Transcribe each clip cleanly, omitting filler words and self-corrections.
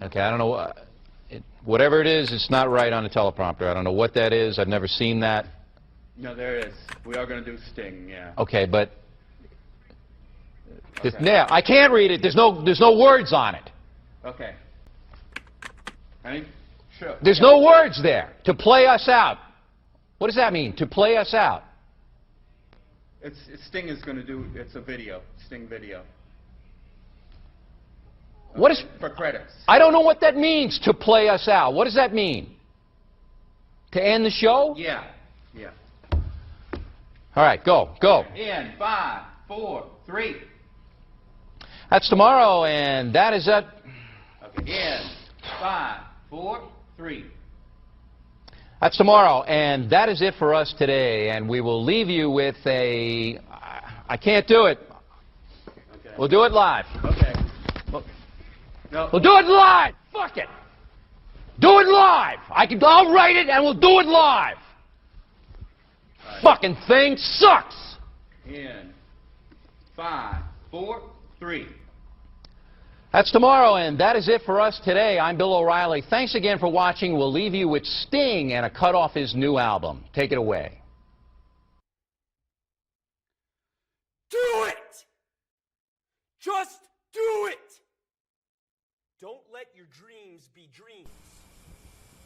Okay, I don't know. Whatever it is, it's not right on the teleprompter. I don't know what that is. I've never seen that. No, there is. We are going to do Sting, yeah. Okay, but Okay. yeah, I can't read it. There's no words on it. Okay. Ready? Sure. There's no words there. To play us out. What does that mean? To play us out. Sting is going to do. It's a video. Sting video. What is for credits? I don't know what that means. To play us out. What does that mean? To end the show? Yeah. Yeah. All right, go. In 5, 4, 3. That's tomorrow, and that is it. Okay. In 5, 4, 3. That's tomorrow, and that is it for us today. And we will leave you with a. I can't do it. Okay. We'll do it live. Okay. No. We'll do it live. Fuck it. Do it live. I'll write it, and we'll do it live. Right. Fucking thing sucks. In 5, 4, 3. That's tomorrow, and that is it for us today. I'm Bill O'Reilly. Thanks again for watching. We'll leave you with Sting and a cut off his new album. Take it away. Do it! Just do it! Don't let your dreams be dreams.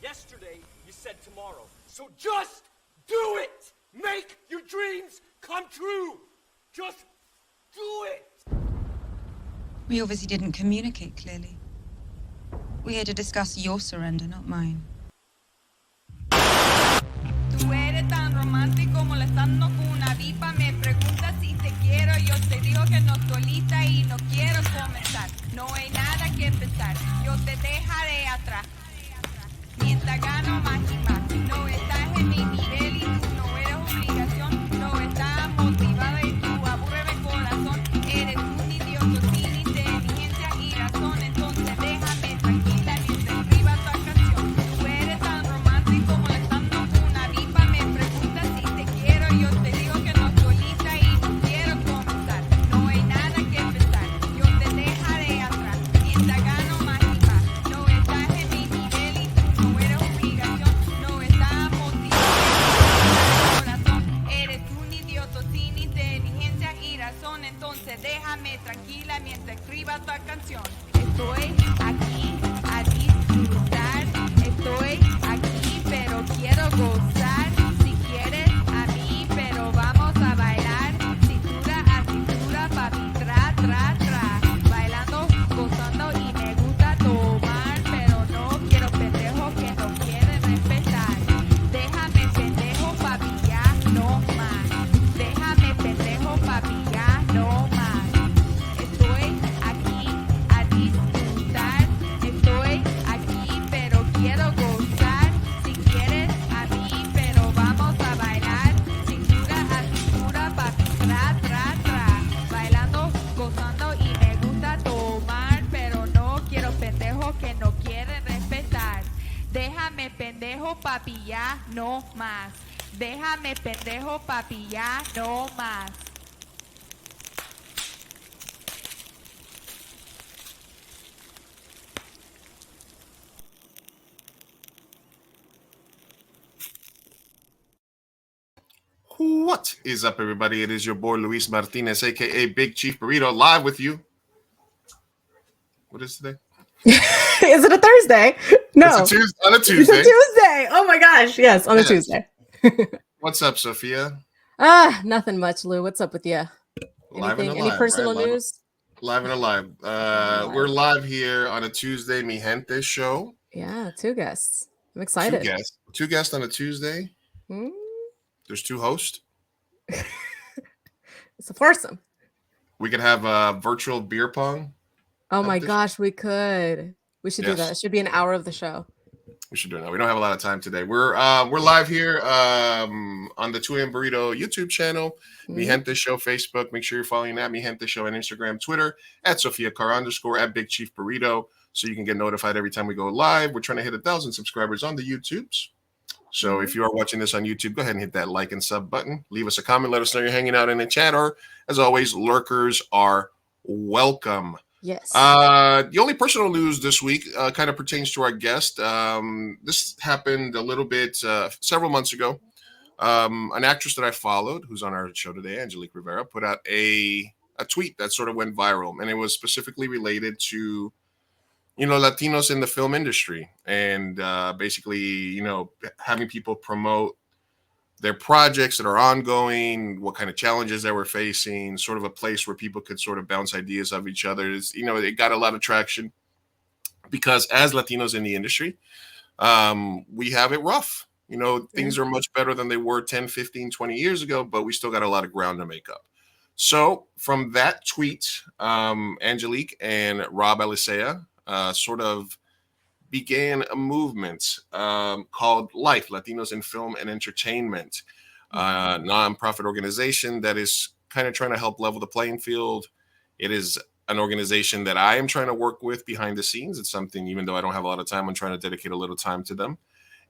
Yesterday, you said tomorrow. So just do it! Make your dreams come true! Just do it! We obviously didn't communicate clearly. We're here to discuss your surrender, not mine. Tú eres tan romántico molestando con una diva. Me preguntas si te quiero. Yo te digo que no estoy lista y no quiero comenzar. No hay nada que empezar. Yo te dejaré atrás. Mientras gano más y más. No estás en mi nivel y tú no eres obligación. No estás motivada y tú aburres el corazón. Eres un idiota sin inteligencia y razón. Entonces déjame tranquila mientras escriba tu canción. Tú eres tan romántico molestando con una diva. Me preguntas si te quiero. Yo te digo que no estoy lista y no quiero comenzar. No hay nada que empezar. Yo te dejaré atrás. Mientras gano más y más. No estás en mi nivel y tú no eres obligación. No estás motivado. Corazón. Eres un idiota sin inteligencia y razón. Entonces déjame tranquila mientras escriba tu canción. Estoy aquí a disfrutar. Estoy aquí pero quiero gozar. Si quieres a mí pero vamos a bailar. Cintura a cintura papi tra tra tra. Bailando, gozando y me gusta tomar. Pero no quiero pendejos que no quieren respetar. Déjame pendejo papi ya no más. Déjame pendejo papi ya no más. Estoy aquí a disfrutar. Estoy aquí pero quiero gozar. Si quieres a mí pero vamos a bailar. Cintura a cintura papi tra tra tra. Bailando, gozando y me gusta tomar. Pero no quiero pendejos que no quieren respetar. Déjame pendejo papi ya no más. Déjame pendejo papi ya no más. What is up, everybody? It is your boy Luis Martinez, aka Big Chief Burrito, live with you. What is today? Is it a Thursday? No. It's on a Tuesday. It's a Tuesday. Oh my gosh. Yes, on a Tuesday. What's up, Sophia? Nothing much, Lou. What's up with you? Live and alive, Any personal right? news? Live and alive. We're live here on a Tuesday, Mi Gente show. Yeah, 2 guests. I'm excited. Two guests on a Tuesday. Mm. There's 2 hosts. It's a foursome. We could have virtual beer pong. Oh my gosh, we could. We should do that. It should be an hour of the show. We should do that. We don't have a lot of time today. We're live here on the 2AM Burrito YouTube channel, Mi Gente Show Facebook. Make sure you're following that Mi Gente Show on Instagram, Twitter, at Sophia Car _ at Big Chief Burrito, so you can get notified every time we go live. We're trying to hit 1,000 subscribers on the YouTubes. So if you are watching this on YouTube, go ahead and hit that like and sub button. Leave us a comment. Let us know you're hanging out in the chat. Or, as always, lurkers are welcome. Yes. The only personal news this week kind of pertains to our guest. This happened a little bit several months ago. An actress that I followed, who's on our show today, Angelique Rivera, put out a tweet that sort of went viral, and it was specifically related to Latinos in the film industry, and basically having people promote their projects that are ongoing, what kind of challenges they were facing, sort of a place where people could sort of bounce ideas of each other. It got a lot of traction because as Latinos in the industry, we have it rough. Things are much better than they were 10, 15, 20 years ago, but we still got a lot of ground to make up. So from that tweet, Angelique and Rob Alicea sort of began a movement called L.I.F E, Latinos in Film and Entertainment, nonprofit organization that is kind of trying to help level the playing field. It is an organization that I am trying to work with behind the scenes. It's something, even though I don't have a lot of time, I'm trying to dedicate a little time to them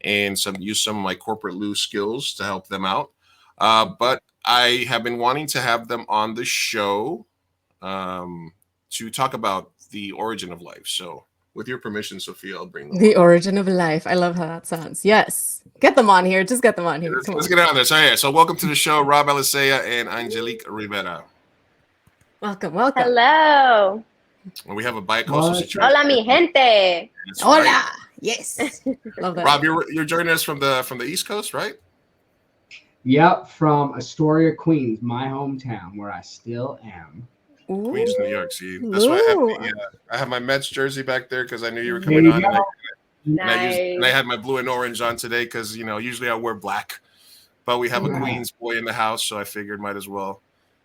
and use some of my corporate loose skills to help them out. But I have been wanting to have them on the show to talk about the origin of L.I.F E. So with your permission, Sophia, I'll bring them The on. origin of life. I love how that sounds. Yes. Get them on here. Just get them on here. Let's get on this. All right. So welcome to the show, Rob Alicea and Angelique Rivera. Welcome. Welcome. Hello. And we have a bi-coastal situation. Hola, mi gente. That's Hola. right. Yes. Love that. Rob, you're joining us from the East Coast, right? Yep, from Astoria, Queens, my hometown, where I still am. Queens, New York. See, that's why I have my Mets jersey back there because I knew you were coming on. And I had my blue and orange on today because usually I wear black, but we have a Queens boy in the house, so I figured might as well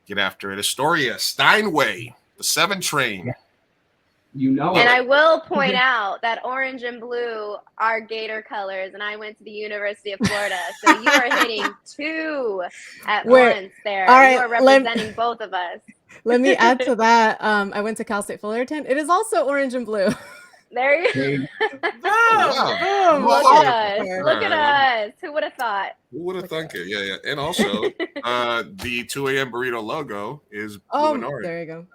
get after it. Astoria, Steinway, the 7 train. And I will point out that orange and blue are Gator colors, and I went to the University of Florida, so you are hitting 2 at once there. All right, you are representing both of us. Let me add to that. I went to Cal State Fullerton. It is also orange and blue. There you go. Boom. Look at us. Look at us. Who would have thought? Who would have thunk it? Yeah. And also, the 2 a.m. burrito logo is blue and orange. There you go.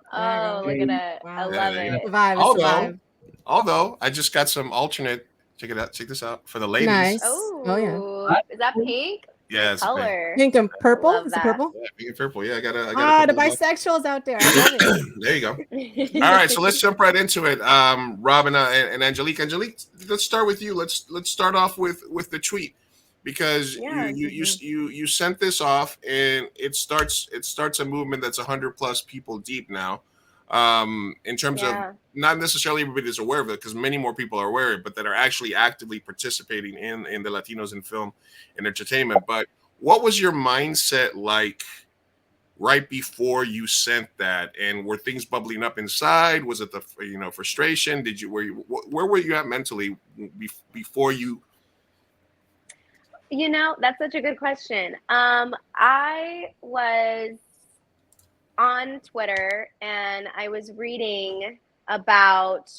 Look at that. Wow. I love it. Survive. Although, I just got some alternate. Check it out. Check this out for the ladies. Nice. Oh yeah. Is that pink? Yeah, it's color. Pink and purple. Is it purple? Yeah, pink and purple. Yeah, I got the bisexuals out there. I love it. There you go. All right, so let's jump right into it. Robin and Angelique. Angelique, let's start with you. Let's start off with the tweet because you sent this off and it starts a movement that's 100+ people deep now. In terms of not necessarily everybody is aware of it because many more people are aware of it, but that are actually actively participating in the Latinos in film and entertainment. But what was your mindset like right before you sent that? And were things bubbling up inside? Was it the frustration? Where were you at mentally before you? That's such a good question. I was on Twitter and I was reading about,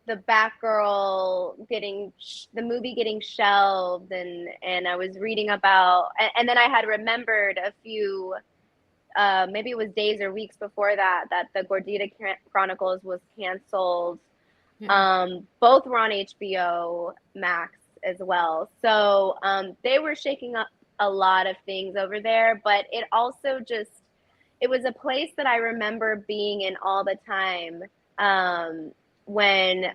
the Batgirl the movie getting shelved and I was reading about, and then I had remembered a few, maybe it was days or weeks before that the Gordita Chronicles was canceled. Both were on HBO Max as well. So they were shaking up a lot of things over there, but it also it was a place that I remember being in all the time when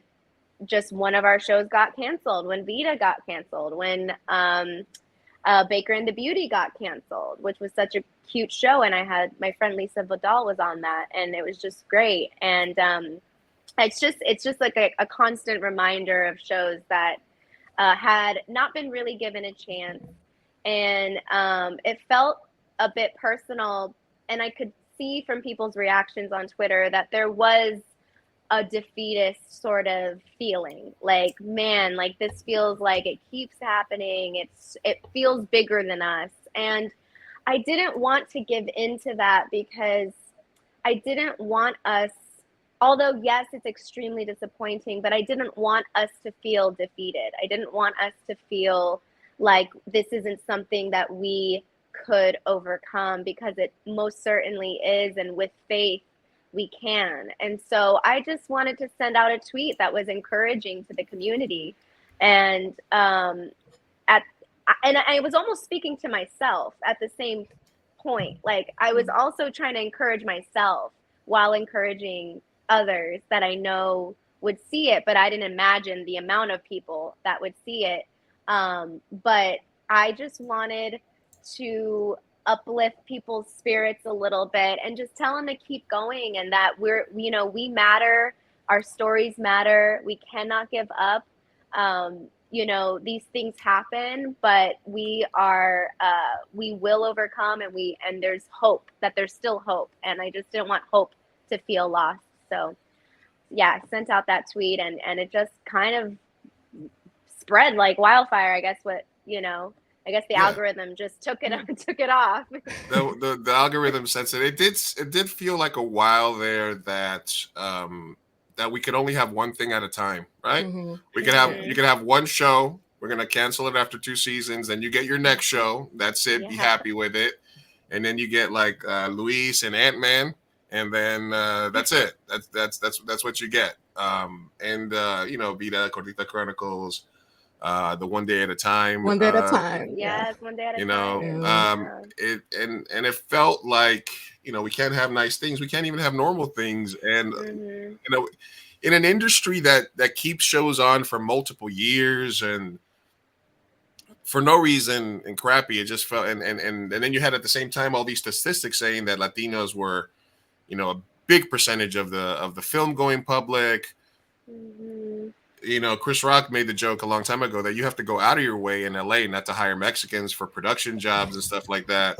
just one of our shows got canceled, when Vita got canceled, when Baker and the Beauty got canceled, which was such a cute show, and I had my friend Lisa Vidal was on that, and it was just great. And it's just like a constant reminder of shows that had not been really given a chance. And it felt a bit personal, and I could see from people's reactions on Twitter that there was a defeatist sort of feeling, like, man, like this feels like it keeps happening. It feels bigger than us. And I didn't want to give into that because I didn't want us, although yes, it's extremely disappointing, but I didn't want us to feel defeated. I didn't want us to feel like this isn't something that we could overcome, because it most certainly is. And with faith, we can. And so I just wanted to send out a tweet that was encouraging to the community. And I was almost speaking to myself at the same point. Like, I was also trying to encourage myself while encouraging others that I know would see it, but I didn't imagine the amount of people that would see it. But I just wanted to uplift people's spirits a little bit and just tell them to keep going, and that we matter, our stories matter, we cannot give up. These things happen, but we will overcome, and there's hope, that there's still hope. And I just didn't want hope to feel lost. So yeah, I sent out that tweet, and it just kind of spread like wildfire. I guess the algorithm just took it off. The algorithm sense it did feel like a while there that that we could only have one thing at a time, right? Mhm. You can have one show. We're gonna cancel it after 2 seasons. Then you get your next show. That's it. Be happy with it. And then you get like Luis and Ant-Man, and then that's it. That's what you get. Vida, Cortita Chronicles, the One Day at a Time. One day at a time. Yes, One Day at a You know, time. it and it felt like, we can't have nice things. We can't even have normal things. And in an industry that keeps shows on for multiple years and for no reason and crappy, it just felt, and then you had at the same time all these statistics saying that Latinos were, a big percentage of the film going public. Chris Rock made the joke a long time ago that you have to go out of your way in LA not to hire Mexicans for production jobs and stuff like that.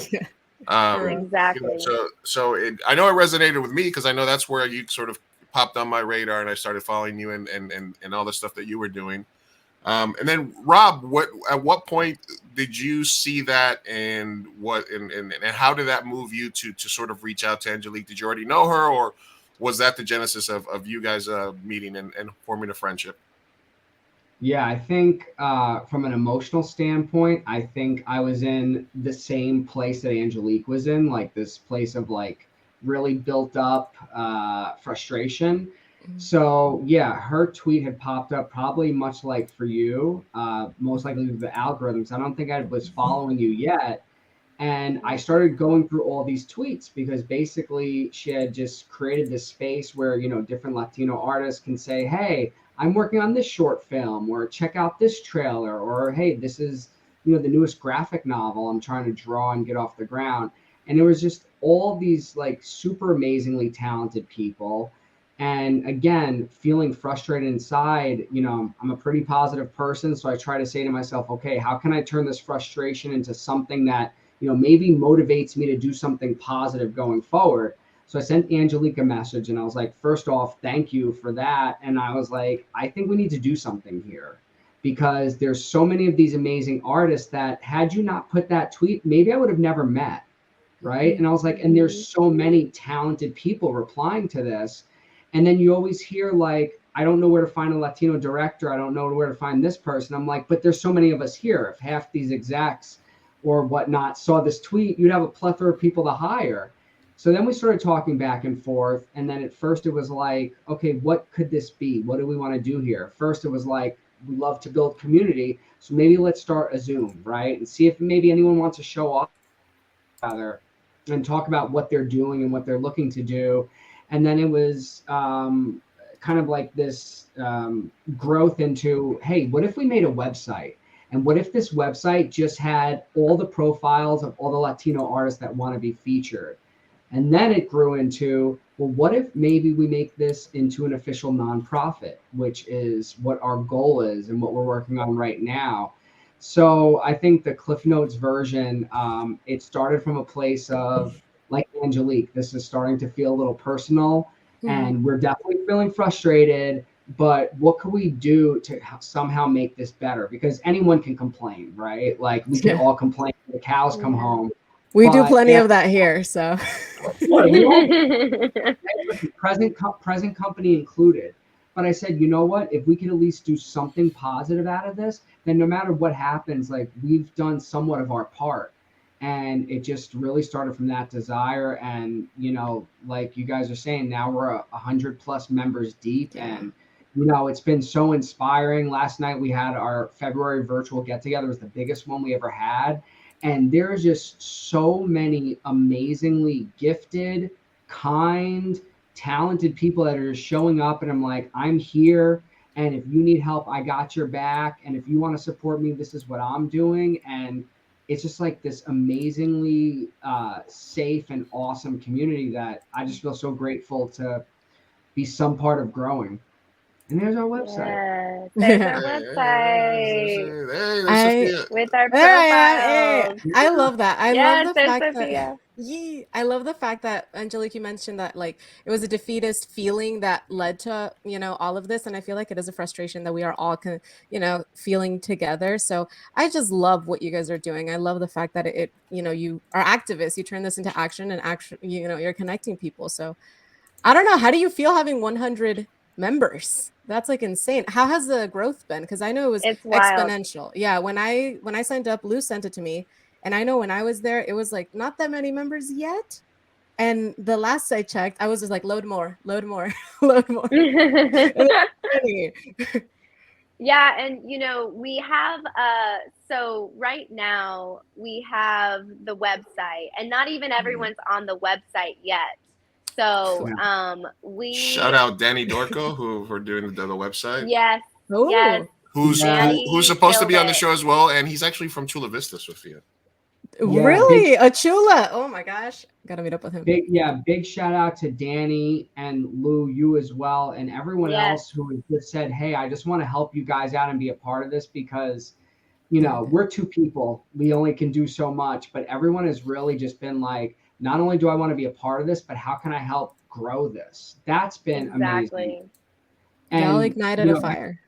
Exactly. I know it resonated with me because I know that's where you sort of popped on my radar, and I started following you and all the stuff that you were doing. And then Rob, at what point did you see that, and how did that move you to sort of reach out to Angelique? Did you already know her, or was that the genesis of you guys meeting and forming a friendship? Yeah, I think from an emotional standpoint, I think I was in the same place that Angelique was in, like this place of like really built up frustration. So yeah, her tweet had popped up probably much like for you, most likely with the algorithms. I don't think I was following you yet. And I started going through all these tweets because basically she had just created this space where, different Latino artists can say, hey, I'm working on this short film, or check out this trailer, or hey, this is, the newest graphic novel I'm trying to draw and get off the ground. And it was just all these like super amazingly talented people. And again, feeling frustrated inside, I'm a pretty positive person. So I try to say to myself, okay, how can I turn this frustration into something that, maybe motivates me to do something positive going forward? So I sent Angelique a message, and I was like, first off, thank you for that. And I was like, I think we need to do something here, because there's so many of these amazing artists that had you not put that tweet, maybe I would have never met. Right. And I was like, and there's so many talented people replying to this. And then you always hear like, I don't know where to find a Latino director. I don't know where to find this person. I'm like, but there's so many of us here. If half these execs or whatnot saw this tweet, you'd have a plethora of people to hire. So then we started talking back and forth. And then at first it was like, okay, what could this be? What do we want to do here? First, it was like, we love to build community. So maybe let's start a Zoom, right? And see if maybe anyone wants to show up together and talk about what they're doing and what they're looking to do. And then it was kind of like this growth into, hey, what if we made a website? And what if this website just had all the profiles of all the Latino artists that want to be featured? And then it grew into, well, what if maybe we make this into an official nonprofit, which is what our goal is and what we're working on right now. So I think the Cliff Notes version, it started from a place of, like Angelique, this is starting to feel a little personal, and we're definitely feeling frustrated, but what could we do to somehow make this better? Because anyone can complain, right? Like we can all complain when the cows come home. We do plenty of that here, so. present company included. But I said, you know what? If we can at least do something positive out of this, then no matter what happens, like we've done somewhat of our part. And it just really started from that desire. And, you know, like you guys are saying, now we're 100+ members deep. Yeah. And, you know, it's been so inspiring. Last night we had our February virtual get together. It was the biggest one we ever had. And there's just so many amazingly gifted, kind, talented people that are just showing up. And I'm like, I'm here. And if you need help, I got your back. And if you want to support me, this is what I'm doing. And it's just like this amazingly safe and awesome community that I just feel so grateful to be some part of growing. And there's our website. Yes, there's our website There's I Sophia. with our There I am. Hey, profiles. I love that. I love Yes, the there's fact that Sophia. I love the fact that Angelique, you mentioned that like it was a defeatist feeling that led to, you know, all of this. And I feel like it is a frustration that we are all, you know, feeling together. So I just love what you guys are doing. I love the fact that you know, you are activists. You turn this into action and action, you know, you're connecting people. So I don't know. How do you feel having 100 members? That's like insane. How has the growth been? Because I know it was It's wild. exponential. Yeah, when I signed up, Lou sent it to me, and I know when I was there, it was like not that many members yet. And the last I checked, I was just like, load more, load more, load more. And Yeah, and you know, we have so right now we have the website, and not even everyone's on the website yet. So we Shout out Danny Dorco, who for doing the website. yes, yes, Oh, Who's Danny supposed to be on the killed show as well, and he's actually from Chula Vista, Sophia. Yeah, really? A chula? Oh my gosh, gotta meet up with him. Big shout out to Danny and Lou, you as well, and everyone Yes. else who has just said, hey, I just want to help you guys out and be a part of this because, you know, we're two people. We only can do so much, but everyone has really just been like, not only do I want to be a part of this, but how can I help grow this? That's been amazing. Y'all And, ignited you a know, fire.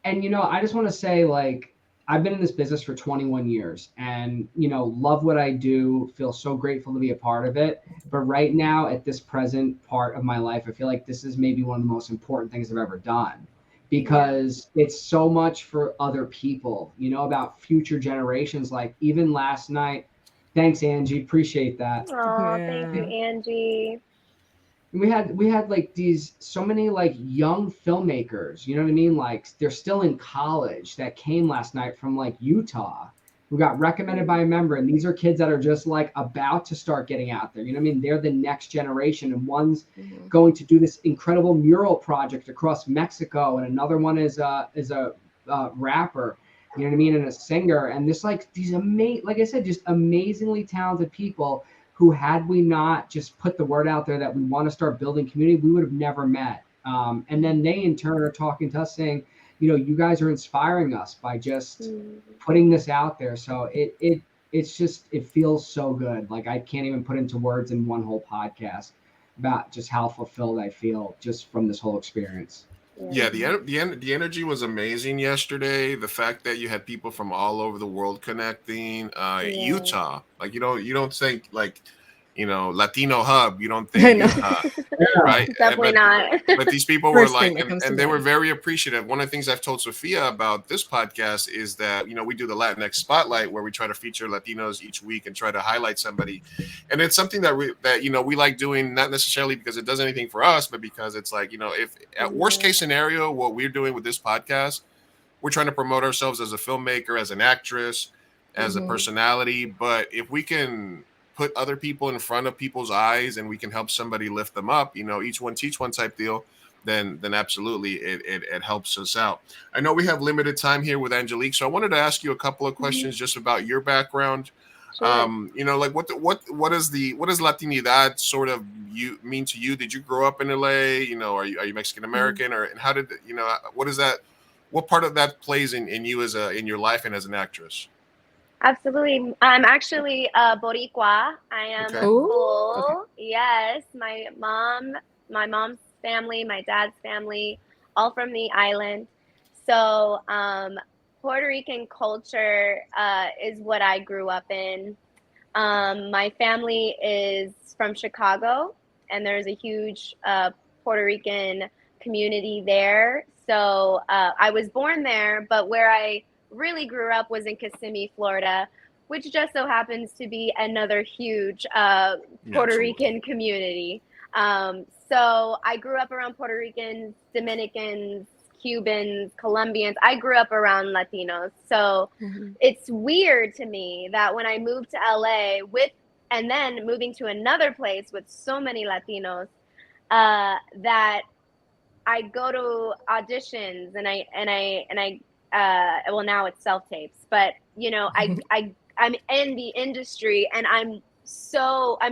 and you know, I just want to say, like, I've been in this business for 21 years and, you know, love what I do, feel so grateful to be a part of it. But right now, at this present part of my life, I feel like this is maybe one of the most important things I've ever done because it's so much for other people, you know, about future generations. Like even last night, thanks, Angie, appreciate that. Oh, thank you, Angie. We had like these so many like young filmmakers, you know what I mean? Like they're still in college that came last night from like Utah who got recommended by a member. And these are kids that are just like about to start getting out there. You know what I mean? They're the next generation. And one's going to do this incredible mural project across Mexico. And another one is a rapper, you know what I mean? And a singer. And there's like these like I said, just amazingly talented people who, had we not just put the word out there that we want to start building community, we would have never met. And then they in turn are talking to us saying, you know, you guys are inspiring us by just putting this out there. So it's just, it feels so good. Like I can't even put into words in one whole podcast about just how fulfilled I feel just from this whole experience. Yeah, the energy was amazing yesterday. The fact that you had people from all over the world connecting, Utah, like you don't think like, you know, Latino hub, you don't think Utah, right? Definitely not. But these people were like, and they were very appreciative. One of the things I've told Sophia about this podcast is that, you know, we do the Latinx Spotlight where we try to feature Latinos each week and try to highlight somebody, and it's something that you know we like doing, not necessarily because it does anything for us, but because it's like, you know, if at worst case scenario, what we're doing with this podcast, we're trying to promote ourselves as a filmmaker, as an actress, as a personality, but if we can put other people in front of people's eyes and we can help somebody lift them up, you know, each one teach one type deal, then absolutely it helps us out. I know we have limited time here with Angelique, so I wanted to ask you a couple of questions just about your background. Sure. You know, like what does Latinidad sort of mean to you? Did you grow up in LA? You know, are you Mexican American, or and how did, you know, what part of that plays in you as in your life and as an actress? Absolutely. I'm actually Boricua. I am full. Yes, my mom's family, my dad's family, all from the island. So Puerto Rican culture is what I grew up in. My family is from Chicago, and there's a huge Puerto Rican community there. So I was born there, but where I really grew up was in Kissimmee, Florida, which just so happens to be another huge Puerto absolutely. Rican community. So I grew up around Puerto Ricans, Dominicans, Cubans, Colombians. I grew up around Latinos. So it's weird to me that when I moved to LA and then moving to another place with so many Latinos, that I go to auditions and I well, now it's self tapes, but you know, I'm in the industry and I'm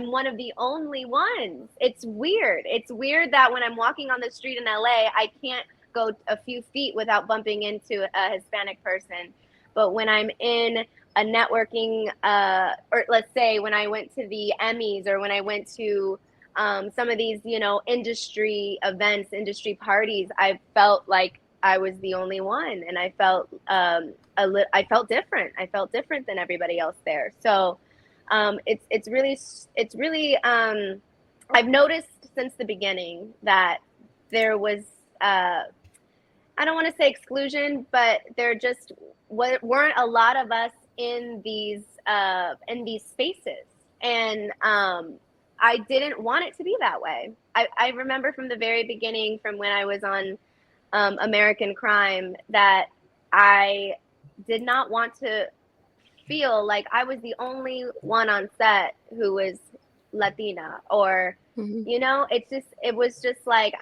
one of the only ones. It's weird. It's weird that when I'm walking on the street in LA, I can't go a few feet without bumping into a Hispanic person. But when I'm in a networking, or let's say when I went to the Emmys or when I went to some of these, you know, industry events, industry parties, I felt like I was the only one, and I felt I felt different. I felt different than everybody else there. So it's really I've noticed since the beginning that there was I don't want to say exclusion, but there just weren't a lot of us in these spaces, and I didn't want it to be that way. I remember from the very beginning, from when I was on American Crime, that I did not want to feel like I was the only one on set who was Latina, or you know, it was just like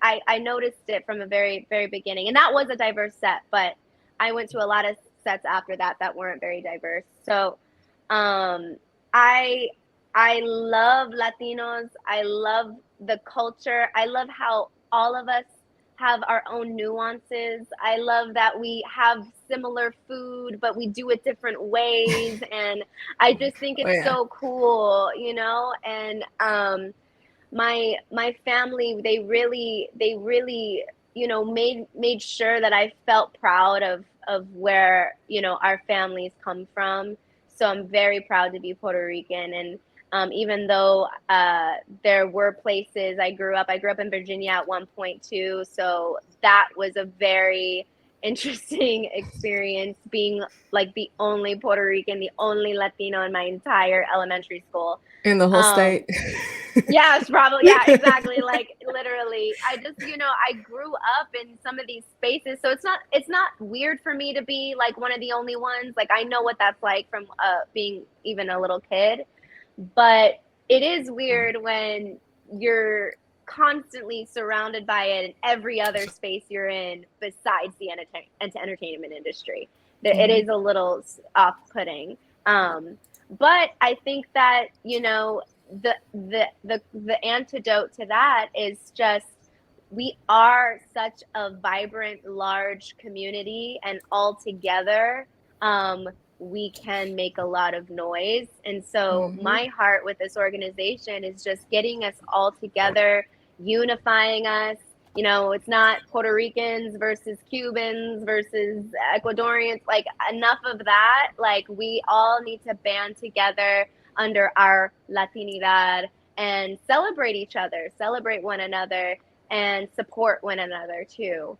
I noticed it from the very, very beginning. And that was a diverse set, but I went to a lot of sets after that weren't very diverse. So I love Latinos. I love the culture. I love how all of us have our own nuances. I love that we have similar food, but we do it different ways. And I just think it's so cool, you know? And my family, they really, you know, made sure that I felt proud of where, you know, our families come from. So I'm very proud to be Puerto Rican. And even though there were places I grew up in Virginia at one point too. So that was a very interesting experience, being like the only Puerto Rican, the only Latino in my entire elementary school. In the whole state. Yeah, it's probably, yeah, exactly. Like literally, I just, you know, I grew up in some of these spaces. So it's not weird for me to be like one of the only ones. Like I know what that's like from being even a little kid. But it is weird when you're constantly surrounded by it in every other space you're in besides the entertainment industry. It is a little off-putting. But I think that, you know, the antidote to that is just, we are such a vibrant, large community, and all together, we can make a lot of noise. And so my heart with this organization is just getting us all together, unifying us. You know, it's not Puerto Ricans versus Cubans versus Ecuadorians. Like, enough of that. Like, we all need to band together under our Latinidad and celebrate each other, celebrate one another, and support one another too.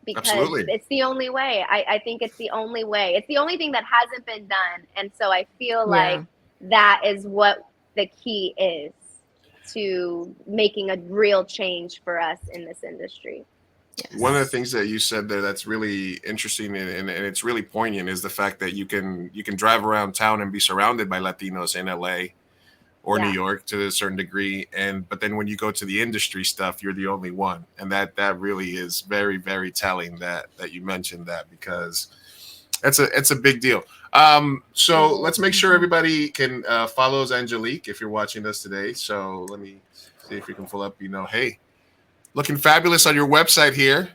Because Absolutely. it's the only way. I think it's the only way. It's the only thing that hasn't been done. And so I feel like that is what the key is to making a real change for us in this industry. Yes. One of the things that you said there that's really interesting and it's really poignant is the fact that you can drive around town and be surrounded by Latinos in LA or New York to a certain degree, but then when you go to the industry stuff, you're the only one, and that really is very, very telling that you mentioned that, because it's a big deal. So let's make sure everybody can follows Angelique if you're watching this today. So let me see if we can pull up. You know, hey, looking fabulous on your website here.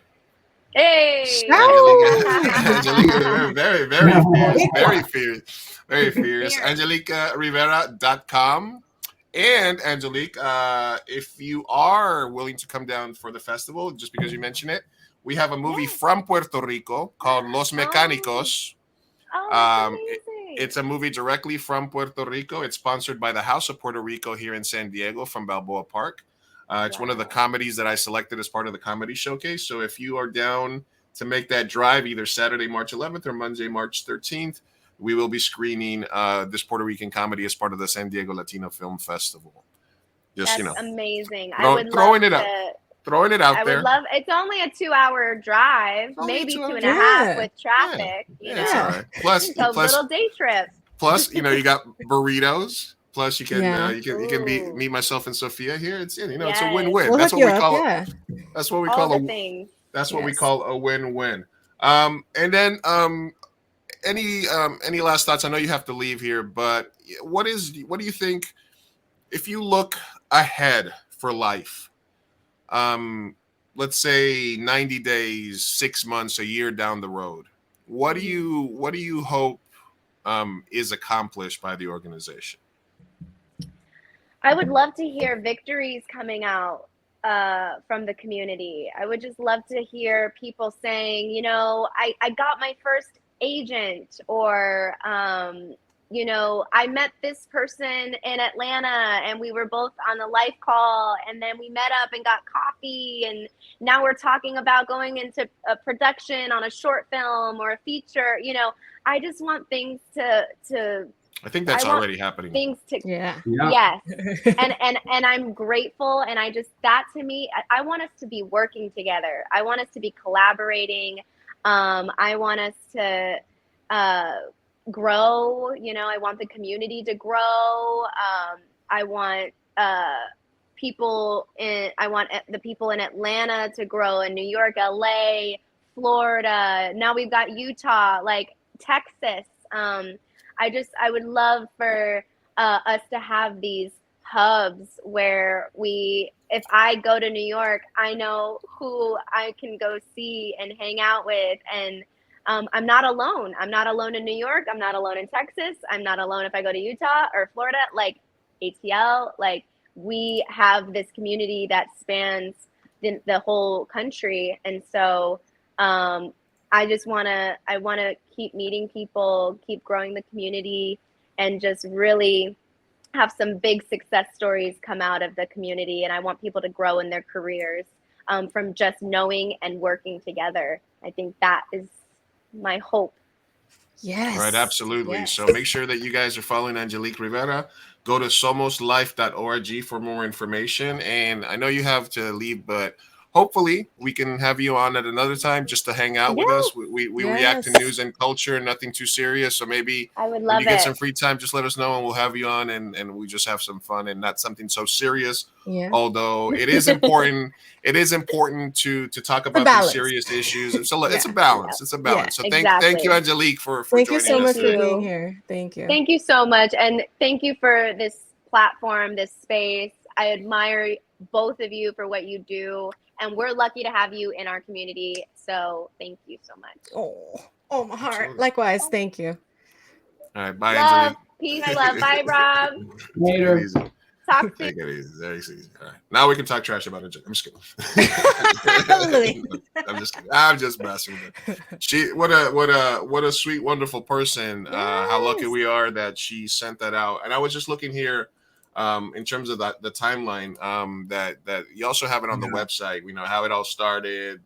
Hey, Angelique, very, very fierce, very fierce, very fierce. AngeliqueRivera.com. And Angelique, if you are willing to come down for the festival, just because you mentioned it, we have a movie from Puerto Rico called Los Mecánicos. It's a movie directly from Puerto Rico. It's sponsored by the House of Puerto Rico here in San Diego from Balboa Park. It's one of the comedies that I selected as part of the comedy showcase. So if you are down to make that drive either Saturday, March 11th or Monday, March 13th, we will be screening this Puerto Rican comedy as part of the San Diego Latino Film Festival. Just, That's amazing. I throw, would love throwing it out, to. throwing it out I there. would love. It's only a 2-hour drive, Only a maybe 2 hour 2.5 drive. with traffic. You It's know, all right. Plus, so little day trip. plus, you got burritos. Plus, you can Yeah. you can Ooh. meet myself and Sophia here. It's it's a Yes. win-win. We'll That's hook what you we up. call Yeah. that's what we All call the a things. that's what we Yes. call a win-win. And then any last thoughts? I know you have to leave here, but what do you think if you look ahead for life? Let's say 90 days, 6 months, a year down the road. What do you hope is accomplished by the organization? I would love to hear victories coming out from the community. I would just love to hear people saying, I got my first agent, or, I met this person in Atlanta and we were both on the L.I.F.E call, and then we met up and got coffee, and now we're talking about going into a production on a short film or a feature. I just want things to I think that's already happening. things to Yeah. Yes. And I'm grateful, and that to me, I want us to be working together. I want us to be collaborating. I want us to grow. I want the community to grow. I want the people in Atlanta to grow, in New York, LA, Florida. Now we've got Utah, like Texas. I would love for us to have these hubs where if I go to New York, I know who I can go see and hang out with. And I'm not alone. I'm not alone in New York. I'm not alone in Texas. I'm not alone if I go to Utah or Florida, like ATL. Like, we have this community that spans the whole country. And so I want to keep meeting people, keep growing the community, and just really have some big success stories come out of the community. And I want people to grow in their careers from just knowing and working together. I think that is my hope. Yes. Right, absolutely. Yes. So make sure that you guys are following Angelique Rivera. Go to somoslife.org for more information. And I know you have to leave, but hopefully we can have you on at another time just to hang out with us. We react to news and culture, nothing too serious. So maybe I would when love you get it. some free time, just let us know and we'll have you on, and we just have some fun and not something so serious. Yeah. Although it is important, to talk about these serious issues. And so it's a balance. It's a balance. So thank you, Angelique, for thank joining you so us much today. for being here. Thank you. Thank you so much. And thank you for this platform, this space. I admire both of you for what you do. And we're lucky to have you in our community. So thank you so much. Oh, my heart. Likewise. Thank you. All right. Bye, Love, Angelique. peace, love. Bye, Rob. Take it easy. Talk soon. Take it easy. Very easy. All right. Now we can talk trash about Angelique. I'm just kidding. I'm just kidding. I'm just messing with her. She, what a sweet, wonderful person. How lucky we are that she sent that out. And I was just looking here. In terms of the timeline, that you also have it on the website. We know how it all started.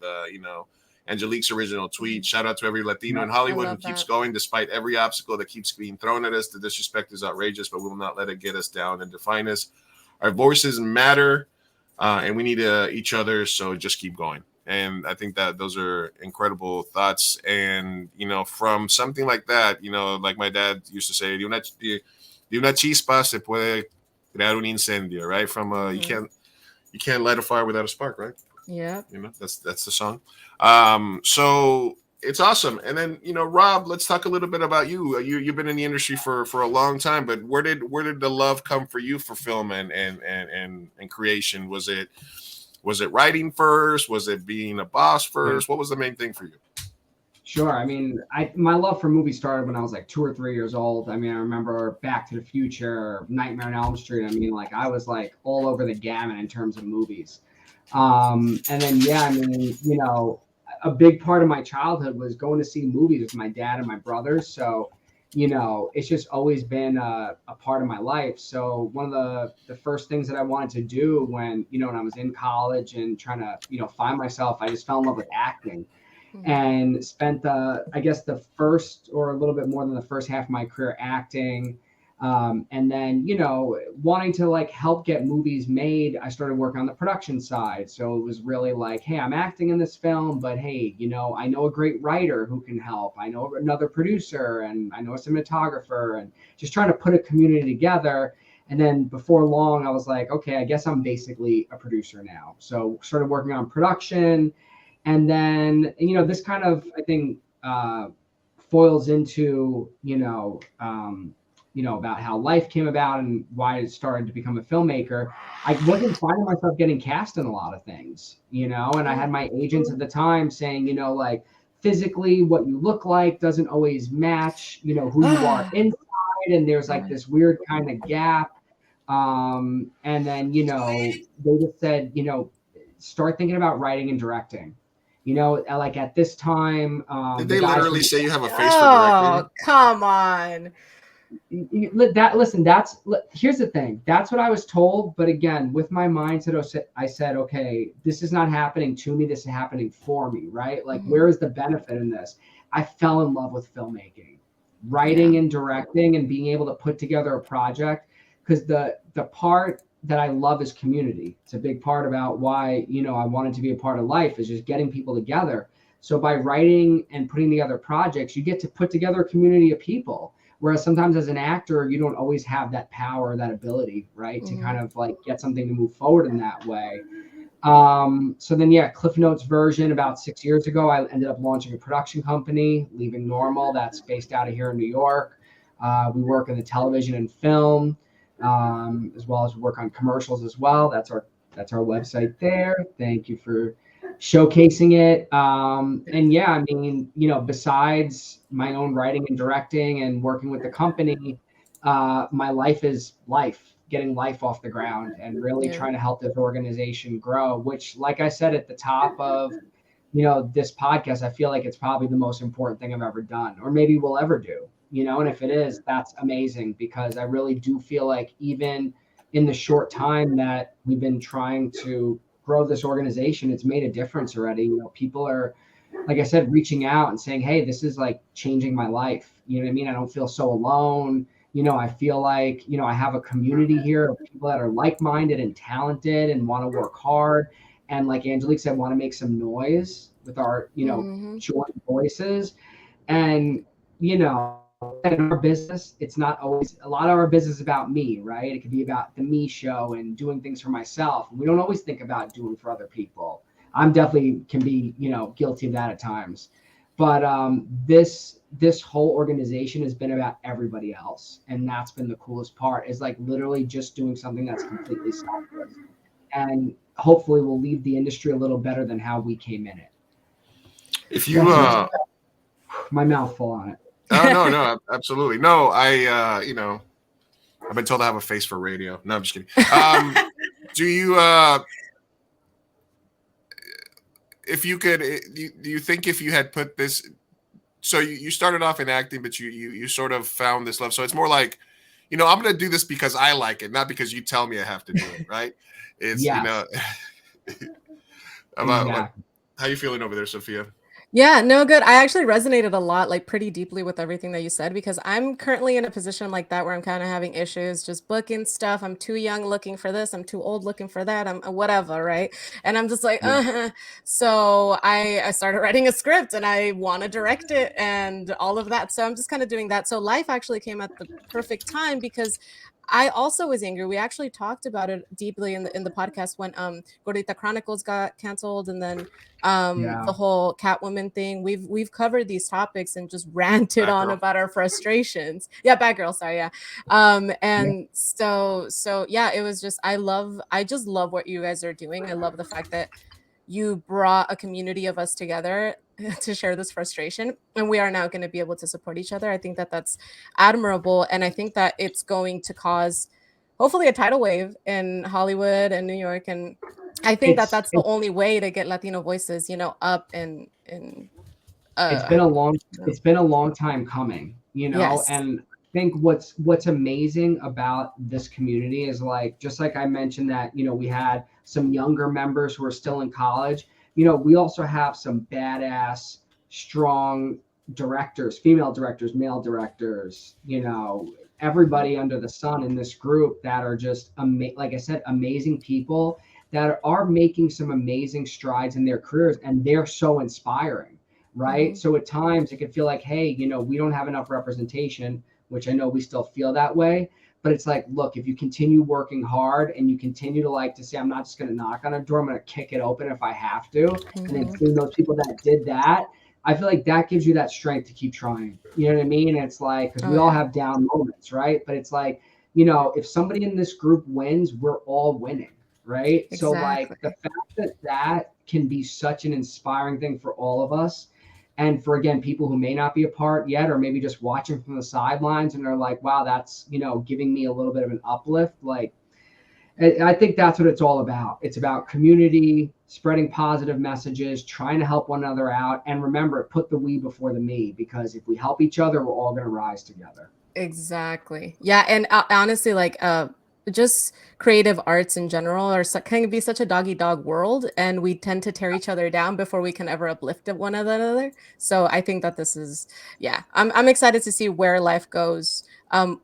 Angelique's original tweet. Shout out to every Latino in Hollywood who keeps going despite every obstacle that keeps being thrown at us. The disrespect is outrageous, but we will not let it get us down and define us. Our voices matter, and we need each other. So just keep going. And I think that those are incredible thoughts. And from something like that, like my dad used to say, de una chispa se puede crear un incendio, right? From you can't light a fire without a spark, right? Yeah. That's the song. So it's awesome. And then Rob, let's talk a little bit about you. You've been in the industry for a long time, but where did the love come for you for film and creation? Was it writing first? Was it being a boss first? What was the main thing for you? Sure. I mean, my love for movies started when I was like 2 or 3 years old. I mean, I remember Back to the Future, Nightmare on Elm Street. I mean, like I was like all over the gamut in terms of movies. And then, I mean, a big part of my childhood was going to see movies with my dad and my brothers. So, it's just always been a part of my life. So one of the first things that I wanted to do when I was in college and trying to, find myself, I just fell in love with acting. and spent I guess the first or a little bit more than the first half of my career acting. And then, wanting to like help get movies made, I started working on the production side. So it was really like, hey, I'm acting in this film, but hey, I know a great writer who can help. I know another producer, and I know a cinematographer, and just trying to put a community together. And then before long, I was like, okay, I guess I'm basically a producer now. So started working on production. And then, this kind of, I think, foils into, about how L.I.F.E came about and why I started to become a filmmaker. I wasn't finding myself getting cast in a lot of things, and I had my agents at the time saying, like physically what you look like doesn't always match, who you are inside. And there's like this weird kind of gap. And then, they just said, start thinking about writing and directing. Like at this time, Did they literally say you have a face for Oh, directing? come on. Here's the thing. That's what I was told. But again, with my mindset, I said, okay, this is not happening to me. This is happening for me, right? Like, where is the benefit in this? I fell in love with filmmaking, writing and directing, and being able to put together a project. Because the part that I love is community. It's a big part about why, I wanted to be a part of L.I.F.E is just getting people together. So by writing and putting together projects, you get to put together a community of people. Whereas sometimes as an actor, you don't always have that power, that ability, right? To kind of like get something to move forward in that way. So then, Cliff Notes version, about 6 years ago, I ended up launching a production company, Leaving Normal, that's based out of here in New York. We work in the television and film, as well as work on commercials as well. That's our website there. Thank you for showcasing it. Besides my own writing and directing and working with the company, my life is L.I.F E, getting L.I.F E off the ground and really trying to help this organization grow, which, like I said at the top of, this podcast, I feel like it's probably the most important thing I've ever done, or maybe will ever do, and if it is, that's amazing, because I really do feel like even in the short time that we've been trying to grow this organization, it's made a difference already. People are, like I said, reaching out and saying, hey, this is like changing my life. You know what I mean? I don't feel so alone. I feel like, I have a community here of people that are like-minded and talented and want to work hard. And like Angelique said, want to make some noise with our, joint voices. And, in our business, it's not always, a lot of our business is about me, right? It could be about the me show and doing things for myself. We don't always think about doing for other people. I'm definitely can be, guilty of that at times. But this whole organization has been about everybody else. And that's been the coolest part, is like literally just doing something that's completely selfless. And hopefully we'll leave the industry a little better than how we came in it. If you my mouth full on it. Oh, no, absolutely. No, I've been told I have a face for radio. No, I'm just kidding. Do you, if you could, do you think if you had put this, so you started off in acting, but you sort of found this love. So it's more like, I'm going to do this because I like it, not because you tell me I have to do it, right? It's, how you feeling over there, Sophia? Yeah, no, good. I actually resonated a lot, like pretty deeply with everything that you said, because I'm currently in a position like that where I'm kind of having issues just booking stuff. I'm too young looking for this. I'm too old looking for that. I'm whatever, right? And I'm just like, So I started writing a script and I want to direct it and all of that. So I'm just kind of doing that. So L.I.F.E actually came at the perfect time, because I also was angry. We actually talked about it deeply in the podcast when Gordita Chronicles got canceled, and then the whole Catwoman thing. We've covered these topics and just ranted on about our frustrations. Yeah, Batgirl, sorry, yeah. So yeah, it was just I just love what you guys are doing. I love the fact that you brought a community of us together to share this frustration, and we are now going to be able to support each other. I think that that's admirable, and I think that it's going to cause hopefully a tidal wave in Hollywood and New York, and I think that's the only way to get Latino voices, up and it's been a long time coming, Yes. And I think what's amazing about this community is, like, just like I mentioned that, we had some younger members who are still in college, we also have some badass strong directors, female directors, male directors, everybody under the sun in this group that are just, like I said, amazing people that are making some amazing strides in their careers, and they're so inspiring, right? So at times it can feel like, hey, we don't have enough representation, which I know we still feel that way. But it's like, look, if you continue working hard and you continue to say, I'm not just going to knock on a door, I'm going to kick it open if I have to. And then seeing those people that did that, I feel like that gives you that strength to keep trying. You know what I mean? It's like, because we all have down moments, right? But it's like, if somebody in this group wins, we're all winning, right? Exactly. So like the fact that can be such an inspiring thing for all of us. And for, again, people who may not be a part yet, or maybe just watching from the sidelines and they're like, wow, that's, giving me a little bit of an uplift. Like, I think that's what it's all about. It's about community, spreading positive messages, trying to help one another out. And remember, put the we before the me, because if we help each other, we're all going to rise together. Exactly. Yeah. And honestly, like, just creative arts in general can be such a dog-eat-dog world, and we tend to tear each other down before we can ever uplift one another. So I think that this is, I'm excited to see where life goes.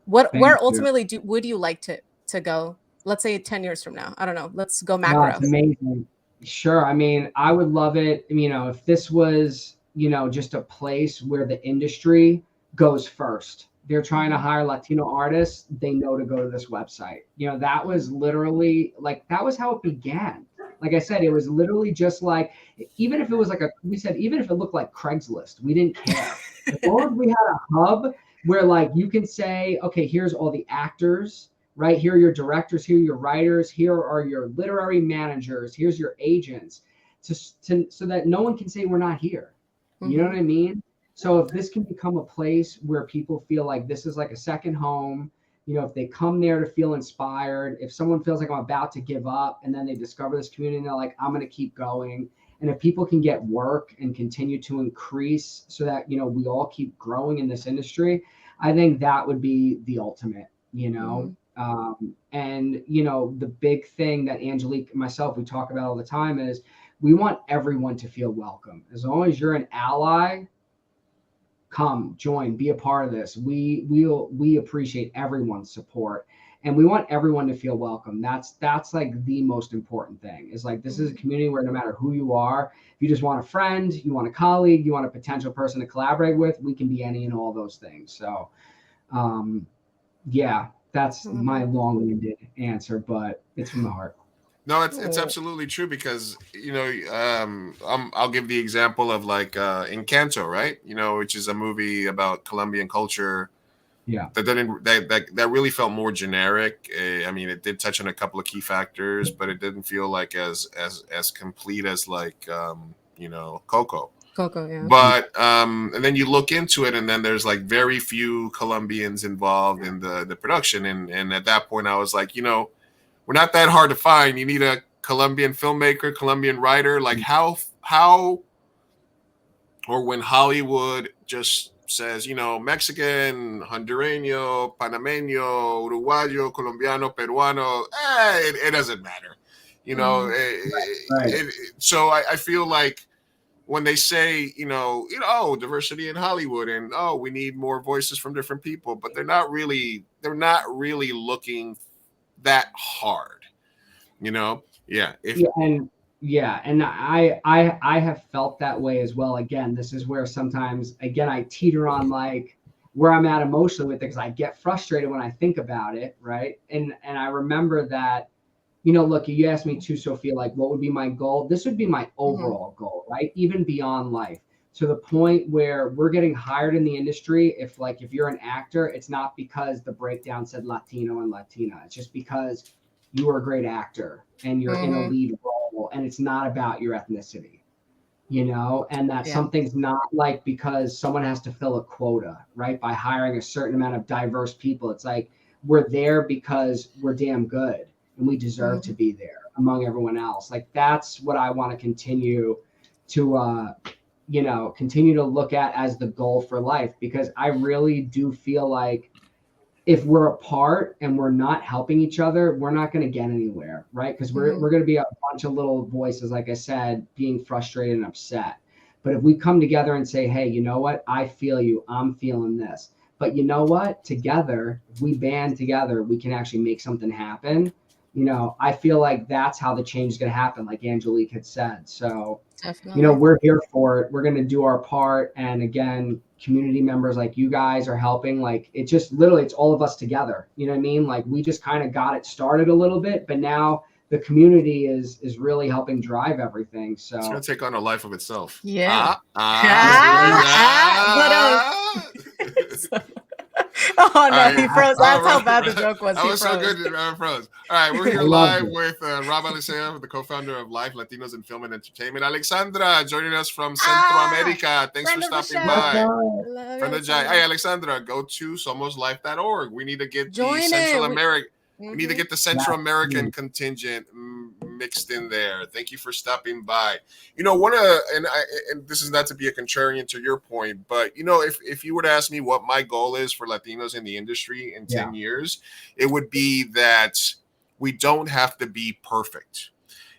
Where ultimately would you like to go? Let's say 10 years from now. I don't know. Let's go macro. No, it's amazing. Sure. I mean, I would love it. If this was, just a place where the industry goes first. They're trying to hire Latino artists, they know to go to this website. That was literally that was how it began. Like I said, it was literally just like, even if it was like even if it looked like Craigslist, we didn't care. As long as we had a hub where you can say, okay, here's all the actors, right? Here are your directors, here are your writers, here are your literary managers, here's your agents, so that no one can say we're not here. You know what I mean? So if this can become a place where people feel like this is like a second home, if they come there to feel inspired, if someone feels like I'm about to give up and then they discover this community and they're like, I'm going to keep going. And if people can get work and continue to increase so that, we all keep growing in this industry, I think that would be the ultimate, and, the big thing that Angelique and myself, we talk about all the time is we want everyone to feel welcome. As long as you're an ally, come join, be a part of this. We appreciate everyone's support, and we want everyone to feel welcome. That's like the most important thing, is like, this is a community where no matter who you are, if you just want a friend, you want a colleague, you want a potential person to collaborate with, we can be any and all those things. So that's my long-winded answer, but it's from the heart. No, it's absolutely true, because I'll give the example of Encanto, right? Which is a movie about Colombian culture. Yeah, that really felt more generic. I mean, it did touch on a couple of key factors, but it didn't feel like as complete as Coco. Coco, yeah. But and then you look into it, and then there's very few Colombians involved in the production, and at that point I was like, we're not that hard to find. You need a Colombian filmmaker, Colombian writer. Like how, or when Hollywood just says, Mexican, Hondureño, Panameño, Uruguayo, Colombiano, Peruano, it doesn't matter. So I feel like when they say, diversity in Hollywood, and we need more voices from different people, but they're not really looking that hard, and I have felt that way as well. Again, this is where sometimes I teeter on where I'm at emotionally with it, because I get frustrated when I think about it, right? And I remember that, look, you asked me too, Sophia, what would be my goal? This would be my overall goal, right? Even beyond life, to the point where we're getting hired in the industry. If you're an actor, it's not because the breakdown said Latino and Latina. It's just because you are a great actor and you're in a lead role, and it's not about your ethnicity, and that something's not because someone has to fill a quota, right? By hiring a certain amount of diverse people. It's we're there because we're damn good and we deserve to be there among everyone else. That's what I want to continue to, continue to look at as the goal for life, because I really do feel like if we're apart and we're not helping each other, we're not going to get anywhere, right? Because we're going to be a bunch of little voices, like I said, being frustrated and upset. But if we come together and say, hey, you know what? I feel you. I'm feeling this. But you know what? Together, if we band together, we can actually make something happen. I feel like that's how the change is going to happen, like Angelique had said. So, Definitely. we're here for it. We're going to do our part. And again, community members like you guys are helping. Like, it's just literally, it's all of us together. You know what I mean? Like, we just kind of got it started a little bit, but now the community is really helping drive everything. It's going So to take on a life of itself. Yeah. Oh All no, right. he froze. That's how bad the joke was. That He was so froze. good. Froze. All right, we're here I loved live it. with Rob Alicea, the co-founder of L.I.F.E, Latinos in Film and Entertainment. Alexandra joining us from Centro America. Thanks for friend of the stopping show. by. Love Friend you, of Jai. Hey, Alexandra, go to somoslife.org. We need to get Join the it. Central We- America. We need to get the Central Yeah. American contingent mixed in there. Thank you for stopping by. And this is not to be a contrarian to your point, but if you were to ask me what my goal is for Latinos in the industry in 10 years, it would be that we don't have to be perfect.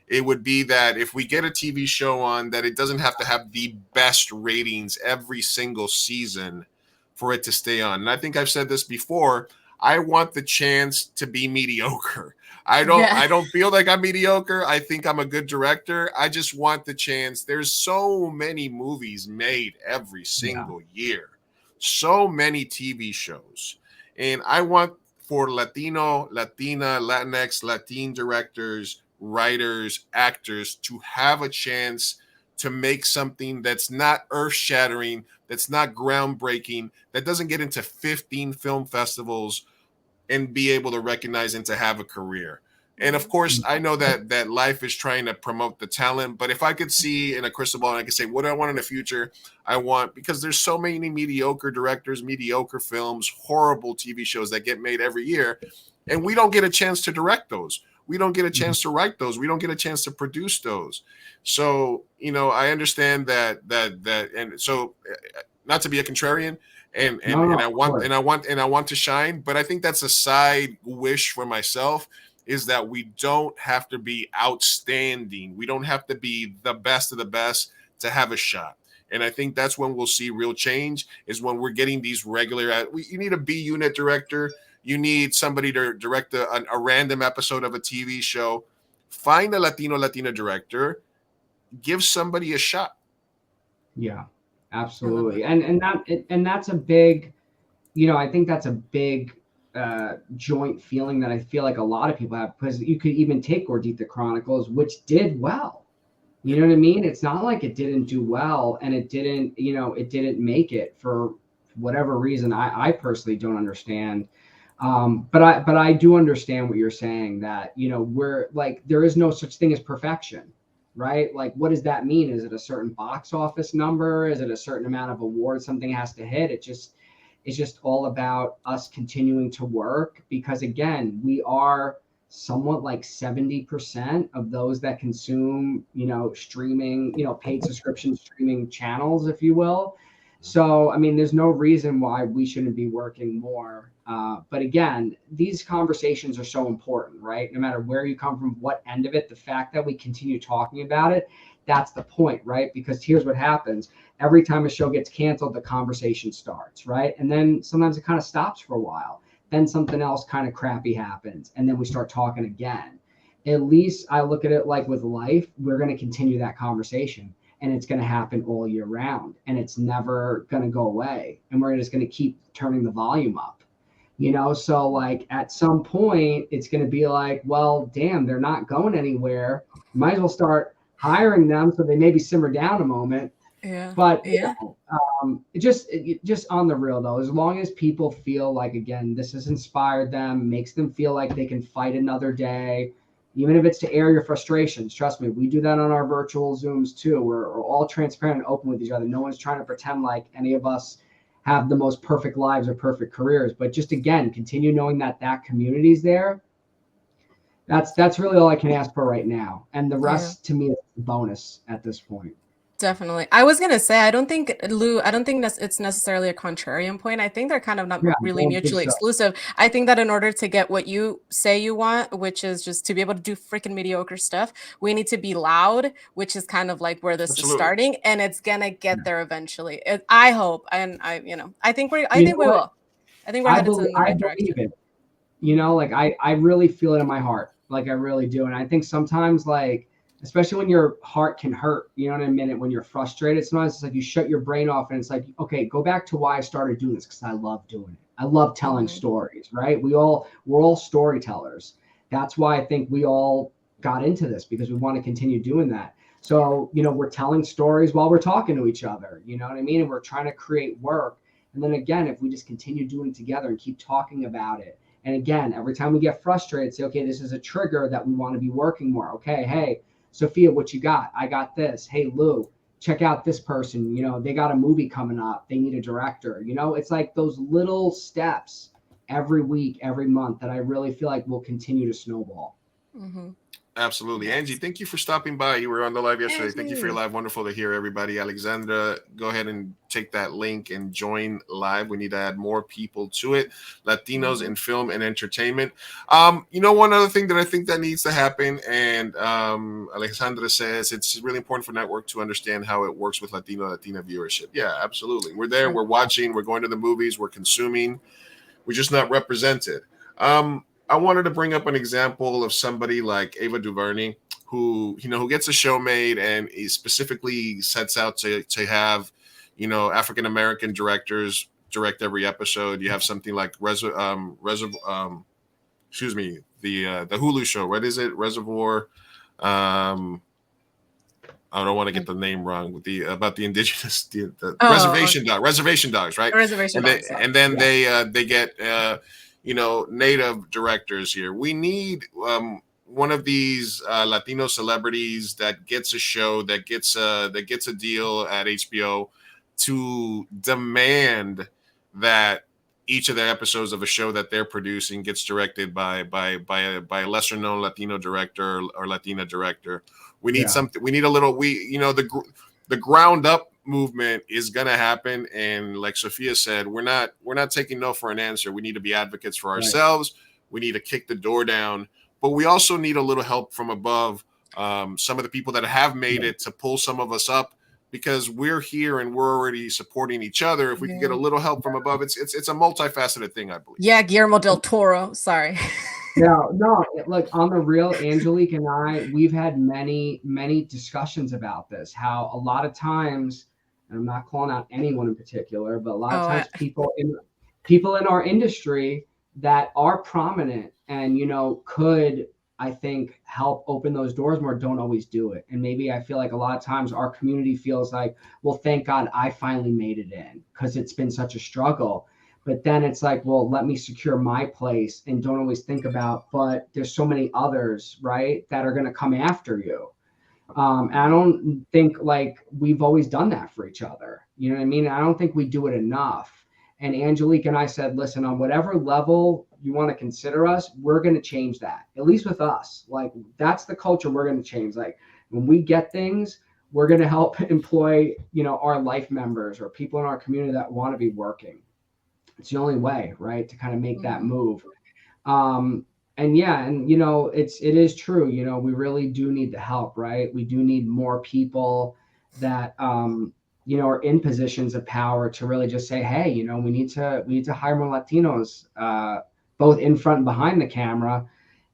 It would be that if we get a TV show on, that it doesn't have to have the best ratings every single season for it to stay on. And I think I've said this before. I want the chance to be mediocre. I don't feel like I'm mediocre. I think I'm a good director. I just want the chance. There's so many movies made every single year. So many TV shows. And I want for Latino, Latina, Latinx, Latin directors, writers, actors to have a chance to make something that's not earth-shattering, that's not groundbreaking, that doesn't get into 15 film festivals and be able to recognize and to have a career. And of course, I know that L.I.F.E is trying to promote the talent, but if I could see in a crystal ball and I could say, what do I want in the future? Because there's so many mediocre directors, mediocre films, horrible TV shows that get made every year, and we don't get a chance to direct those. We don't get a chance to write those. We don't get a chance to produce those. So, I understand that, and so not to be a contrarian, and I want to shine, but I think that's a side wish for myself, is that we don't have to be outstanding. We don't have to be the best of the best to have a shot. And I think that's when we'll see real change, is when we're getting these regular. You need a B unit director. You need somebody to direct a random episode of a TV show. Find a Latina director. Give somebody a shot. Yeah, absolutely. And that's a big, I think that's a big joint feeling that I feel like a lot of people have, because you could even take Gordita Chronicles, which did well. You know what I mean? It's not like it didn't do well and it didn't make it for whatever reason. I personally don't understand. But I do understand what you're saying, that, we're like, there is no such thing as perfection, right? Like, what does that mean? Is it a certain box office number? Is it a certain amount of awards something has to hit? It's just all about us continuing to work, because again, we are somewhat like 70% of those that consume, streaming, paid subscription streaming channels, if you will. So, I mean, there's no reason why we shouldn't be working more. But again, these conversations are so important, right? No matter where you come from, what end of it, the fact that we continue talking about it, that's the point, right? Because here's what happens. Every time a show gets canceled, the conversation starts, right? And then sometimes it kind of stops for a while. Then something else kind of crappy happens, and then we start talking again. At least I look at it like with L.I.F E, we're going to continue that conversation, and it's going to happen all year round, and it's never going to go away. And we're just going to keep turning the volume up. So like at some point it's going to be like, well, damn, they're not going anywhere. Might as well start hiring them so they maybe simmer down a moment. Yeah. But yeah. Just on the real though, as long as people feel like, again, this has inspired them, makes them feel like they can fight another day, even if it's to air your frustrations. Trust me, we do that on our virtual Zooms too. We're all transparent and open with each other. No one's trying to pretend like any of us have the most perfect lives or perfect careers, but just again, continue knowing that community is there. That's really all I can ask for right now. And the rest to me is a bonus at this point. Definitely. I was gonna say, I don't think Lou, I don't think it's necessarily a contrarian point. I think they're kind of not Yeah, I really don't think mutually so. exclusive. I think that in order to get what you say you want, which is just to be able to do freaking mediocre stuff, we need to be loud, which is kind of like where this is Absolutely. starting, and it's gonna get Yeah. there eventually. I hope, and I You know think we what? will. I think we're headed in the I right believe direction. it. You know, like I really feel it in my heart. Like I really do. And I think sometimes like especially when your heart can hurt, you know what I mean? When you're frustrated, sometimes it's like you shut your brain off and it's like, okay, go back to why I started doing this because I love doing it. I love telling Mhm. stories, right? We're all storytellers. That's why I think we all got into this because we want to continue doing that. So, you know, we're telling stories while we're talking to each other, you know what I mean? And we're trying to create work. And then again, if we just continue doing it together and keep talking about it, and again, every time we get frustrated, say, okay, this is a trigger that we want to be working more. Okay, hey, Sophia, what you got? I got this. Hey, Lou, check out this person. You know, they got a movie coming up. They need a director. You know, it's like those little steps every week, every month that I really feel like will continue to snowball. Mhm. Absolutely. Angie, Yes. thank you for stopping by. You were on the live yesterday. Thank you for your Angie. live. Wonderful to hear everybody. Alexandra, go ahead and take that link and join live. We need to add more people to it. Latinos Mhm. in film and entertainment. You know, one other thing that I think that needs to happen, and Alexandra says it's really important for network to understand how it works with Latina viewership. Yeah, absolutely. We're there, True. we're watching, we're going to the movies, we're consuming. We're just not represented. I wanted to bring up an example of somebody like Ava DuVernay, who who gets a show made and he specifically sets out to have African American directors direct every episode. You have something like excuse me, the Hulu show. What is it? Reservoir. Um, I don't want to get the name wrong with the about the indigenous the Oh, reservation dogs, right? reservation dogs. And then Yeah. they get native directors here. We need one of these Latino celebrities that gets a show that gets a deal at HBO to demand that each of the episodes of a show that they're producing gets directed by a lesser known Latino director or Latina director. We need Yeah. something. We need a little. The ground up movement is going to happen, and like Sophia said, we're not taking no for an answer. We need to be advocates for Right. ourselves. We need to kick the door down, but we also need a little help from above. Some of the people that have made Yeah. it to pull some of us up because we're here and we're already supporting each other. If we can get a Yeah. little help from above, it's a multifaceted thing, I believe. Yeah, Guillermo del Toro. Sorry. No, like on the real, Angelique and I, we've had many discussions about this. How a lot of times, and I'm not calling out anyone in particular, but a lot of Oh, times people in our industry that are prominent and could I think help open those doors more don't always do it. And maybe I feel like a lot of times our community feels like, well, thank God I finally made it in because it's been such a struggle. But then it's like, well, let me secure my place and don't always think about, but there's so many others, right, that are going to come after you. And I don't think like we've always done that for each other. You know what I mean? I don't think we do it enough. And Angelique and I said, listen, on whatever level you want to consider us, we're going to change that, at least with us. Like, that's the culture we're going to change. Like, when we get things, we're going to help employ, our life members or people in our community that want to be working. It's the only way, right, to kind of make that move. And yeah, and it is true. We really do need the help, right? We do need more people that are in positions of power to really just say, hey, we need to hire more Latinos, both in front and behind the camera.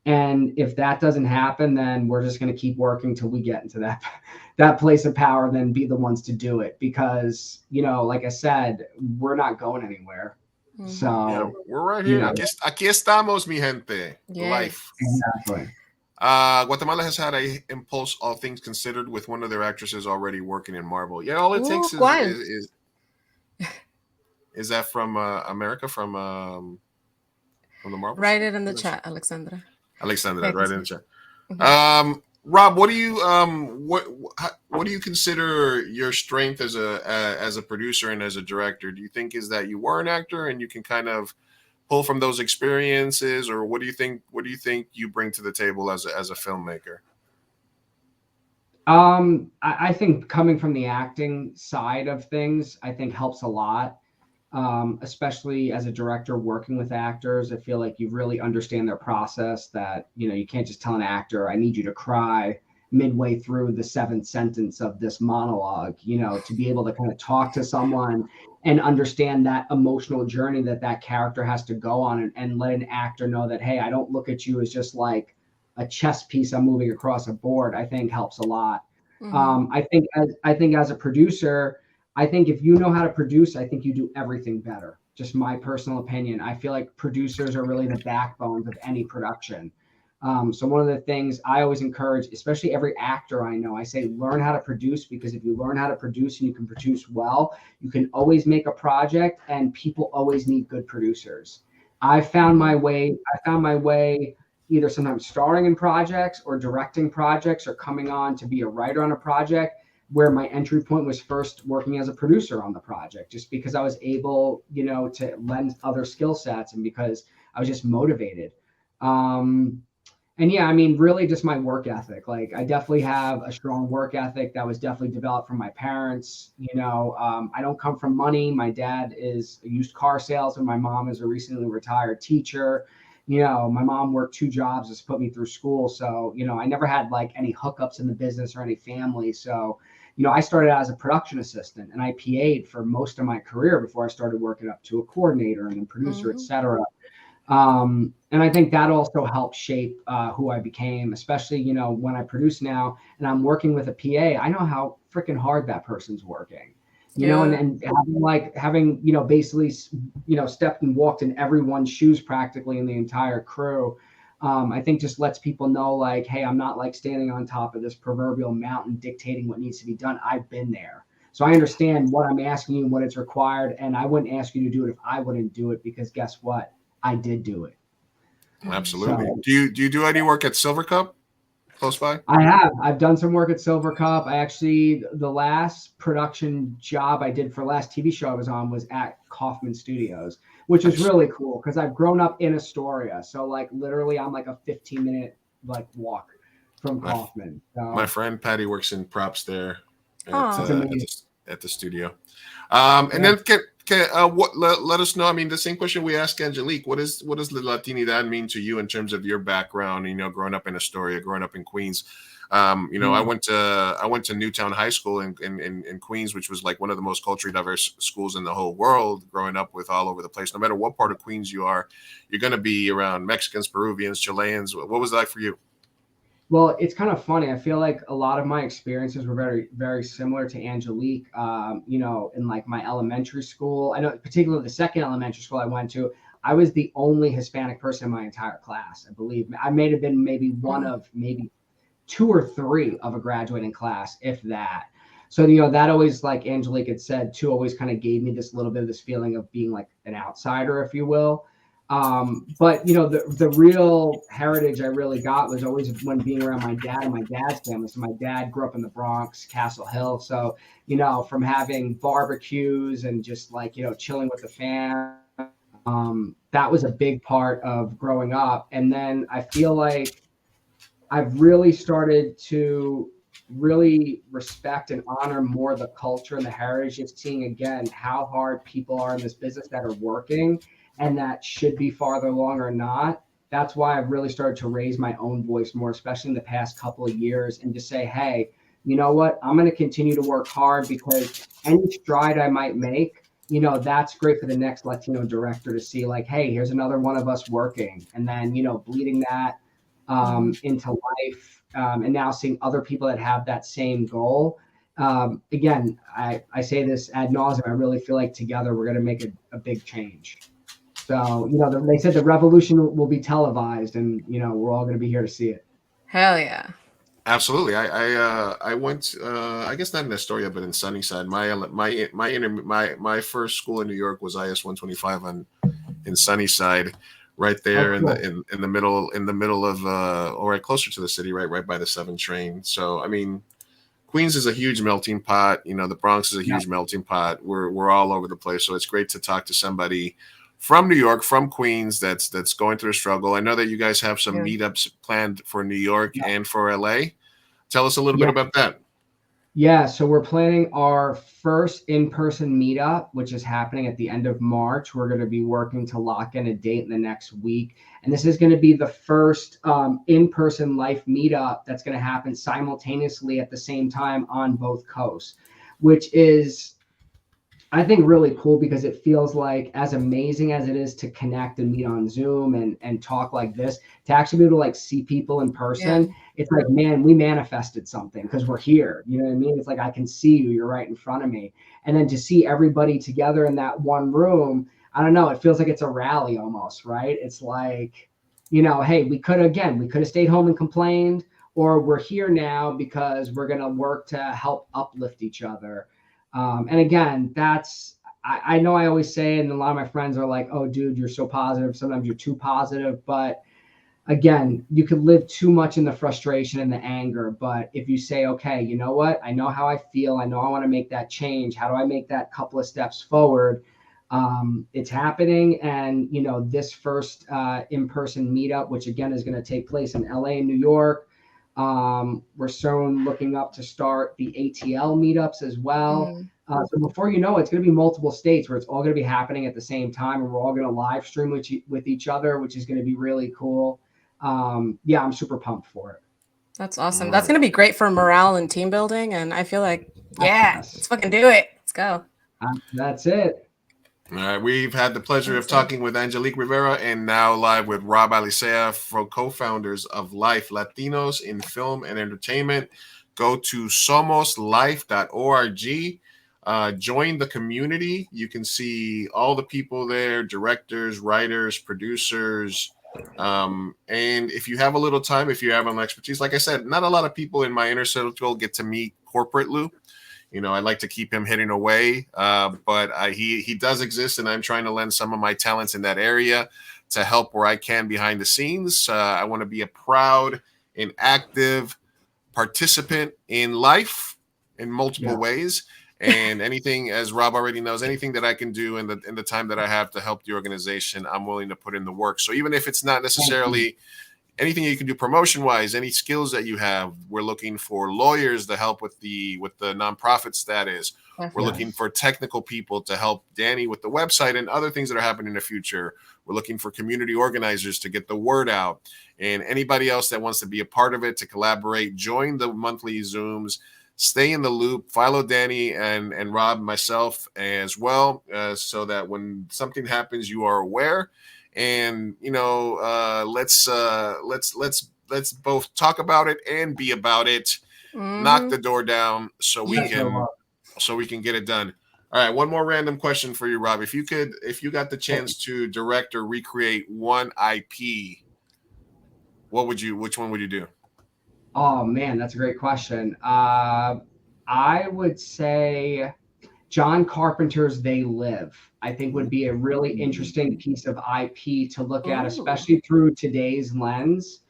And if that doesn't happen, then we're just going to keep working till we get into that place of power, then be the ones to do it. Because, like I said, we're not going anywhere. Yeah, So, we're right you here. know, Aquí estamos, mi gente. Yay. Life. exactly. Guatemala has had a impulse, all things considered, with one of their actresses already working in Marvel. Yeah, all it Ooh, takes ¿cuál? is that from America, from the Marvel. Write it in the chat, Alexandra. Alexandra, Okay, right in the continue. chat. Rob, what do you what do you consider your strength as a producer and as a director? Do you think is that you were an actor and you can kind of pull from those experiences, or what do you think you bring to the table as a filmmaker? I think coming from the acting side of things, I think helps a lot. Especially as a director working with actors, I feel like you really understand their process. That you can't just tell an actor, "I need you to cry" midway through the seventh sentence of this monologue. To be able to kind of talk to someone and understand that emotional journey that character has to go on, and let an actor know that, hey, I don't look at you as just like a chess piece I'm moving across a board, I think helps a lot. I think as a producer, I think if you know how to produce, I think you do everything better. Just my personal opinion. I feel like producers are really the backbones of any production. So one of the things I always encourage, especially every actor I know, I say learn how to produce, because if you learn how to produce and you can produce well, you can always make a project, and people always need good producers. I found my way. I found my way either sometimes starring in projects or directing projects or coming on to be a writer on a project, where my entry point was first working as a producer on the project, just because I was able, to lend other skill sets, and because I was just motivated. And yeah, I mean, really just my work ethic. Like, I definitely have a strong work ethic that was definitely developed from my parents. I don't come from money. My dad is a used car salesman. My mom is a recently retired teacher. My mom worked 2 jobs just to put me through school. So, I never had like any hookups in the business or any family. So, I started out as a production assistant, and I PA'd for most of my career before I started working up to a coordinator and then producer, etc. And I think that also helped shape who I became, especially, when I produce now and I'm working with a PA, I know how freaking hard that person's working, and having, basically, stepped and walked in everyone's shoes practically in the entire crew. I think just lets people know, like, hey, I'm not like standing on top of this proverbial mountain dictating what needs to be done. I've been there. So I understand what I'm asking you and what it's required. And I wouldn't ask you to do it if I wouldn't do it, because guess what? I did do it. Absolutely. So, Do you do any work at Silver Cup close by? I've done some work at Silver Cup. The last production job I did for the last TV show I was on was at Kaufman Studios, which is really cool because I've grown up in Astoria. So like literally I'm like a 15-minute like walk from Kaufman. So, my friend Patty works in props there at the studio. And then let us know. I mean, the same question we asked Angelique. What does the Latinidad mean to you in terms of your background? Growing up in Astoria, growing up in Queens. I went to Newtown High School in Queens, which was like one of the most culturally diverse schools in the whole world. Growing up with all over the place, no matter what part of Queens you are, you're going to be around Mexicans, Peruvians, Chileans. What was that like for you? Well, it's kind of funny. I feel like a lot of my experiences were very, very similar to Angelique. In like my elementary school, I know particularly the second elementary school I went to, I was the only Hispanic person in my entire class. I believe I may have been maybe one of maybe 2 or 3 of a graduating class, if that. So, that always, like Angelique had said too, always kind of gave me this little bit of this feeling of being like an outsider, if you will. But the real heritage I really got was always when being around my dad and my dad's family. So my dad grew up in the Bronx, Castle Hill. So, from having barbecues and just like, chilling with the fam, that was a big part of growing up. And then I feel like I've really started to really respect and honor more the culture and the heritage, of seeing again how hard people are in this business that are working and that should be farther along or not. That's why I've really started to raise my own voice more, especially in the past couple of years, and just say, hey, you know what? I'm going to continue to work hard, because any stride I might make, that's great for the next Latino director to see, like, hey, here's another one of us working. And then, bleeding that into life, and now seeing other people that have that same goal. Again, I say this ad nauseum. I really feel like together we're going to make a big change. So, they said the revolution will be televised, and, we're all going to be here to see it. Hell yeah. Absolutely. I went, I guess not in Astoria, but in Sunnyside. My first school in New York was IS 125 in Sunnyside, right there in the middle of or right closer to the city, right by the 7 train. So I mean, Queens is a huge melting pot. The Bronx is a huge melting pot. We're all over the place. So it's great to talk to somebody from New York, from Queens, that's going through a struggle. I know that you guys have some meetups planned for New York and for LA. Tell us a little bit about that. Yeah, so we're planning our first in-person meetup, which is happening at the end of March. We're going to be working to lock in a date in the next week. And this is going to be the first in-person L.I.F.E meetup that's going to happen simultaneously at the same time on both coasts, which is, I think, really cool because it feels like, as amazing as it is to connect and meet on Zoom and talk like this, to actually be able to like see people in person, it's like, man, we manifested something because we're here. You know what I mean? It's like, I can see you, you're right in front of me. And then to see everybody together in that one room, I don't know, it feels like it's a rally almost, right? It's like, you know, hey, we could have stayed home and complained, or we're here now because we're going to work to help uplift each other. And again, I know I always say, and a lot of my friends are like, oh, dude, you're so positive. Sometimes you're too positive. But again, you could live too much in the frustration and the anger. But if you say, okay, you know what? I know how I feel. I know I want to make that change. How do I make that couple of steps forward? It's happening. And, you know, this first in-person meetup, which again is going to take place in LA and New York. We're soon looking up to start the ATL meetups as well. So before you know it, it's going to be multiple states where it's all going to be happening at the same time, and we're all going to live stream with each other, which is going to be really cool. Yeah, I'm super pumped for it. That's awesome. That's going to be great for morale and team building. And I feel like, let's fucking do it. Let's go. That's it. All right, we've had the pleasure of talking with Angelique Rivera and now live with Rob Alicea, co-founders of L.I.F.E, Latinos in Film and Entertainment. Go to somoslife.org. Join the community. You can see all the people there, directors, writers, producers. And if you have a little time, if you have an expertise, like I said, not a lot of people in my inner circle get to meet corporate Lou. You know, I like to keep him hitting away, but he does exist, and I'm trying to lend some of my talents in that area to help where I can behind the scenes. I want to be a proud and active participant in life in multiple ways, and anything, as Rob already knows, anything that I can do in the time that I have to help the organization, I'm willing to put in the work. So even if it's not necessarily anything you can do promotion wise, any skills that you have, we're looking for lawyers to help with the nonprofit status. We're looking for technical people to help Danny with the website and other things that are happening in the future. We're looking for community organizers to get the word out, and anybody else that wants to be a part of it, to collaborate, join the monthly Zooms, stay in the loop, follow Danny and Rob, myself as well, so that when something happens, you are aware. And, you know, let's both talk about it and be about it. Knock the door down so we can get it done. All right, one more random question for you, Rob. If you got the chance to direct or recreate one IP, which one would you do? Oh man, that's a great question. I would say John Carpenter's They Live, I think, would be a really interesting piece of IP to look at, especially through today's lens.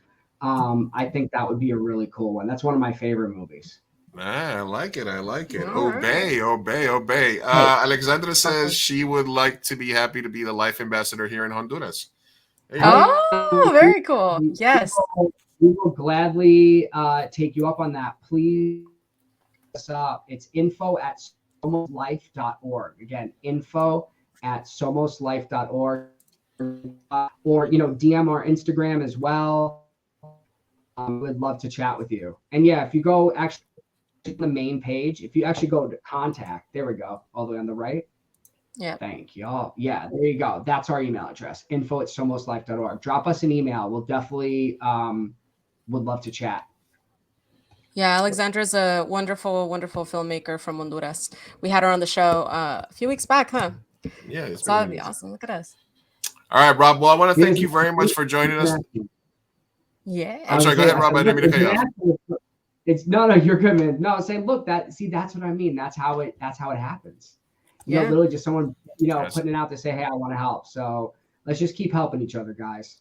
I think that would be a really cool one. That's one of my favorite movies. I like it. Obey. Alexandra says she would like to be happy to be the L.I.F.E ambassador here in Honduras. Oh, very cool. Yes. We will gladly take you up on that. Please, it's info@somoslife.org. Again, info@somoslife.org. Or, you know, DM our Instagram as well. We'd love to chat with you. And yeah, if you go actually to the main page, if you actually go to contact, there we go, all the way on the right. Yeah. Thank you all. Yeah, there you go. That's our email address, info@somoslife.org. Drop us an email. We'll definitely would love to chat. Yeah, Alexandra's a wonderful, wonderful filmmaker from Honduras. We had her on the show a few weeks back, huh? Yeah, it's that'd be awesome. Look at us. All right, Rob. Well, I want to thank you very much for joining us. Yeah. I'm sorry. Go ahead, Rob. I didn't mean to cut you off. No, you're good, man. No, saying, look, that's what I mean. That's how it happens. You know, literally just someone, you know, putting it out to say, hey, I want to help. So let's just keep helping each other, guys.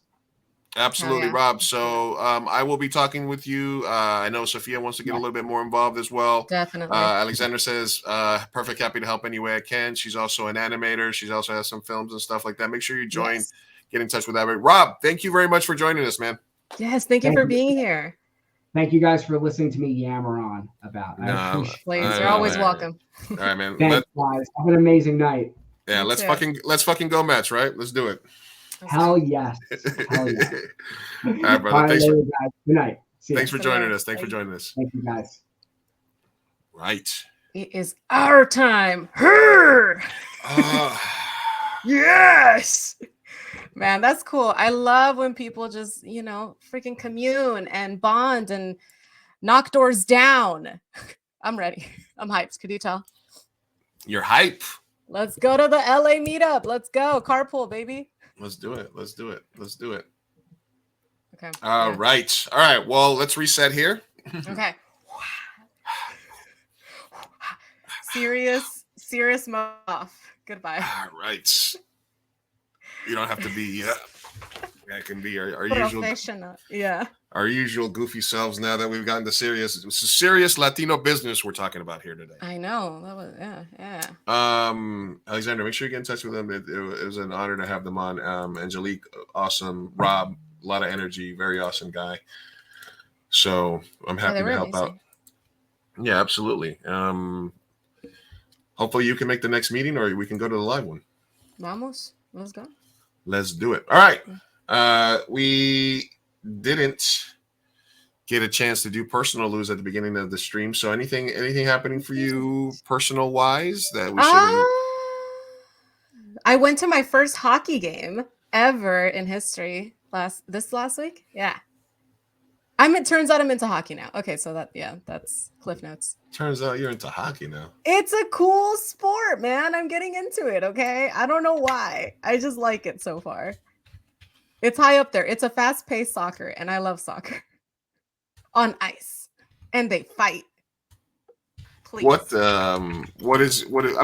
Absolutely, Rob. So I will be talking with you. I know Sophia wants to get a little bit more involved as well. Definitely. Alexandra says, perfect, happy to help any way I can. She's also an animator. She's also has some films and stuff like that. Make sure you join, get in touch with that. Rob, thank you very much for joining us, man. Yes, thank you for being here. thank you guys for listening to me yammer on about. No, I appreciate Please, I you're know, always man. welcome. All right, man. it. Thanks, guys. Have an amazing night. Yeah, You let's too. fucking go Mets, right? Let's do it. Hell yes. Hell yes. All right, brother. All right, Thanks later, guys. Good night. See ya. for Good joining night. us. Thanks for Bye. joining us. Thank you, guys. Right. It is our time. Her. Yes. Man, that's cool. I love when people just, freaking commune and bond and knock doors down. I'm ready. I'm hyped. Could you tell? You're hype. Let's go to the LA meetup. Let's go. Carpool, baby. Let's do it. Let's do it. Let's do it. Okay. All yeah. right. All right. Well, let's reset here. Okay. Serious mode off. Goodbye. All right. You don't have to be. That can be our usual. Professional. Yeah. Our usual goofy selves now that we've gotten to serious. It's a serious Latino business we're talking about here today. I know. That was yeah. Alexander, make sure you get in touch with them. It was an honor to have them on. Angelique, awesome. Rob, a lot of energy, very awesome guy. So I'm happy to help out. Yeah, absolutely. Hopefully you can make the next meeting, or we can go to the live one. Vamos. Let's go. Let's do it. All right. We didn't get a chance to do personal news at the beginning of the stream. So anything happening for you personal wise that we should? I went to my first hockey game ever in history last week. Yeah. It turns out I'm into hockey now. Okay, so that's Cliff Notes. Turns out you're into hockey now. It's a cool sport, man. I'm getting into it, okay? I don't know why. I just like it so far. It's high up there. It's a fast-paced soccer, and I love soccer. On ice. And they fight. Please. I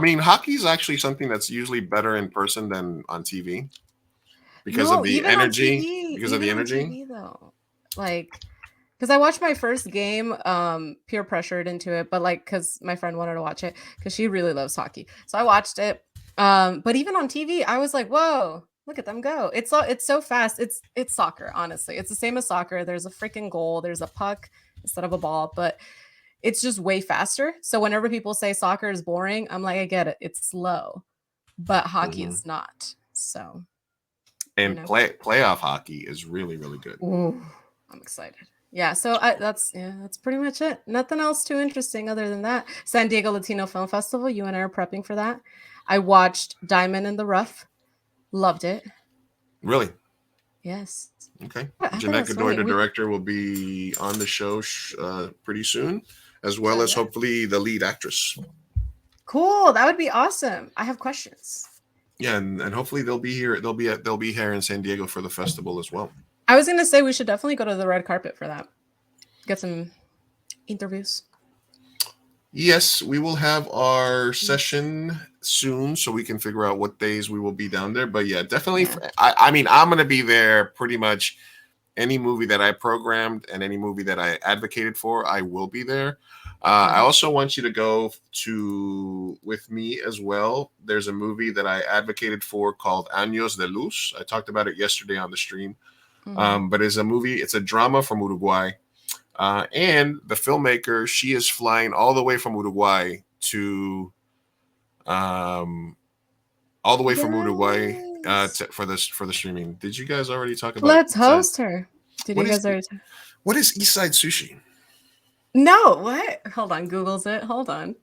mean, hockey is actually something that's usually better in person than on TV. Because of the energy. Because of the energy. TV, though. Because I watched my first game, peer pressured into it, but because my friend wanted to watch it because she really loves hockey. So I watched it. But even on TV, I was like, whoa, look at them go. It's so fast. It's soccer, honestly. It's the same as soccer. There's a freaking goal. There's a puck instead of a ball, but it's just way faster. So whenever people say soccer is boring, I'm like, I get it. It's slow, but hockey is not. So. And playoff hockey is really, really good. Ooh, I'm excited. Yeah, so that's pretty much it. Nothing else too interesting other than that. San Diego Latino Film Festival. You and I are prepping for that. I watched Diamond in the Rough. Loved it. Really? Yes. Okay. Jeanette Godoy, the director, will be on the show pretty soon, as well as hopefully the lead actress. Cool. That would be awesome. I have questions. Yeah, and hopefully they'll be here. They'll be here in San Diego for the festival as well. I was gonna say we should definitely go to the red carpet for that. Get some interviews. Yes, we will have our session soon, so we can figure out what days we will be down there. But yeah, definitely. Yeah. I mean, I'm gonna be there pretty much. Any movie that I programmed and any movie that I advocated for, I will be there. I also want you to go with me as well. There's a movie that I advocated for called Años de Luz. I talked about it yesterday on the stream. But it's a movie. It's a drama from Uruguay. And the filmmaker, she is flying all the way from Uruguay to for the streaming. Did you guys already talk about? Let's host her. What is East Side Sushi? No, what? Hold on, Google's it. Hold on.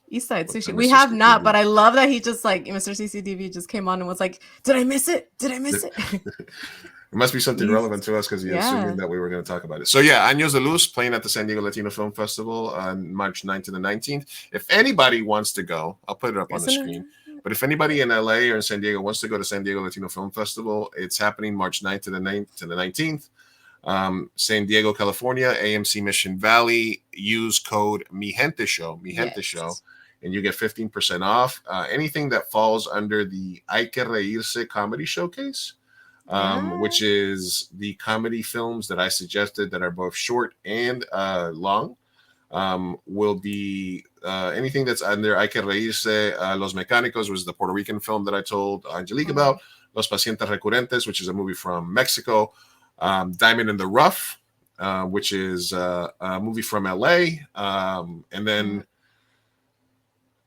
East Side Sushi. We have not, but I love that he just Mr. CCTV just came on and was like, "Did I miss it? Did I miss it?" It must be something relevant to us because he assumed that we were going to talk about it. So yeah, Años de Luz playing at the San Diego Latino Film Festival on March 9th to the 19th. If anybody wants to go, I'll put it up on the screen. But if anybody in LA or in San Diego wants to go to San Diego Latino Film Festival, it's happening March 9th to the 19th. San Diego, California, AMC Mission Valley. Use code Mi Gente Show, and you get 15% off. Anything that falls under the Hay que Reírse Comedy Showcase. Which is the comedy films that I suggested that are both short and long, will be anything that's under Hay que Reírse. Los Mecánicos was the Puerto Rican film that I told Angelique about. Los Pacientes Recurrentes, which is a movie from Mexico. Diamond in the Rough, which is a movie from L.A. And then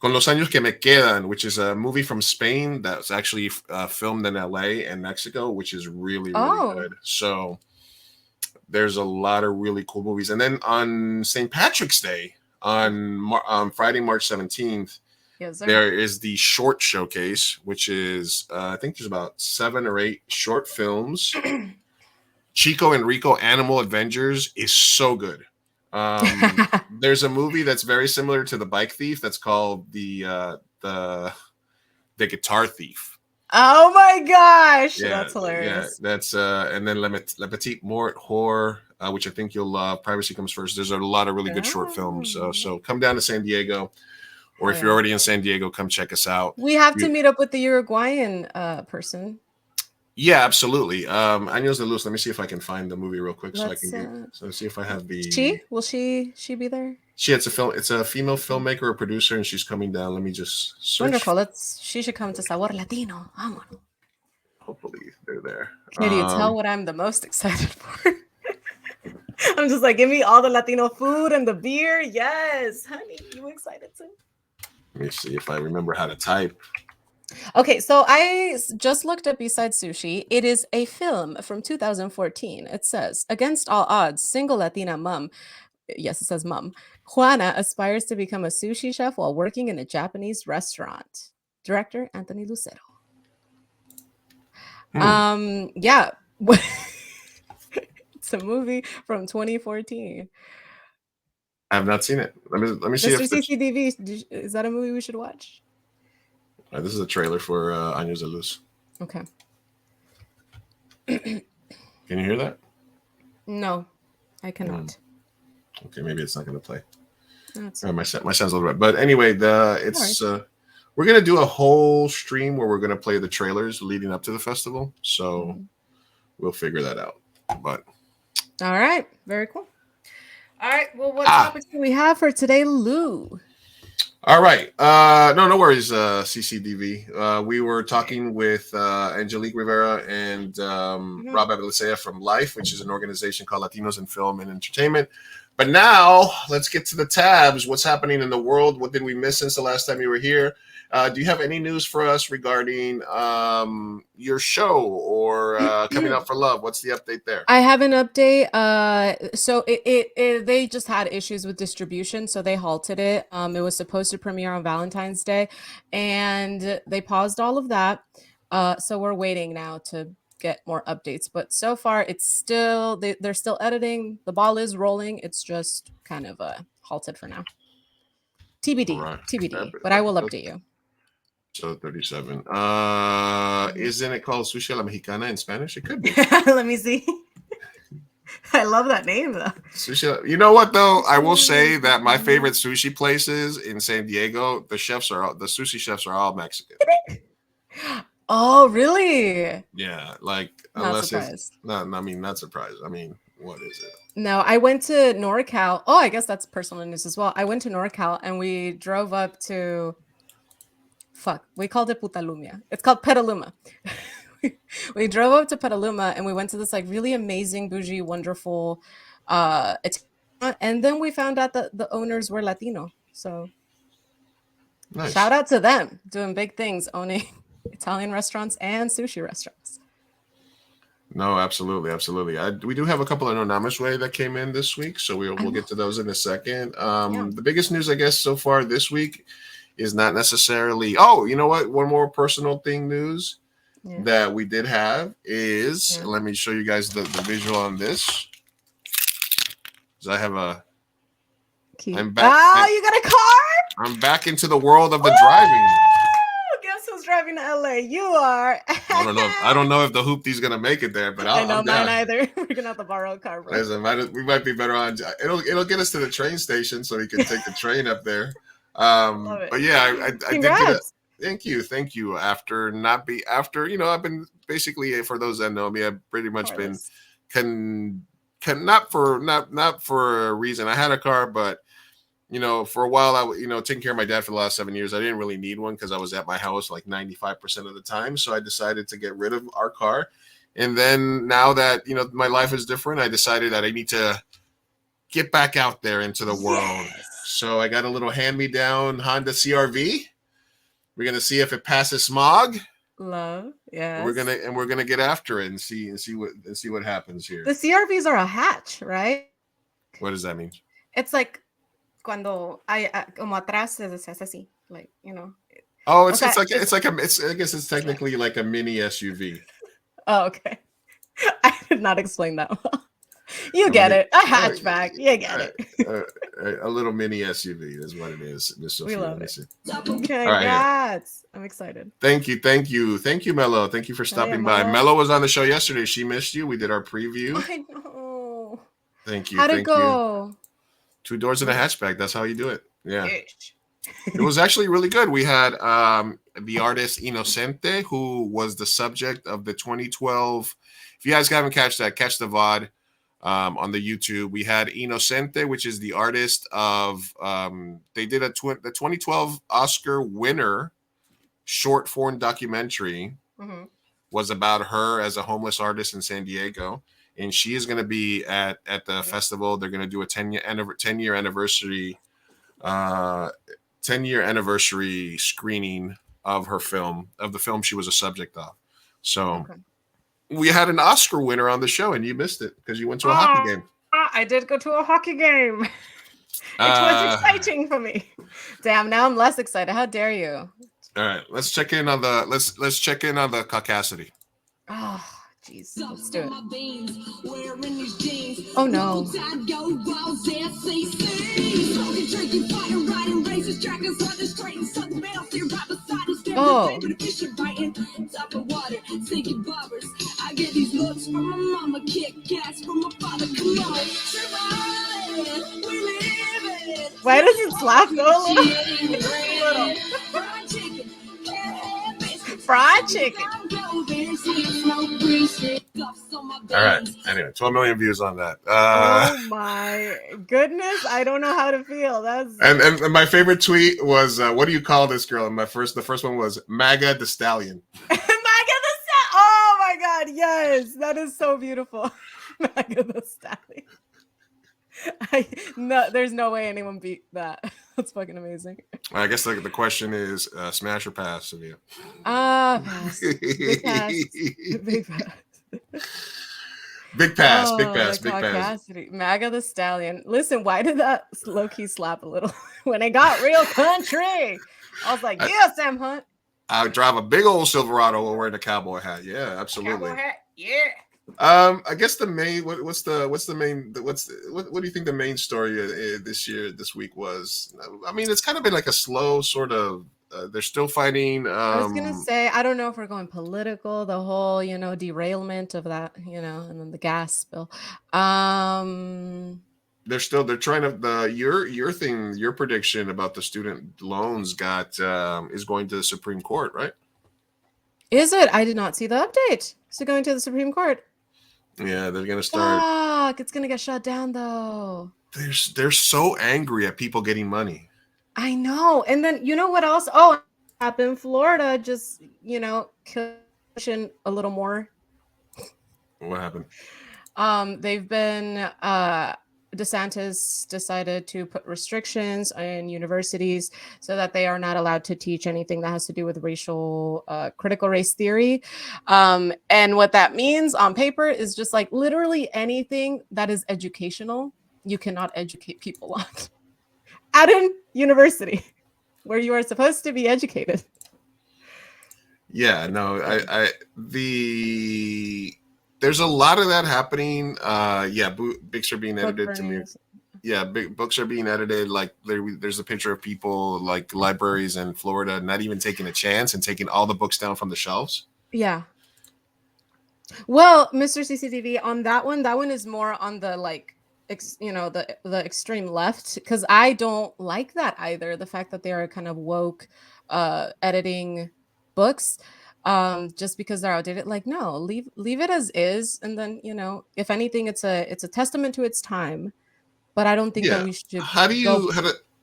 Con los años que me quedan, which is a movie from Spain that's actually filmed in L.A. and Mexico, which is really good. So there's a lot of really cool movies. And then on St. Patrick's Day, on Friday, March 17th, there is the short showcase, which is I think there's about 7 or 8 short films. Chico and Rico Animal Avengers is so good. There's a movie that's very similar to The Bike Thief that's called the Guitar Thief. Oh my gosh, that's hilarious. Yeah, that's and then Le Petit Mort Horror, which I think you'll love. Privacy Comes First. There's a lot of really good short films. So come down to San Diego, or if you're already in San Diego, come check us out. We have to meet up with the Uruguayan person. Yeah, absolutely. Años de Luz. Let me see if I can find the movie real quick, so I can see if I have the. Will she be there? It's a female filmmaker or producer, and she's coming down. Let me just search. Wonderful. She should come to Sabor Latino. Vámonos. Hopefully they're there. Can you tell what I'm the most excited for? I'm just like, give me all the Latino food and the beer. Yes, honey, you excited too? Let me see if I remember how to type. Okay, so I just looked up Besides Sushi. It is a film from 2014. It says, against all odds, single Latina mom, yes, it says mom, Juana aspires to become a sushi chef while working in a Japanese restaurant. Director, Anthony Lucero. Yeah. It's a movie from 2014. I have not seen it. Let me see Mr. CCDV, is that a movie we should watch? This is a trailer for Años de Luz. Okay. Can you hear that? No, I cannot. Okay, maybe it's not going to play. No, my sound's a little bit. But anyway, we're going to do a whole stream where we're going to play the trailers leading up to the festival. So we'll figure that out. But all right, very cool. All right, well, what topics do we have for today, Lou? All right. No worries, CCDV. We were talking with Angelique Rivera and Rob Abelicea from L.I.F.E, which is an organization called Latinos in Film and Entertainment. But now let's get to the tabs. What's happening in the world? What did we miss since the last time you were here? Do you have any news for us regarding your show or Coming Out for Love? What's the update there? I have an update. So they just had issues with distribution, so they halted it. It was supposed to premiere on Valentine's Day, and they paused all of that. So we're waiting now to get more updates. But so far, it's still they're still editing. The ball is rolling. It's just kind of halted for now. TBD, right. TBD. But I will update you. So 37. Isn't it called Sushi a la Mexicana in Spanish? It could be. Let me see. I love that name though. Sushi. You know what though? I will say that my favorite sushi places in San Diego, the sushi chefs are all Mexican. Oh, really? Yeah, like not surprised. Not surprised. I mean, what is it? No, I went to NorCal. Oh, I guess that's personal news as well. I went to NorCal and we drove up to we called it Putalumia. It's called Petaluma. We drove up to Petaluma and we went to this like really amazing, bougie, wonderful and then we found out that the owners were Latino. So nice. Shout out to them doing big things, owning Italian restaurants and sushi restaurants. No, absolutely. We do have a couple of No Nama's Way that came in this week, so we'll get to those in a second. The biggest news, I guess, so far this week is not necessarily. Oh, you know what? One more personal thing news that we did have is. Let me show you guys the visual on this. I have a. I'm back. Oh, you got a car? I'm back into the world of the driving. Guess who's driving to LA? You are. I don't know if the hoopty's gonna make it there, but I know mine either. We're gonna have to borrow a car. Bro. Listen, we might be better on. It'll get us to the train station so we can take the train up there. But yeah, I did get it. Thank you. After I've been basically, for those that know me, I've pretty much been not for a reason. I had a car, but for a while, taking care of my dad for the last 7 years, I didn't really need one because I was at my house like 95% of the time. So I decided to get rid of our car And then now that, you know, my life is different, I decided that I need to get back out there into the world. So I got a little hand-me-down Honda CRV. We're gonna see if it passes smog. Love, yes. We're gonna get after it and see what happens here. The CRVs are a hatch, right? What does that mean? It's like cuando hay como atrás se hace así, like, you know. Oh, Okay, I guess it's technically like a mini SUV. Oh, okay. I did not explain that well. You get it. A hatchback. You get it. A little mini SUV is what it is, Miss Sophia. We love it. All right, Congrats. I'm excited. Thank you, Mello. Thank you for stopping by. Mello. Mello was on the show yesterday. She missed you. We did our preview. I know. Thank you. How'd it thank go? you. 2 doors in a hatchback. That's how you do it. Yeah. Ish. It was actually really good. We had the artist Inocente, who was the subject of the 2012. If you guys haven't catch the VOD on the YouTube. We had Inocente, which is the artist of. They did the 2012 Oscar winner short form documentary. Mm-hmm. Was about her as a homeless artist in San Diego, and she is going to be at the festival. They're going to do a 10-year anniversary. 10-year anniversary screening of her film, of the film she was a subject of. So we had an Oscar winner on the show, and you missed it because you went to a hockey game. I did go to a hockey game. It was exciting for me. Damn, now I'm less excited. How dare you? All right, let's check in on the let's check in on the caucasity. Oh, jeez, let's do it. Oh no. Oh. Why does it slap go a little? Fried chicken. All right. Anyway, 12 million views on that. Oh my goodness! I don't know how to feel. That's and my favorite tweet was, "What do you call this girl?" And the first one was MAGA the Stallion. MAGA the Stallion. Oh my God! Yes, that is so beautiful. MAGA the Stallion. No, there's no way anyone beat that. That's fucking amazing. I guess the question is, smash or pass, Sevilla? Pass. Big pass. Big pass. Big pass. Big pass. Big pass. MAGA the Stallion. Listen, why did that low key slap a little when it got real country? I was like, yeah, Sam Hunt. I would drive a big old Silverado while wearing a cowboy hat. Yeah, absolutely. Cowboy hat. Yeah. I guess the main what do you think the main story this week was? I mean, it's kind of been like a slow sort of. They're still fighting. I was gonna say, I don't know if we're going political. The whole, derailment of that, and then the gas spill. They're trying to your prediction about the student loans is going to the Supreme Court, right? Is it? I did not see the update. Is it going to the Supreme Court? Yeah, they're gonna start. Fuck, it's gonna get shut down though. They're so angry at people getting money. I know. And then you know what else? Oh, happened in Florida, just cushion a little more. What happened? They've been DeSantis decided to put restrictions in universities so that they are not allowed to teach anything that has to do with critical race theory. And what that means on paper is just like literally anything that is educational, you cannot educate people on. At a university where you are supposed to be educated. Yeah, no, there's a lot of that happening. Books are being edited to me. Yeah, books are being edited. Like there's a picture of people like libraries in Florida not even taking a chance and taking all the books down from the shelves. Yeah. Well, Mr. CCTV, on that one is more on the the extreme left, because I don't like that either. The fact that they are kind of woke, editing books. Just because they're outdated, like no, leave it as is, and then if anything, it's a testament to its time. But I don't think that we should. How do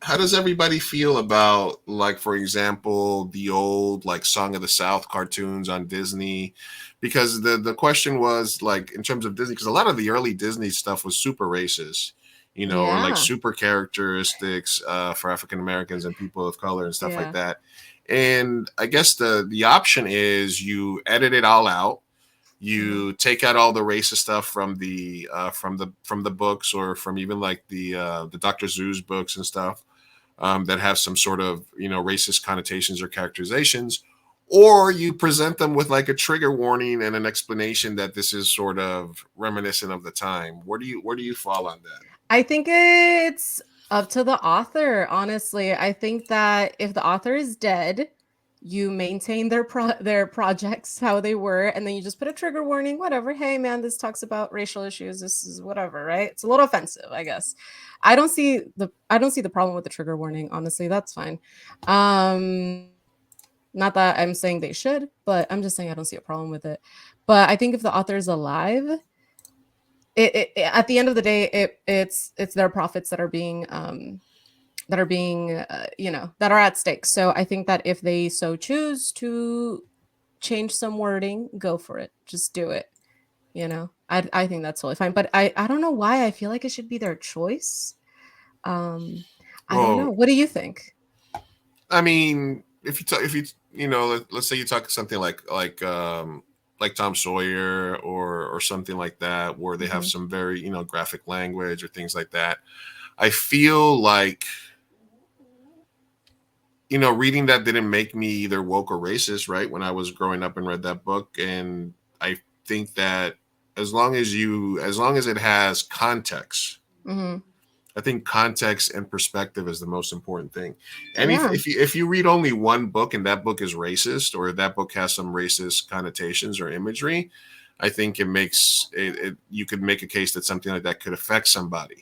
how does everybody feel about, like, for example, the old like Song of the South cartoons on Disney? Because the question was, like, in terms of Disney, because a lot of the early Disney stuff was super racist, or like Yeah. super characteristics for African Americans and people of color and stuff like Yeah. that. And I guess the option is you edit it all out, Mhm. you take out all the racist stuff from the books, or from even like the Dr. Seuss books and stuff, that have some sort of racist connotations or characterizations, or you present them with like a trigger warning and an explanation that this is sort of reminiscent of the time. Where do you fall on that? I think it's up to the author, honestly. I think that if the author is dead, you maintain their projects how they were, and then you just put a trigger warning, whatever. Hey, man, this talks about racial issues. This is whatever, right? It's a little offensive, I guess. I don't see the problem with the trigger warning. Honestly, that's fine. Um, Not that I'm saying they should, but I'm just saying I don't see a problem with it. But I think if the author is alive, at the end of the day, it's their profits that are being that are at stake. So I think that if they so choose to change some wording, go for it. Just do it. I think that's totally fine. But I don't know why I feel like it should be their choice. Um, I don't know. Well, What do you think? I mean, if you talk, if you let's say you talk something like Tom Sawyer, or something like that, where they have Mhm. some very graphic language or things like that. I feel like reading that didn't make me either woke or racist, right? When I was growing up and read that book, and I think that as long as it has context, Mhm. I think context and perspective is the most important thing. And if, Yeah. if you read only one book and that book is racist, or that book has some racist connotations or imagery, I think you could make a case that something like that could affect somebody.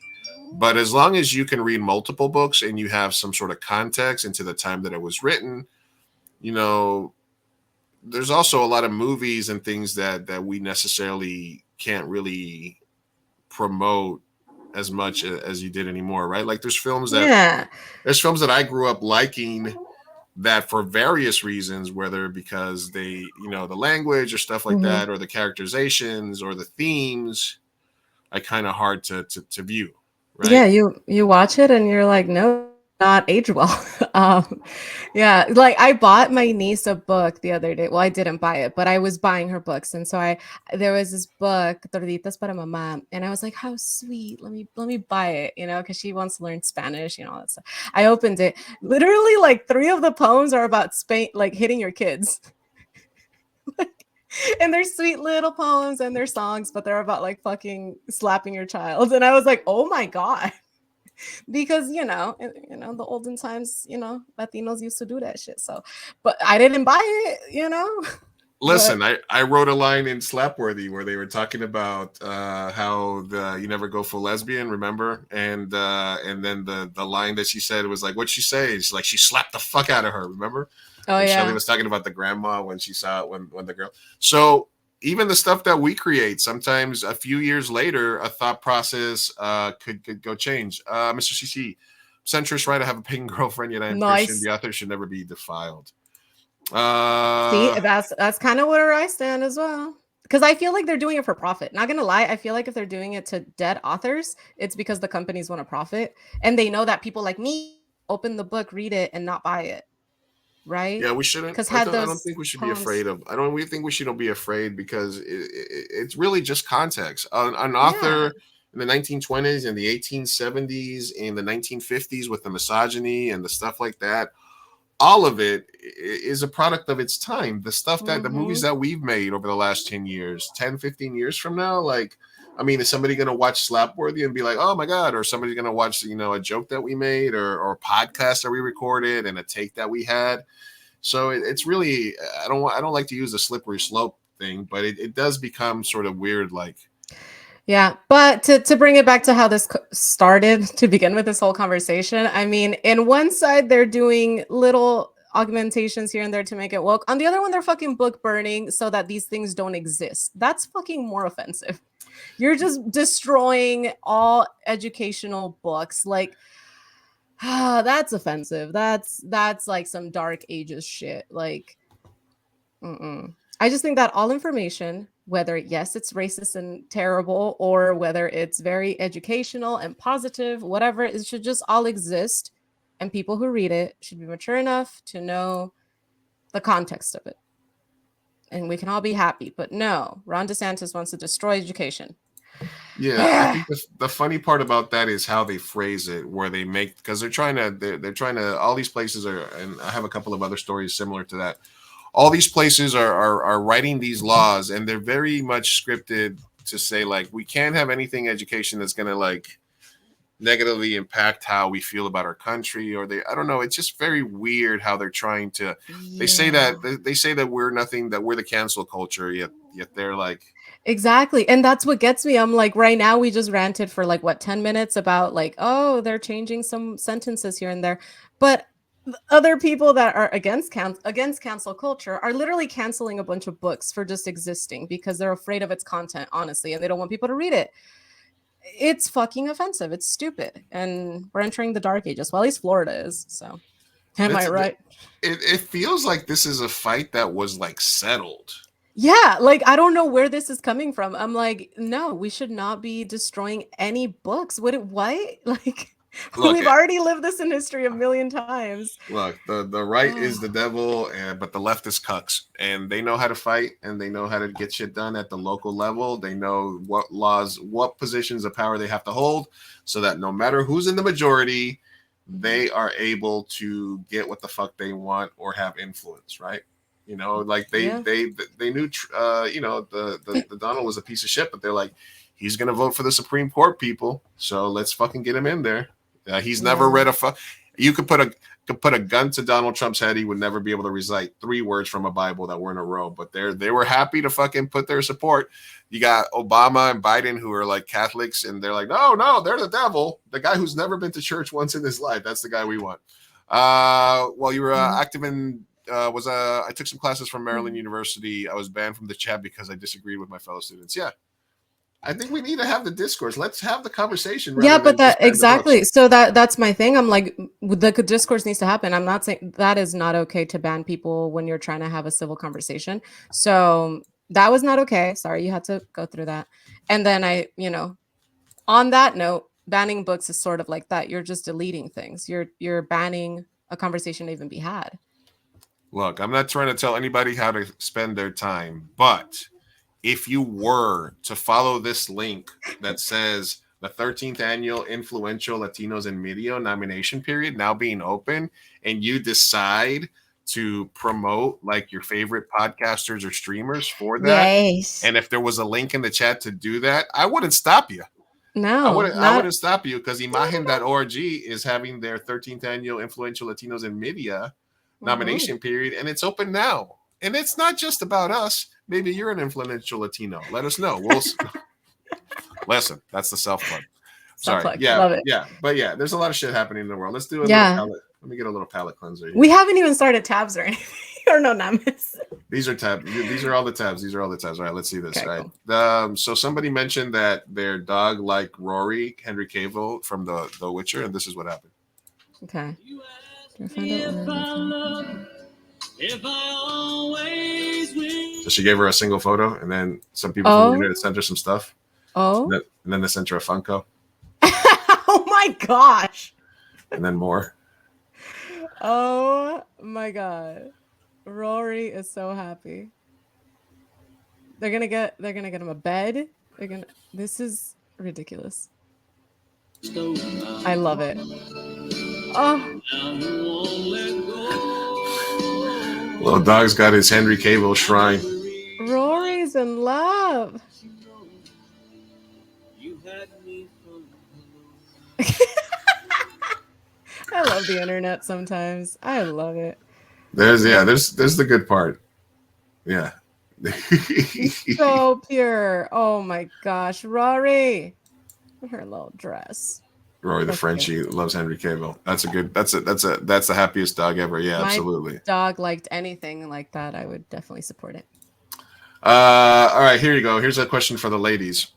But as long as you can read multiple books and you have some sort of context into the time that it was written, you know, there's also a lot of movies and things that we necessarily can't really promote as much as you did anymore, right? Like Yeah. there's films that I grew up liking, that for various reasons, whether because they, the language or stuff like Mhm. that, or the characterizations or the themes, I kind of hard to view, Yeah, right? you watch it and you're like, "No, not age well." Yeah, like, I bought my niece a book the other day. Well, I didn't buy it, but I was buying her books, and so there was this book, Torditas para Mamá, and I was like, "How sweet. Let me buy it," because she wants to learn Spanish, all that stuff. I opened it. Literally, like, 3 of the poems are about Spain, like, hitting your kids. And they're sweet little poems and they're songs, but they're about, like, fucking slapping your child, and I was like, "Oh my god." Because the olden times, Latinos used to do that shit. So, but I didn't buy it. But Listen, I wrote a line in Slapworthy where they were talking about how the you never go full lesbian, remember? And then the line that she said was like, what'd she say? She's like, she slapped the fuck out of her, remember? oh And Shelly yeah, was talking about the grandma when she saw it, when the girl. So even the stuff that we create, sometimes a few years later, a thought process could go change. Mr. CC, centrist right, I have a pagan girlfriend, yet I am Christian. nice. The author should never be defiled. See, Uh that's kind of where I stand as well. Because I feel like they're doing it for profit. Not gonna lie, I feel like if they're doing it to dead authors, it's because the companies want to profit, and they know that people like me open the book, read it, and not buy it, right? Yeah, we shouldn't. Because I had don't. I don't those think we should be poems, afraid of. I don't. We think we shouldn't be afraid, because it's really just context. An yeah. author in the 1920s and the 1870s and the 1950s, with the misogyny and the stuff like that, all of it is a product of its time. The movies Hmm. that we've made over the last 10 years, 10, 15 years from now, like, I mean, is somebody going to watch Slapworthy and be like, oh my God, or somebody's going to watch, a joke that we made, or a podcast that we recorded and a take that we had? So it's really, I don't like to use the slippery slope thing, but it does become sort of weird. Like, Yeah, but to bring it back to how this started to begin with this whole conversation, I mean, in one side they're doing little augmentations here and there to make it woke. On the other one, they're fucking book burning so that these things don't exist. That's fucking more offensive. You're just destroying all educational books. Like, That's offensive. That's like some dark ages shit. Like, I just think that all information, whether yes, it's racist and terrible, or whether it's very educational and positive, whatever, it should just all exist, and people who read it should be mature enough to know the context of it, and we can all be happy. But no, Ron DeSantis wants to destroy education. Yeah, I think the funny part about that is how they phrase it, where they make, because they're trying to, all these places are, and I have a couple of other stories similar to that. All these places are writing these laws, and they're very much scripted to say like we can't have anything education that's gonna like negatively impact how we feel about our country, or I don't know, it's just very weird how they're trying to. They say that we're nothing, that we're the cancel culture, yet they're like. Exactly. And that's what gets me. I'm like, right now we just ranted for like what, 10 minutes about like, oh, they're changing some sentences here and there. But other people that are against cancel culture are literally canceling a bunch of books for just existing because they're afraid of its content, honestly, and they don't want people to read it. It's fucking offensive. It's stupid. And we're entering the dark ages. Well, at least Florida is. So am I right? It feels like this is a fight that was like settled. Yeah, like I don't know where this is coming from. I'm like, no, we should not be destroying any books. What? Like, Look, we've already lived this in history a million times. Look, the right is the devil, but the left is cucks, and they know how to fight, and they know how to get shit done at the local level. They know what laws, what positions of power they have to hold, so that no matter who's in the majority, they are able to get what the fuck they want or have influence, right? You know, like they knew, the Donald was a piece of shit, but they're like, he's gonna vote for the Supreme Court, people. So let's fucking get him in there. He's never read you could put a gun to Donald Trump's head. He would never be able to recite 3 words from a Bible that were in a row. But they were happy to fucking put their support. You got Obama and Biden who are like Catholics, and they're like, no, they're the devil. The guy who's never been to church once in his life. That's the guy we want. While you were active in. I took some classes from Maryland University. I was banned from the chat because I disagreed with my fellow students. Yeah, I think we need to have the discourse. Let's have the conversation. Yeah, but that exactly. So that's my thing. I'm like, the discourse needs to happen. I'm not saying that is not okay to ban people when you're trying to have a civil conversation. So that was not okay. Sorry, you had to go through that. And then on that note, banning books is sort of like that. You're just deleting things. You're banning a conversation to even be had. Look, I'm not trying to tell anybody how to spend their time, but if you were to follow this link that says the 13th annual Influential Latinos in Media nomination period now being open, and you decide to promote like your favorite podcasters or streamers for that, and if there was a link in the chat to do that, I wouldn't stop you. No, I wouldn't stop you, because imagen.org is having their 13th annual Influential Latinos in Media nomination period, and it's open now. And it's not just about us. Maybe you're an influential Latino. Let us know. We'll listen. That's the self-plug. Sorry. Yeah, love it. Yeah, but yeah, there's a lot of shit happening in the world. Let's do a little palate. Let me get a little palate cleanser here. We haven't even started tabs or anything. Or no, not miss. These are tabs. These are all the tabs. All right, let's see this. Okay, right. Cool. So somebody mentioned that their dog liked Rory, Henry Cavill from the Witcher, and this is what happened. Okay. So she gave her a single photo, and then some people from the internet sent her some stuff. And then they sent her a Funko. Oh my gosh. And then more. Oh my god. Rory is so happy. They're gonna get him a bed. This is ridiculous. I love it. Oh. Little dog's got his Henry Cavill shrine. Rory's in love. I love the internet sometimes. I love it. There's the good part. Yeah. So pure. Oh my gosh. Rory. Her little dress. Rory the Frenchie loves Henry Cavill. That's the happiest dog ever. Yeah, absolutely. My dog liked anything like that, I would definitely support it. All right, here you go. Here's a question for the ladies.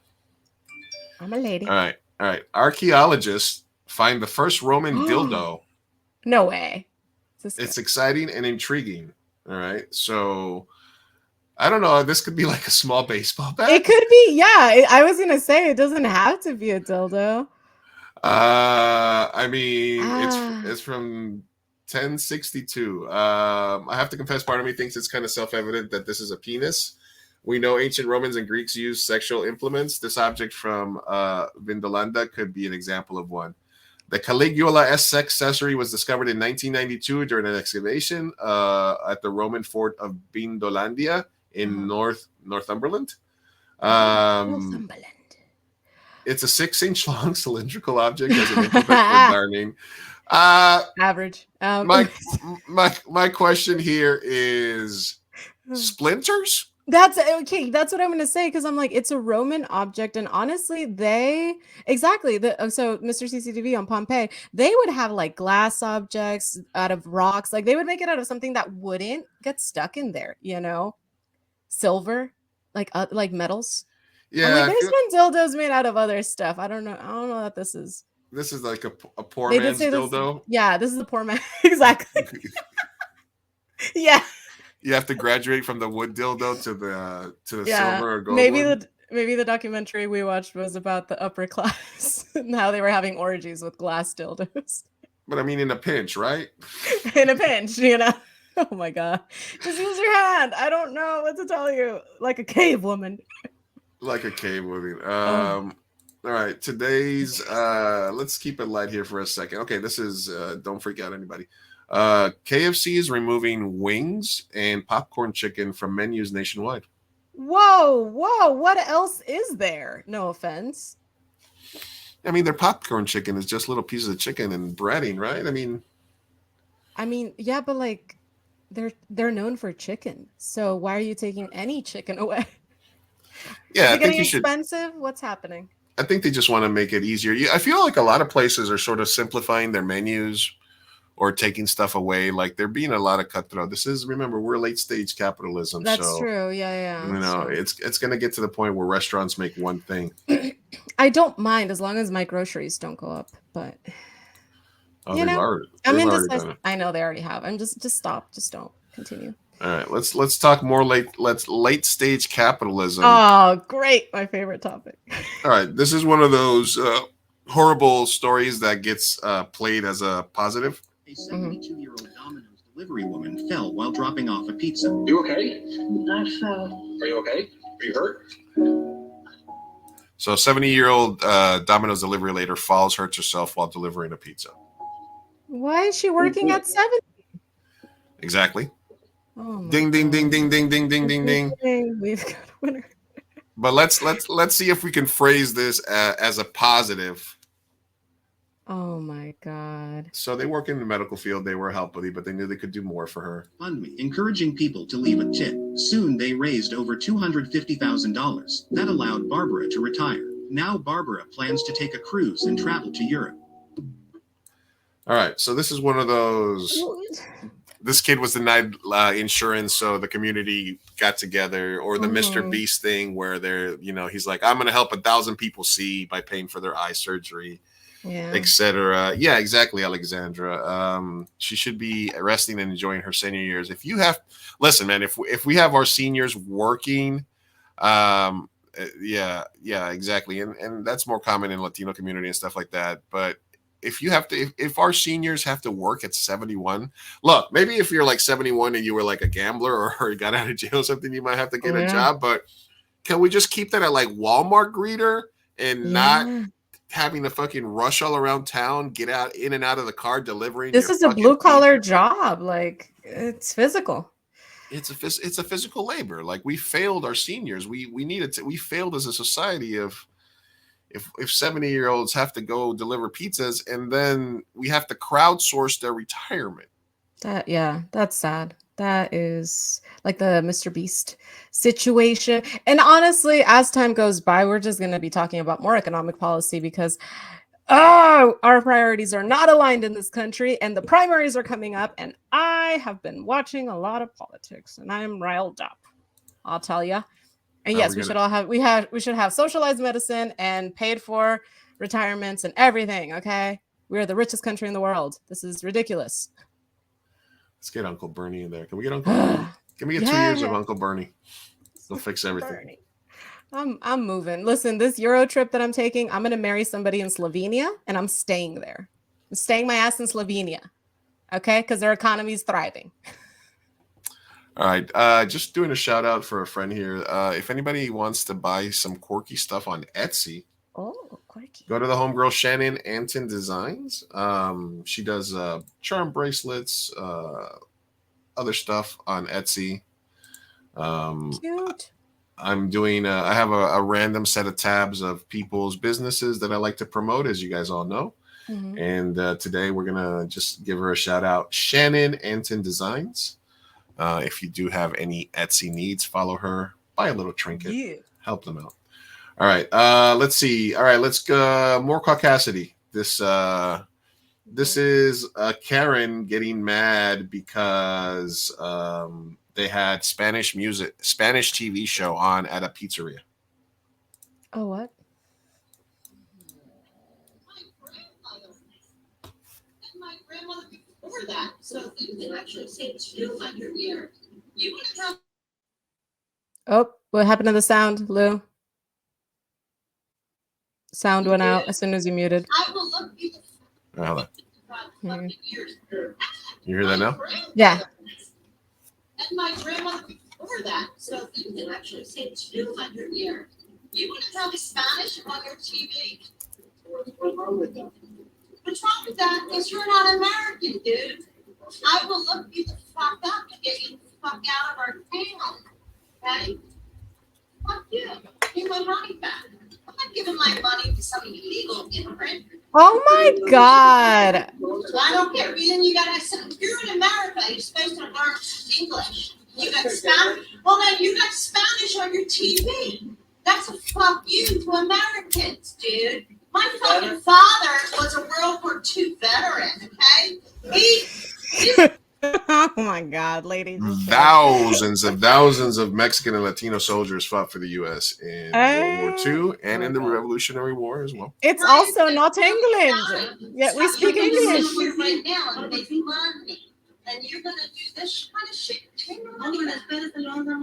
I'm a lady. All right. Archaeologists find the first Roman dildo. No way. It's exciting and intriguing. All right. So I don't know. This could be like a small baseball bat. It could be, yeah. I was gonna say it doesn't have to be a dildo. I mean, Ah. it's from 1062. I have to confess, part of me thinks it's kind of self-evident that this is a penis. We know ancient Romans and Greeks used sexual implements. This object from Vindolanda could be an example of one. The Caligula S accessory was discovered in 1992 during an excavation at the Roman fort of Bindolandia in Northumberland. Northumberland. It's a 6-inch long cylindrical object as an implement for darning. Average. My question here is splinters? That's okay. That's what I'm gonna say because I'm like, it's a Roman object, and honestly, so Mr. CCTV on Pompeii, they would have like glass objects out of rocks, like they would make it out of something that wouldn't get stuck in there, silver, like metals. Yeah, I'm like, there's been dildos made out of other stuff. I don't know that this is like a poor man's dildo. Yeah, this is a poor man. Exactly. Yeah. You have to graduate from the wood dildo to the silver or gold. Maybe the documentary we watched was about the upper class and how they were having orgies with glass dildos. But I mean, in a pinch, right? In a pinch, Oh my god! Just use your hand. I don't know what to tell you. Like a cave woman. Like a cave woman. All right, today's let's keep it light here for a second. Okay, this is don't freak out anybody. KFC is removing wings and popcorn chicken from menus nationwide. Whoa, what else is there? No offense. I mean, their popcorn chicken is just little pieces of chicken and breading, right? I mean, yeah, but like they're known for chicken. So why are you taking any chicken away? Yeah, is it getting expensive? What's happening? I think they just want to make it easier. I feel like a lot of places are sort of simplifying their menus or taking stuff away. Like they're being a lot of cutthroat. Remember, we're late stage capitalism. That's true. Yeah. It's going to get to the point where restaurants make one thing. I don't mind as long as my groceries don't go up, but I'm indecisive. I know they already have. I'm just stop. Just don't continue. All right, let's talk more late stage capitalism. Oh, great. My favorite topic. All right, this is one of those horrible stories that gets played as a positive. A 72-year-old Domino's delivery woman fell while dropping off a pizza. You okay? I fell. Are you okay? Are you hurt? So 70-year-old Domino's delivery later falls, hurts herself while delivering a pizza. Why is she working at 70? Exactly. Oh ding, ding, ding, ding, ding, ding, ding, ding, ding. We've got a winner. But let's see if we can phrase this as a positive. Oh my God. So they work in the medical field. They were a help buddy, but they knew they could do more for her. GoFundMe, encouraging people to leave a tip. Soon they raised over $250,000. That allowed Barbara to retire. Now Barbara plans to take a cruise and travel to Europe. All right. So this is one of those. This kid was denied insurance, so the community got together, or the Mr. Beast thing where he's like, I'm going to help 1,000 people see by paying for their eye surgery. Yeah. Etc. Yeah, exactly, Alexandra. She should be resting and enjoying her senior years. Listen, man, if we have our seniors working, yeah, exactly, and that's more common in Latino community and stuff like that. But if our seniors have to work at 71, look, maybe if you're like 71 and you were like a gambler or got out of jail or something, you might have to get a job. But can we just keep that at like Walmart greeter and not having to fucking rush all around town, get out in and out of the car, delivering? This is a blue collar job. Like, it's physical. It's a physical labor. Like, we failed our seniors. We failed as a society of if 70-year-olds have to go deliver pizzas and then we have to crowdsource their retirement. That's sad. That is like the Mr. Beast situation. And honestly, as time goes by, we're just going to be talking about more economic policy because our priorities are not aligned in this country, and the primaries are coming up, and I have been watching a lot of politics and I'm riled up, I'll tell you. And yes, we should have socialized medicine and paid for retirements and everything. Okay. We are the richest country in the world. This is ridiculous. Let's get Uncle Bernie in there. Can we get Uncle Bernie? Can we get 2 years of Yeah. Uncle Bernie? He'll fix everything. Bernie. I'm moving. Listen, this Euro trip that I'm taking, I'm gonna marry somebody in Slovenia, and I'm staying there. I'm staying my ass in Slovenia, okay? Because their economy is thriving. All right, just doing a shout out for a friend here. If anybody wants to buy some quirky stuff on Etsy, quirky. Go to the homegirl Shannon Anton Designs. She does charm bracelets, other stuff on Etsy. Cute. I'm doing. I have a random set of tabs of people's businesses that I like to promote, as you guys all know. Mhm. And today we're gonna just give her a shout out, Shannon Anton Designs. If you do have any Etsy needs, follow her. Buy a little trinket. Yeah. Help them out. All right. Let's see. All right. Let's go more caucasity. This is Karen getting mad because they had Spanish TV show on at a pizzeria. Oh, what? My grandmother before that, so you can actually say 200 years. You want to tell? Oh, what happened to the sound, Lou? Sound went out as soon as you muted. I will look you Hold on. years. You hear that now? Yeah. And my grandmother before that, so you can actually say 200 years. You want to tell me Spanish on your TV? What's wrong with that? What's wrong with that? Because you're not American, dude. I will look you the fuck up and get you the fuck out of our town. Okay? Fuck you. Give my money back. I'm not giving my money to some illegal immigrant. Oh my God. I don't care. Then you gotta. You're in America. You're supposed to learn English. You got Spanish. Well, then you got Spanish on your TV. That's a fuck you to Americans, dude. My fucking father was a World War II veteran. Okay, Oh my God, ladies. Thousands of Mexican and Latino soldiers fought for the U.S. in World War II and in the Revolutionary War as well. It's also not England, yet we speak English. Right now, and make money, and you're gonna do this kind of shit. Give me my money back right now. I want my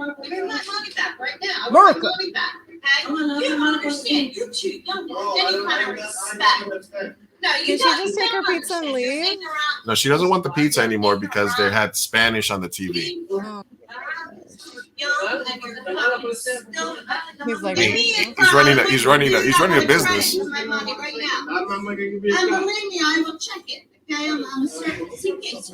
money back. Okay? You don't understand. You're too young to have any kind of respect. No, you Can she just take her pizza and leave? No, she doesn't want the pizza anymore because they had Spanish on the TV. Oh. He's like, He's running a business. And believe me, I will check it. Okay, I'm a certain suitcase.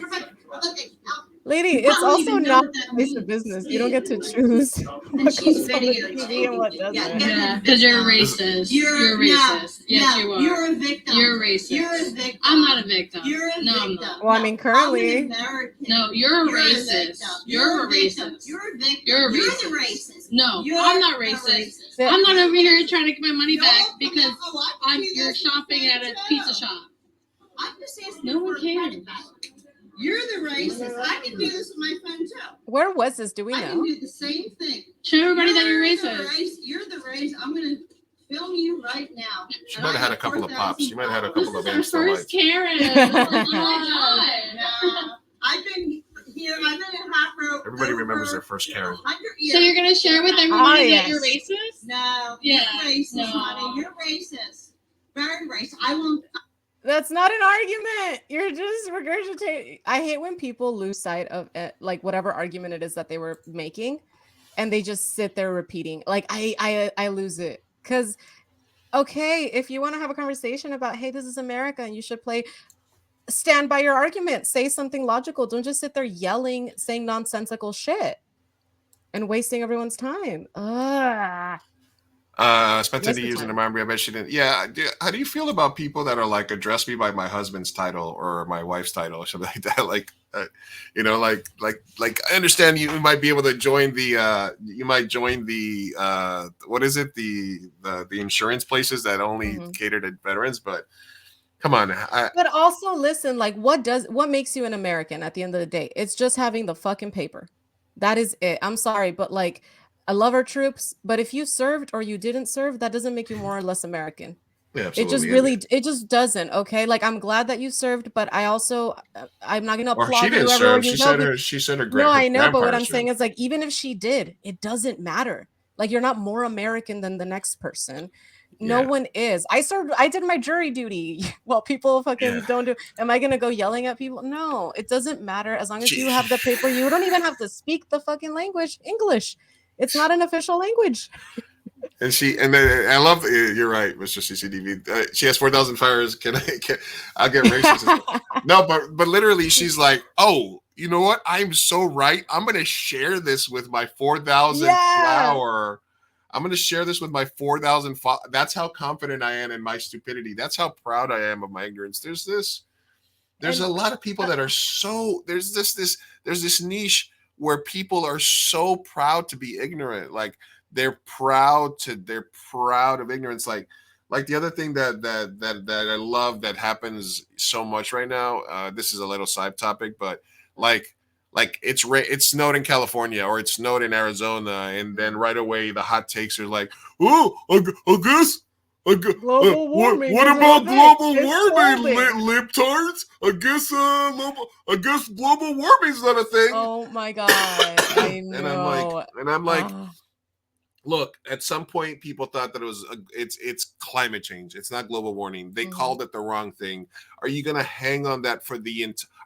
Lady, it's also not a piece of business. You don't get to choose what goes on the TV and what doesn't. Yeah, because you're racist. You're racist. Yes, you are. You're a victim. You're racist. You're a victim. I'm not a victim. You're a no, victim. I'm not. Well, I mean, currently. No, you're a racist. You're a racist. You're a victim. You're a You're racist. the racist. No, You're I'm not the racist. racist. I'm not over here trying to get my money back because I'm you're shopping at a pizza shop. I'm just asking No one for a cares. credit back. You're the racist. I can do this with my phone too. Where was this? Do we I can know? do the same thing. Show everybody that you're the racist. You're the racist. I'm gonna film you right now. She might have had a couple of pops. She might have had a This couple of is our Amstel first lights. Karen. Oh my God. I've been here. I've been in Half Row. Everybody remembers their first Karen. 100 years. So you're gonna share with everybody yes. that you're racist? No. Yeah, You're racist, no. honey. You're racist. Very racist. I won't. That's not an argument. You're just regurgitating. I hate when people lose sight of it, like whatever argument it is that they were making, and they just sit there repeating. Like I lose it because, okay, if you want to have a conversation about, hey, this is America, and you should stand by your argument, say something logical. Don't just sit there yelling, saying nonsensical shit, and wasting everyone's time. Ugh. Spent 10 years in the army. I bet she didn't. Yeah. How do you feel about people that are like, address me by my husband's title or my wife's title or something like that? Like, like I understand you might be able to join the, what is it? The insurance places that only cater to veterans, but come on. But also listen, like what makes you an American at the end of the day? It's just having the fucking paper. That is it. I'm sorry, but like, I love our troops, but if you served or you didn't serve, that doesn't make you more or less American. Yeah, It just absolutely. really, it just doesn't. Okay, like I'm glad that you served, but I also, I'm not gonna Or she applaud didn't you everywhere serve. you go. But She said no, her I know, but what grandparents I'm saying served. is like, even if she did, it doesn't matter. Like you're not more American than the next person. No Yeah. one is. I served, I did my jury duty. Well, people Yeah. fucking don't do. Am I gonna go yelling at people? No, it doesn't matter as long as you She, have the paper. You don't even have to speak the fucking language, English. It's not an official language. and she and then I love you're right, Mr. CCDV. She has 4,000 fires. I'll get racist? No, but literally, she's like, oh, you know what? I'm so right. I'm gonna share this with my 4,000 Yeah. flower. I'm gonna share this with my 4,000. That's how confident I am in my stupidity. That's how proud I am of my ignorance. There's a And lot of people that are so there's this niche where people are so proud to be ignorant. Like they're proud of ignorance. Like the other thing that I love that happens so much right now. This is a little side topic, but like it's snowed in California or it's snowed in Arizona, and then right away the hot takes are like, oh, I guess. Global warming What isn't a about thing. global It's warming, holding. libtards? I guess global warming's not a thing. Oh my god, I know. And I'm like, Ah. look, at some point people thought that it's climate change. It's not global warming. They called it the wrong thing. Are you going to hang on that for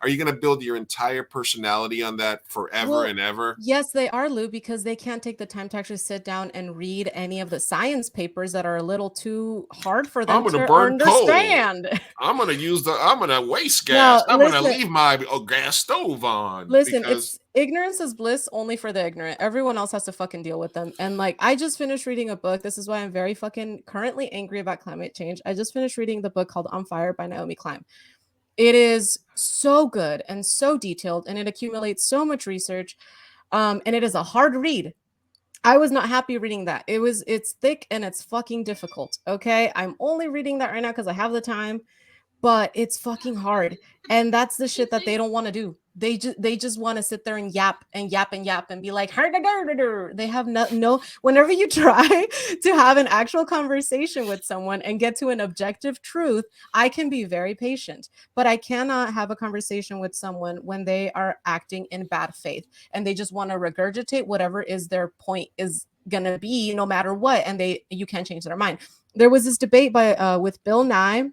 are you going to build your entire personality on that forever and ever? Yes, they are, Lou, because they can't take the time to actually sit down and read any of the science papers that are a little too hard for I'm them going to to burn coal. understand. I'm going to waste gas. Now, I'm going to listen, leave my gas stove on listen, because it's ignorance is bliss only for the ignorant. Everyone else has to fucking deal with them. And like, I just finished reading a book. This is why I'm very fucking currently angry about climate change. I just finished reading the book called On Fire by Naomi Klein. It is so good and so detailed, and it accumulates so much research. And it is a hard read. I was not happy reading that. It's thick and it's fucking difficult. Okay. I'm only reading that right now because I have the time, but it's fucking hard. And that's the shit that they don't want to do. They just want to sit there and yap and yap and yap and be like, they have no, whenever you try to have an actual conversation with someone and get to an objective truth, I can be very patient, but I cannot have a conversation with someone when they are acting in bad faith and they just want to regurgitate whatever is their point is gonna be no matter what, and you can't change their mind. There was this debate with Bill Nye,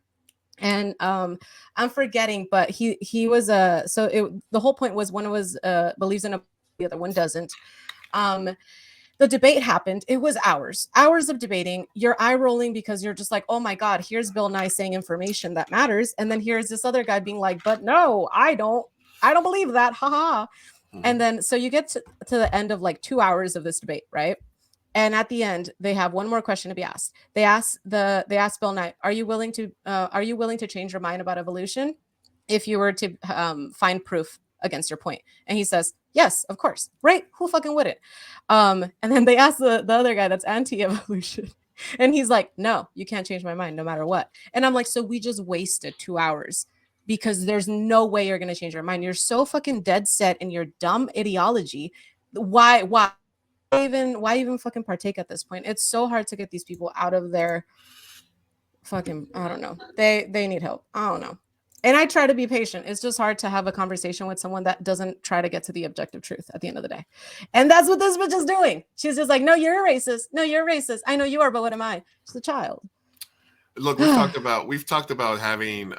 and I'm forgetting, but he was the whole point was one was believes in a, the other one doesn't. The debate happened. It was hours of debating. You're eye rolling because you're just like, oh my god, here's Bill Nye saying information that matters, and then here's this other guy being like, but no, I don't believe that, haha. And then so you get to the end of like 2 hours of this debate, right? And at the end, they have one more question to be asked. They ask Bill Nye, are you willing to change your mind about evolution if you were to find proof against your point? And he says, yes, of course. Right? Who fucking wouldn't? And then they ask the other guy that's anti-evolution. And he's like, no, you can't change my mind no matter what. And I'm like, so we just wasted 2 hours because there's no way you're going to change your mind. You're so fucking dead set in your dumb ideology. Why why even fucking partake at this point? It's so hard to get these people out of their fucking, I don't know. They need help. I don't know. And I try to be patient. It's just hard to have a conversation with someone that doesn't try to get to the objective truth at the end of the day. And that's what this bitch is doing. She's just like, no, you're a racist. No, you're a racist. I know you are, but what am I? She's a child. Look, we've talked about having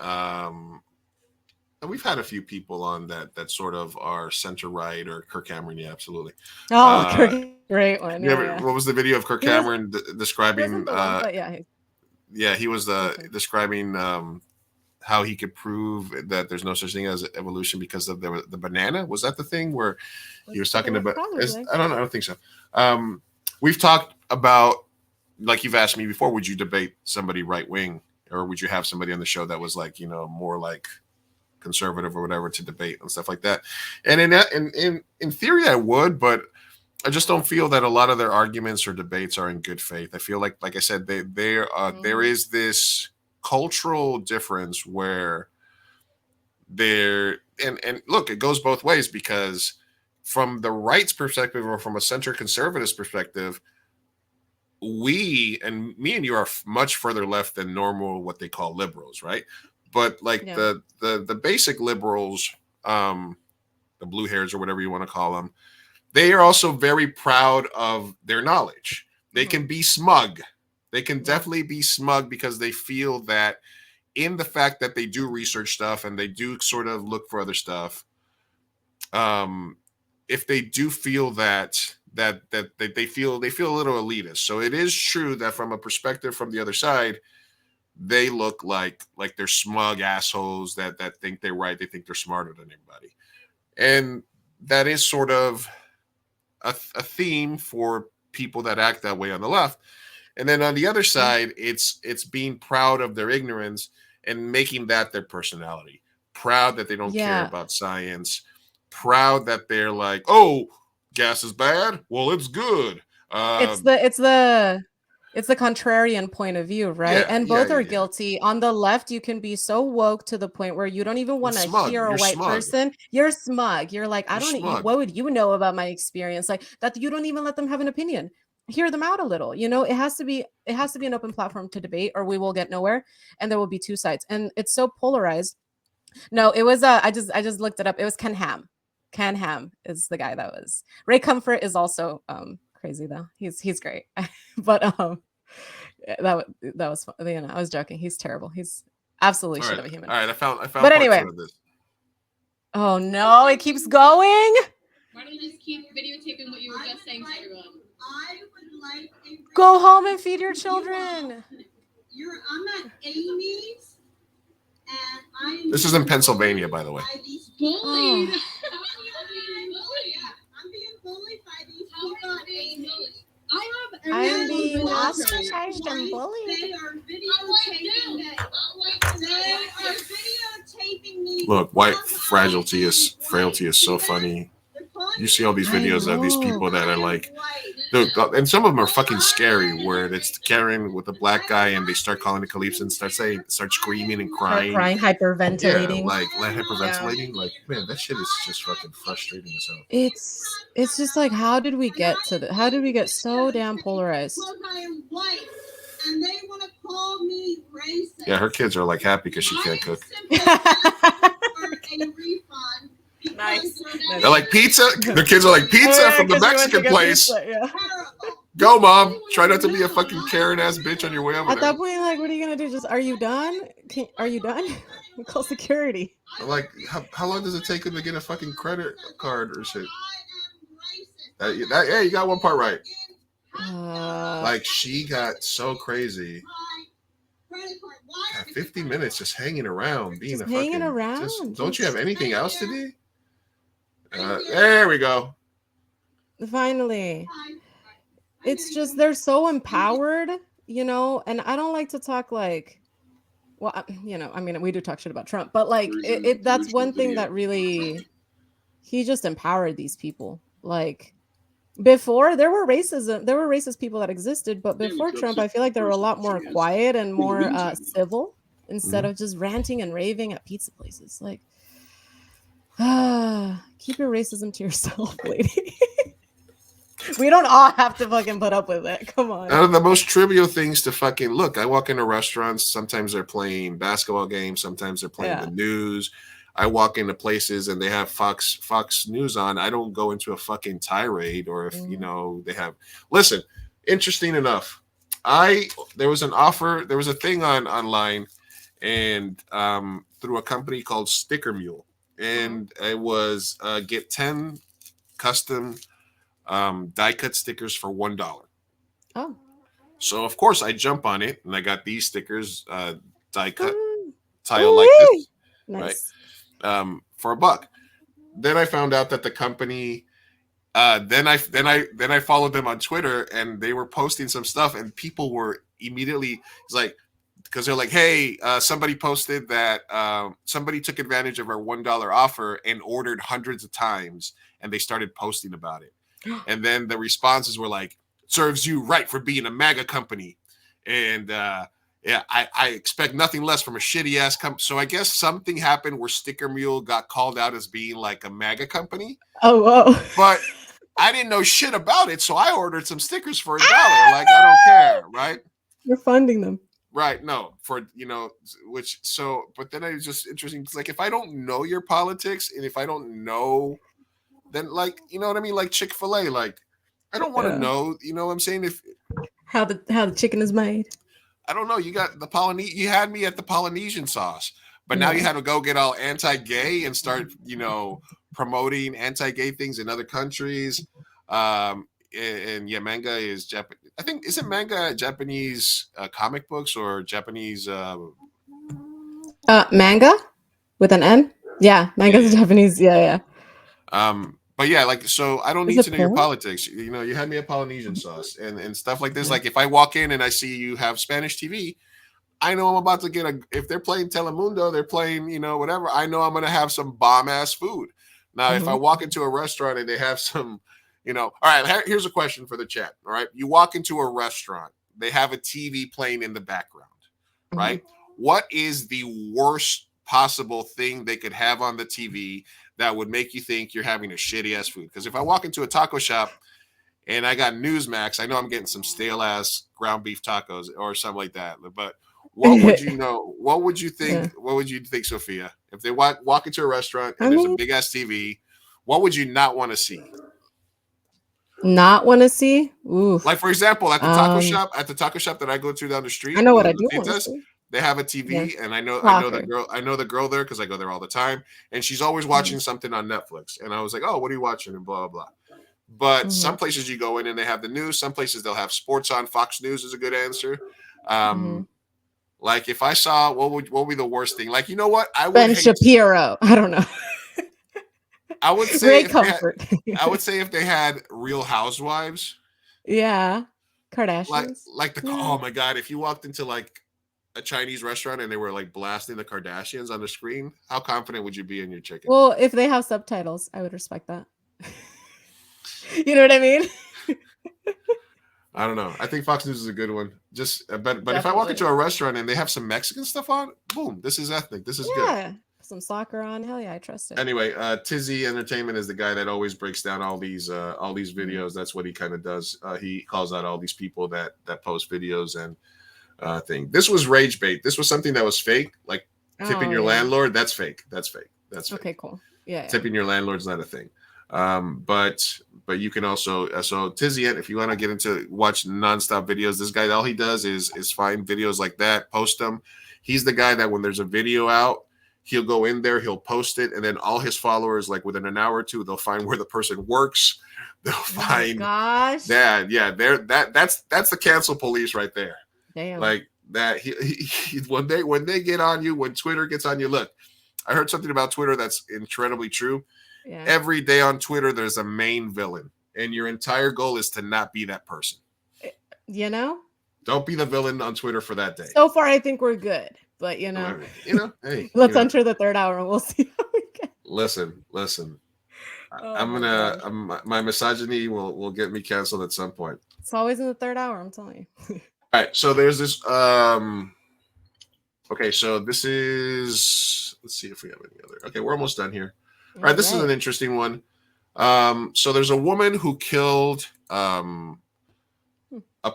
and we've had a few people on that sort of are center right or Kirk Cameron. Yeah, absolutely. Oh, Kirk, great one. Yeah. What was the video of Kirk Cameron describing? But yeah, he was describing how he could prove that there's no such thing as evolution because of the banana. Was that the thing where he was talking about? I don't think so. We've talked about, like you've asked me before, would you debate somebody right wing, or would you have somebody on the show that was like, more like conservative or whatever to debate and stuff like that? And in theory I would, but I just don't feel that a lot of their arguments or debates are in good faith. I feel like I said, there is this cultural difference where and look, it goes both ways, because from the right's perspective or from a center conservative perspective, we and me and you are much further left than normal, what they call liberals, right? But like Yeah. the basic liberals, the blue hairs or whatever you want to call them, they are also very proud of their knowledge. They Mhm. can be smug. They can Yeah. definitely be smug because they feel that in the fact that they do research stuff and they do sort of look for other stuff, if they do feel that they feel a little elitist. So it is true that from a perspective from the other side, they look like they're smug assholes that think they're right. They think they're smarter than everybody, and that is sort of a theme for people that act that way on the left. And then on the other side, it's being proud of their ignorance and making that their personality. Proud that they don't care Yeah. about science. Proud that they're like, oh, gas is bad. Well, it's good. It's the contrarian point of view, right? Yeah, And yeah, both yeah, are yeah. guilty. On the left, you can be so woke to the point where you don't even want to Smug. hear a You're white smug. person. You're smug. You're like, I You're don't. smug. What would you know about my experience? Like that. You don't even let them have an opinion. Hear them out a little. You know, it has to be an open platform to debate, or we will get nowhere, and there will be two sides. And it's so polarized. No, it was I just looked it up. It was Ken Ham. Ken Ham is the guy that was. Ray Comfort is also crazy though. He's great. But that was fun. You know, I was joking. He's terrible. He's absolutely All shit right, of a human. all right. I found But part anyway. 2 of this. Oh no, it keeps going. Why don't you just keep videotaping what you were just saying to everyone? I would like a Go home and feed your children. I'm at Amy's and I am This is in Pennsylvania, by the way. Bullied. I'm being bullied by these people at Amy's. I am being ostracized and bullied. They are videotaping that. They are videotaping me. Look, white frailty is so funny. You see all these videos of these people that are like, dude, and some of them are fucking scary. Where it's Karen with a black guy, and they start calling the police and start screaming and crying, Hyperventilating. yeah, like hyperventilating. Like, man, that shit is just fucking frustrating as hell. It's just like, how did we get to the? How did we get so damn polarized? I am white, and they want to call me racist. Yeah, her kids are like happy because she can't cook. Nice. They're like pizza. Their kids are like pizza from the Mexican place. Go, mom. Try not to be a fucking Karen ass bitch on your way over At there. that point, like, what are you gonna do? Just, are you done? Are you done? Call security. Like, how long does it take them to get a fucking credit card or shit? Yeah, you got one part right. Like, she got so crazy. God, 50 minutes just hanging around, being just a hanging fucking. around. Don't you have anything else to do? There we go. Finally. It's just, they're so empowered, you know, and I don't like to talk like, well, you know, I mean, we do talk shit about Trump, but like, that's one thing that really, he just empowered these people. Like, before, there were racist people that existed, but before Trump, I feel like they were a lot more quiet and more civil instead of just ranting and raving at pizza places. Like, keep your racism to yourself, lady. We don't all have to fucking put up with it. Come on. Out of the most trivial things to fucking look. I walk into restaurants. Sometimes they're playing basketball games. Sometimes they're playing the news. I walk into places and they have Fox News on. I don't go into a fucking tirade, or if you know they have. Listen, interesting enough, there was a thing online, and through a company called Sticker Mule, and it was get 10 custom die cut stickers for $1. Oh. So of course I jump on it, and I got these stickers die cut tile like this, nice. Right? For $1. Then I found out that the company then I followed them on Twitter, and they were posting some stuff, and people were immediately, it's like, because they're like, hey, somebody posted that somebody took advantage of our $1 offer and ordered hundreds of times, and they started posting about it. And then the responses were like, serves you right for being a MAGA company. And yeah, I expect nothing less from a shitty ass company. So I guess something happened where Sticker Mule got called out as being like a MAGA company. Oh, whoa. I didn't know shit about it, so I ordered some stickers for $1. Like, I don't care, right? You're funding them. Right. No, for, which, so, but then it's just interesting. It's like, if I don't know your politics and if I don't know, then, like, you know what I mean? Like Chick-fil-A, like, I don't want to know, you know what I'm saying? If how the chicken is made. I don't know, you got you had me at the Polynesian sauce, but now you had to go get all anti-gay and start, promoting anti-gay things in other countries. And yeah, manga is Japanese. I think, isn't manga Japanese comic books or Japanese? Manga with an N. Yeah, manga is Japanese. Yeah. But yeah, like, so I don't Is need it to know your porn? politics. You had me at Polynesian sauce and stuff like this. Like, if I walk in and I see you have Spanish TV, I know I'm about to get if they're playing Telemundo, they're playing, whatever. I know I'm going to have some bomb ass food. Now, if I walk into a restaurant and they have some, all right, here's a question for the chat. All right. You walk into a restaurant, they have a TV playing in the background, right? What is the worst possible thing they could have on the TV that would make you think you're having a shitty ass food? Because if I walk into a taco shop and I got Newsmax, I know I'm getting some stale ass ground beef tacos or something like that. But what would you know? What would you think? Yeah. What would you think, Sophia? If they walk into a restaurant and there's a big ass TV, what would you not want to see? Not want to see? Oof. Like, for example, at the taco shop that I go to down the street, I know what I do want to see. They have a TV, and I know the girl there because I go there all the time, and she's always watching something on Netflix. And I was like, oh, what are you watching? And blah blah blah. But some places you go in and they have the news. Some places they'll have sports on. Fox News is a good answer. Like, if I saw, what would be the worst thing? Like, you know what? I would Ben Shapiro. I don't know. I would say if they had Real Housewives. Yeah, Kardashians. Oh my God! If you walked into like a Chinese restaurant and they were like blasting the Kardashians on the screen, how confident would you be in your chicken? Well, if they have subtitles, I would respect that. You know what I mean? I don't know. I think Fox News is a good one. But if I walk into a restaurant and they have some Mexican stuff on, boom, this is ethnic. This is good. Some soccer on. Hell yeah, I trust it. Anyway, Tizzy Entertainment is the guy that always breaks down all these videos. That's what he kind of does. He calls out all these people that post videos and thing. This was rage bait. This was something that was fake, like tipping your landlord. That's fake. That's fake. Okay, cool. Yeah. Tipping your landlord's not a thing. But you can also so Tizzy, if you want to get into watch nonstop videos, this guy, all he does is find videos like that, post them. He's the guy that when there's a video out, he'll go in there, he'll post it, and then all his followers, like within an hour or two, they'll find where the person works. They'll find that's the cancel police right there. Damn. Like that. He when they get on you, when Twitter gets on you, look, I heard something about Twitter that's incredibly true. Yeah. Every day on Twitter, there's a main villain, and your entire goal is to not be that person. Don't be the villain on Twitter for that day. So far, I think we're good, but hey, let's enter the third hour and we'll see how we get. Listen. My misogyny will get me canceled at some point. It's always in the third hour. I'm telling you. All right, so there's this. Okay, so this is. Let's see if we have any other. Okay, we're almost done here. All right, this is an interesting one. So there's a woman who killed a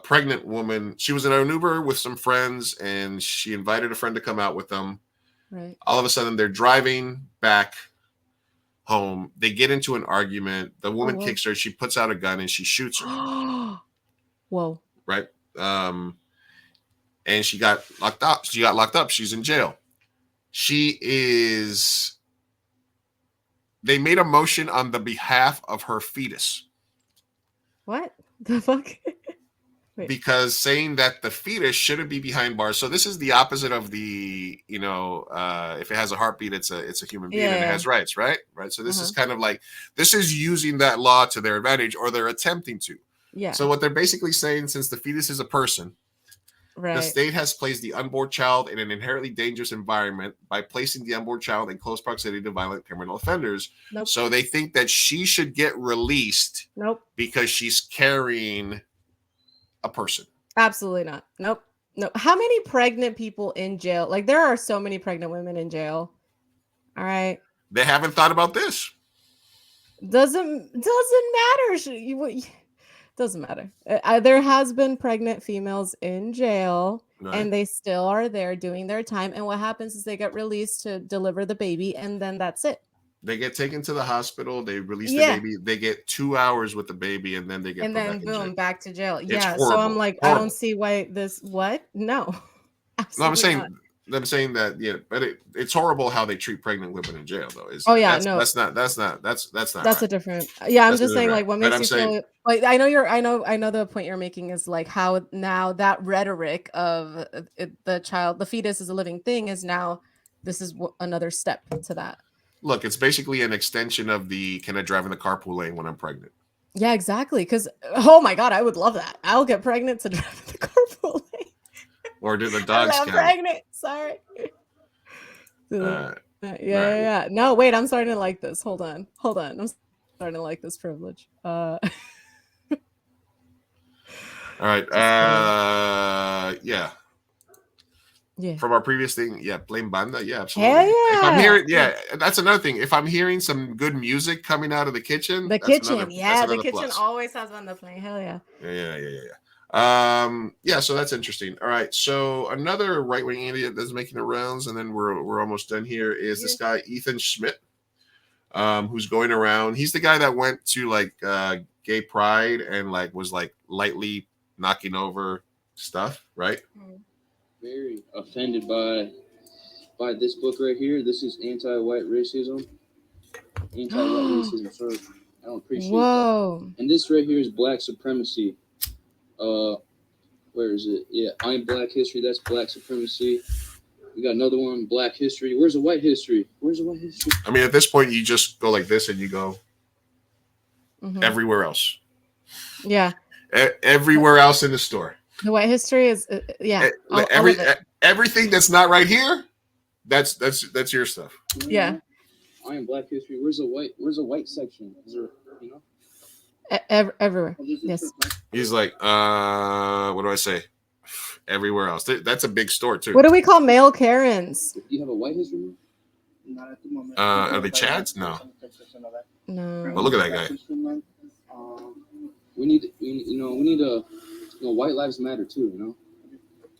pregnant woman. She was in an Uber with some friends, and she invited a friend to come out with them. Right. All of a sudden, they're driving back home. They get into an argument. The woman kicks her. She puts out a gun, and she shoots her. Whoa. Right. And she got locked up. She's in jail. They made a motion on the behalf of her fetus. What the fuck? Because saying that the fetus shouldn't be behind bars. So this is the opposite of the, if it has a heartbeat, it's a human being and it has rights, right? Right. So this is kind of like, this is using that law to their advantage, or they're attempting to. Yeah. So what they're basically saying, since the fetus is a person, the state has placed the unborn child in an inherently dangerous environment by placing the unborn child in close proximity to violent criminal offenders. Nope. So they think that she should get released because she's carrying a person. Absolutely not. Nope. No. How many pregnant people in jail? Like, there are so many pregnant women in jail. All right. They haven't thought about this. Doesn't matter. Doesn't matter. There has been pregnant females in jail, Right. and they still are there doing their time. And what happens is they get released to deliver the baby, and then that's it. They get taken to the hospital. They release the Yeah. baby. They get 2 hours with the baby, and then they get And put then back in jail. boom, back to jail. It's Yeah. horrible. So I'm like, I don't see why this. What? No. No, I'm Absolutely not. I'm saying that, yeah, but it's horrible how they treat pregnant women in jail, though. Oh yeah, no. That's not That's right. a different. Yeah, I'm That's just not saying, right. like, what But makes I'm you saying, feel like I know the point you're making is like how now that rhetoric of the fetus is a living thing is now this is another step to that. look, it's basically an extension of the can I drive in the carpool lane when I'm pregnant? Yeah, exactly. Because oh my god, I would love that. I'll get pregnant to drive in the carpool lane. Or do the dogs I'm count? pregnant. Sorry. Right. Yeah. No, wait. I'm starting to like this. Hold on. I'm starting to like this privilege. All right. Yeah. Yeah. From our previous thing, yeah, playing banda, yeah, absolutely. Hell If I'm yeah. hearing, yeah, that's another thing. If I'm hearing some good music coming out of the kitchen, The that's kitchen, another, yeah, that's the another kitchen plus. always has banda playing. Hell yeah. Yeah. So that's interesting. All right. So another right-wing idiot that's making the rounds, and then we're almost done here, is this guy, Ethan Schmidt, who's going around. He's the guy that went to like gay pride and like was like lightly knocking over stuff, right? Very offended by this book right here. This is anti-white racism. Anti-white racism, sir. I don't appreciate that. And this right here is black supremacy. Where is it? Yeah, I'm Black History. That's black supremacy. We got another one, Black History. Where's the white history? I mean, at this point, you just go like this and you go everywhere else. Yeah. Everywhere else in the store. The white history is yeah. Everything that's not right here, that's your stuff. Yeah. I am Black History. Where's the white section? Is there, everywhere. Yes. He's like, what do I say? Everywhere else. That's a big store too. What do we call male Karens? Do you have a white history? Not at the moment. Are they Chads? No. No. Well, look at that guy. We need white lives matter too,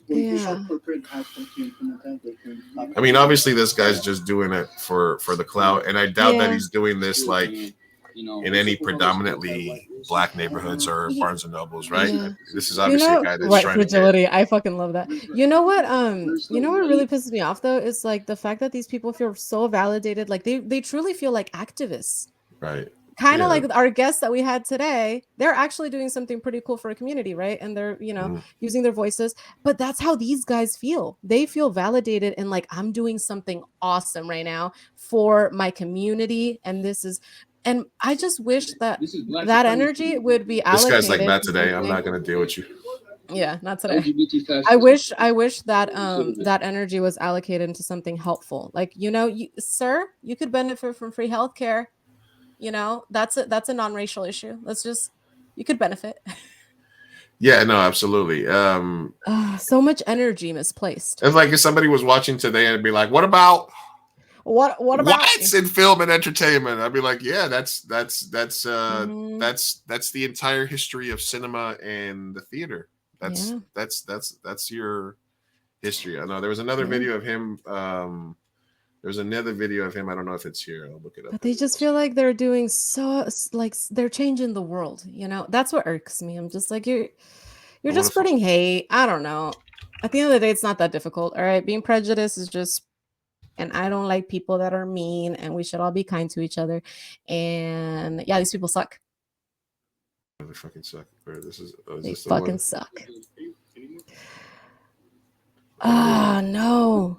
Yeah. I mean, obviously, this guy's just doing it for the clout, and I doubt that he's doing this like in any predominantly black neighborhoods or Barnes and Nobles, right? Yeah. This is obviously a guy that's white trying fragility. I fucking love that. You know what? You know what really pisses me off though is like the fact that these people feel so validated, like they truly feel like activists. Right. Kind of like our guests that we had today, they're actually doing something pretty cool for a community, right? And they're, using their voices. But that's how these guys feel. They feel validated and like, I'm doing something awesome right now for my community. And I just wish that that energy would be allocated. This guy's like, not today. I'm not going to deal with you. Yeah, not today. I wish that that energy was allocated into something helpful. Like, sir, you could benefit from free healthcare. That's a non-racial issue. You could benefit. Yeah, no, absolutely. So much energy misplaced. It's like if somebody was watching today and be like, what about what's in film and entertainment? I'd be like, yeah, that's the entire history of cinema and the theater. That's your history. I know there was another video of him. There's another video of him. I don't know if it's here. I'll look it up. But they just feel like they're doing so, like they're changing the world. That's what irks me. I'm just like, you're just spreading hate. I don't know. At the end of the day, it's not that difficult. All right. Being prejudiced is just, and I don't like people that are mean, and we should all be kind to each other. And yeah, these people suck. They fucking suck. They fucking suck. No.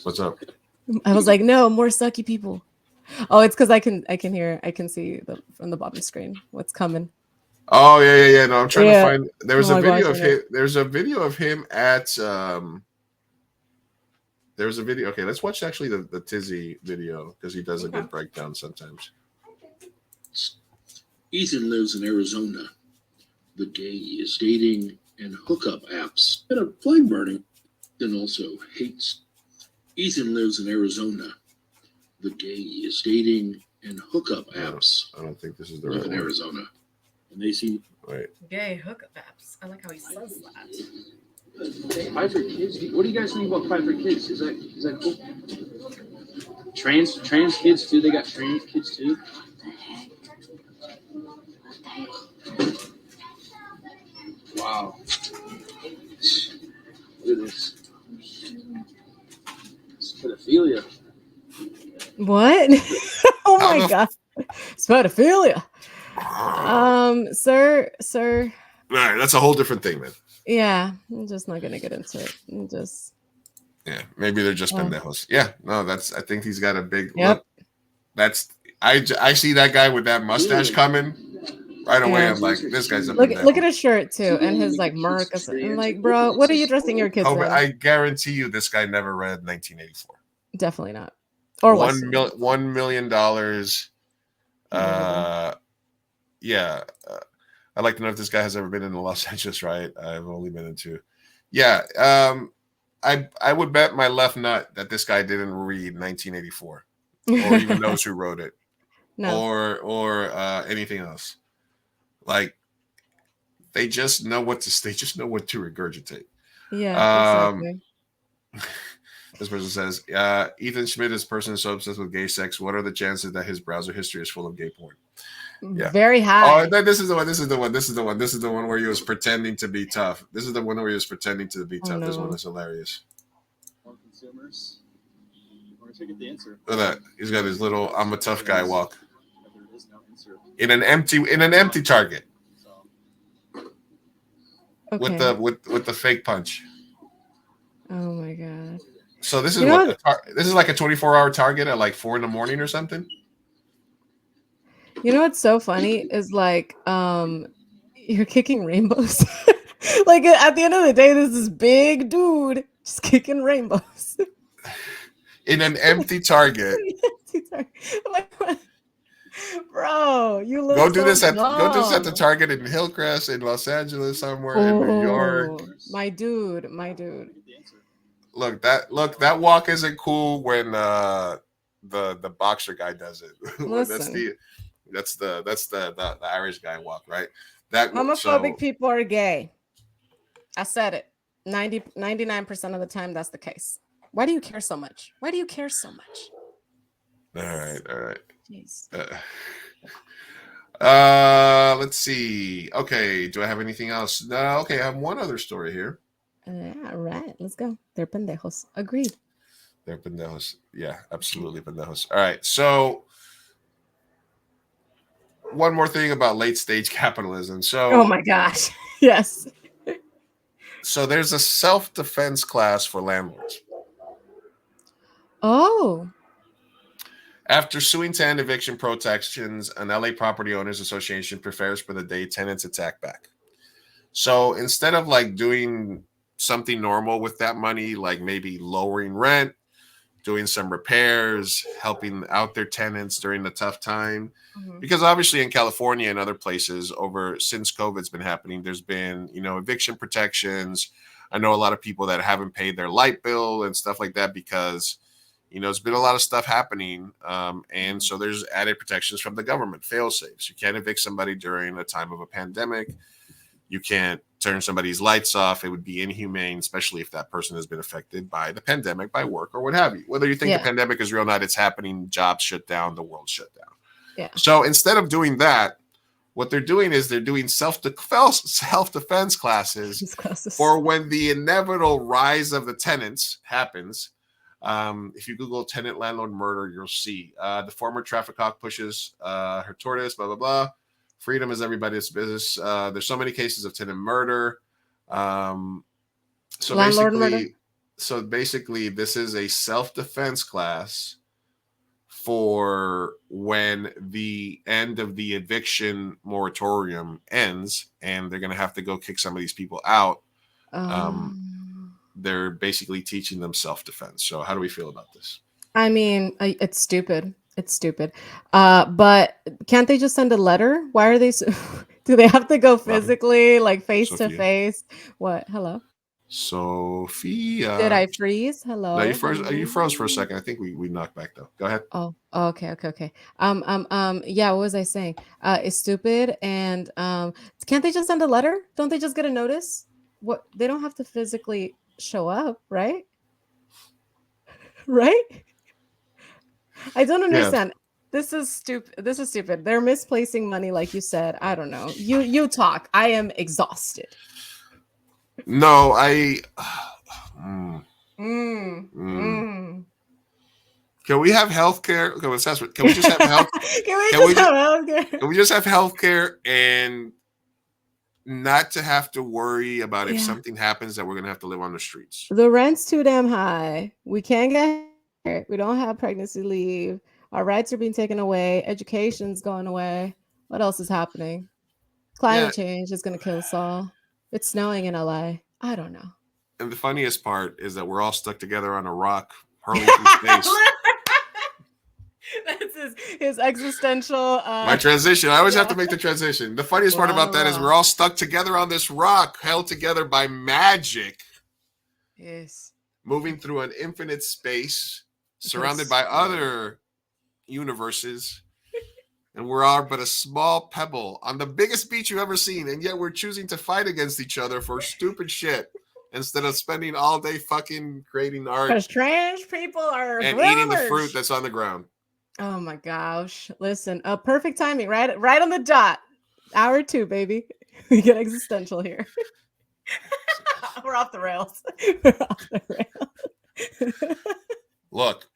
What's up? I was like, no, more sucky people. Oh, it's because I can see from the bottom screen what's coming. Oh yeah. No, I'm trying to find. There was a video of him. him. There's a video of him at. There's a video. Okay, let's watch actually the Tizzy video because he does a good breakdown sometimes. Ethan lives in Arizona. The gay is dating and hookup apps and a flag burning, and also hates. Ethan lives in Arizona. The gay is dating and hookup apps. I don't think this is the Live right in one. Arizona, and they see. Wait. Gay hookup apps. I like how he says that. Five for kids. What do you guys think about 5 for kids? Is that cool? Trans kids too. They got trans kids too. Wow. Look at this. It's pedophilia. What? Oh How my the god. It's pedophilia. Sir. All right, that's a whole different thing, man. Yeah, I'm just not gonna get into it. Yeah, maybe they're just pendejos. Yeah, no, I think he's got a big Yep. look. I see that guy with that mustache coming right away. Yeah. I'm like, this guy's a Look pendejo. at his shirt too, and his like mark. I'm like, bro, what are you dressing your kids in? I guarantee you, this guy never read 1984. Definitely not. Or $1 million. Yeah. I'd like to know if this guy has ever been in the Los Angeles riot. I've only been into. Yeah. I would bet my left nut that this guy didn't read 1984 or even knows who wrote it. No. Or anything else. Like they just know what to regurgitate. Yeah, exactly. This person says, Ethan Schmidt is a person so obsessed with gay sex. What are the chances that his browser history is full of gay porn? Yeah. Very high. Oh, this is the one where he was pretending to be tough. This is the one where he was pretending to be tough. No. This one is hilarious. More consumers. Or to get the answer. Look at that. He's got his little "I'm a tough guy" walk There is no answer. in an empty Target. Okay. With the fake punch. Oh my god. So this is this is like a 24-hour Target at like 4 a.m. or something. You know what's so funny is like you're kicking rainbows. Like at the end of the day, this is big dude just kicking rainbows. In an empty Target. Like, bro, you look Go do so this at dumb. the Target in Hillcrest, in Los Angeles, somewhere in New York. My dude. Look, that walk isn't cool when the boxer guy does it. That's the Irish guy walk, right? Homophobic people are gay. I said it. 99% of the time that's the case. Why do you care so much? All right. Jeez. Let's see. Okay, do I have anything else? No. Okay, I have one other story here. All right, let's go. They're pendejos. Agreed. They're pendejos. Yeah, absolutely pendejos. All right, so one more thing about late stage capitalism. So, oh my gosh, yes. So there's a self-defense class for landlords. Oh. After suing to end eviction protections, an LA Property Owners Association prepares for the day tenants attack back. So instead of like doing something normal with that money, like maybe lowering rent, doing some repairs, helping out their tenants during the tough time, because obviously in California and other places since COVID's been happening, there's been, eviction protections. I know a lot of people that haven't paid their light bill and stuff like that because, it's been a lot of stuff happening. And so there's added protections from the government, fail safes. You can't evict somebody during a time of a pandemic. You can't turn somebody's lights off. It would be inhumane, especially if that person has been affected by the pandemic, by work or what have you. Whether you think the pandemic is real or not, it's happening. Jobs shut down. The world shut down. Yeah. So instead of doing that, what they're doing is they're doing self-defense classes for when the inevitable rise of the tenants happens. If you Google tenant landlord murder, you'll see the former traffic hawk pushes her tortoise, blah, blah, blah. Freedom is everybody's business. There's so many cases of tenant murder. So basically, this is a self-defense class for when the end of the eviction moratorium ends, and they're going to have to go kick some of these people out. They're basically teaching them self-defense. So how do we feel about this? I mean, it's stupid. But can't they just send a letter? Why are they do they have to go physically, like face to face? What? Hello? Sophia. Did I freeze? No, you Hello. froze. You Hello. froze for a second. I think we knocked back though. Go ahead. Oh, okay. Yeah, what was I saying? It's stupid, and can't they just send a letter? Don't they just get a notice? What, they don't have to physically show up, right? Right? I don't Yeah. understand. This is stupid. This is stupid. They're misplacing money, like you said. I don't know. You talk. I am exhausted. No, I. Can we have healthcare? Okay, let's ask. Can we just have health? Can we just have healthcare and not to have to worry about if something happens that we're gonna have to live on the streets? The rent's too damn high. We can't get. We don't have pregnancy leave. Our rights are being taken away. Education's going away. What else is happening? Climate change is going to kill us all. It's snowing in LA. I don't know. And the funniest part is that we're all stuck together on a rock hurling through space. That's his existential. My transition. I always have to make the transition. The funniest part about that is we're all stuck together on this rock, held together by magic. Yes. Moving through an infinite space, surrounded by other universes. And we're all but a small pebble on the biggest beach you've ever seen. And yet we're choosing to fight against each other for stupid shit instead of spending all day fucking creating art. Because trans people are and eating the fruit that's on the ground. Oh my gosh. Listen, perfect timing, right on the dot. Hour 2, baby. We get existential here. We're off the rails. We're off the rails. Look.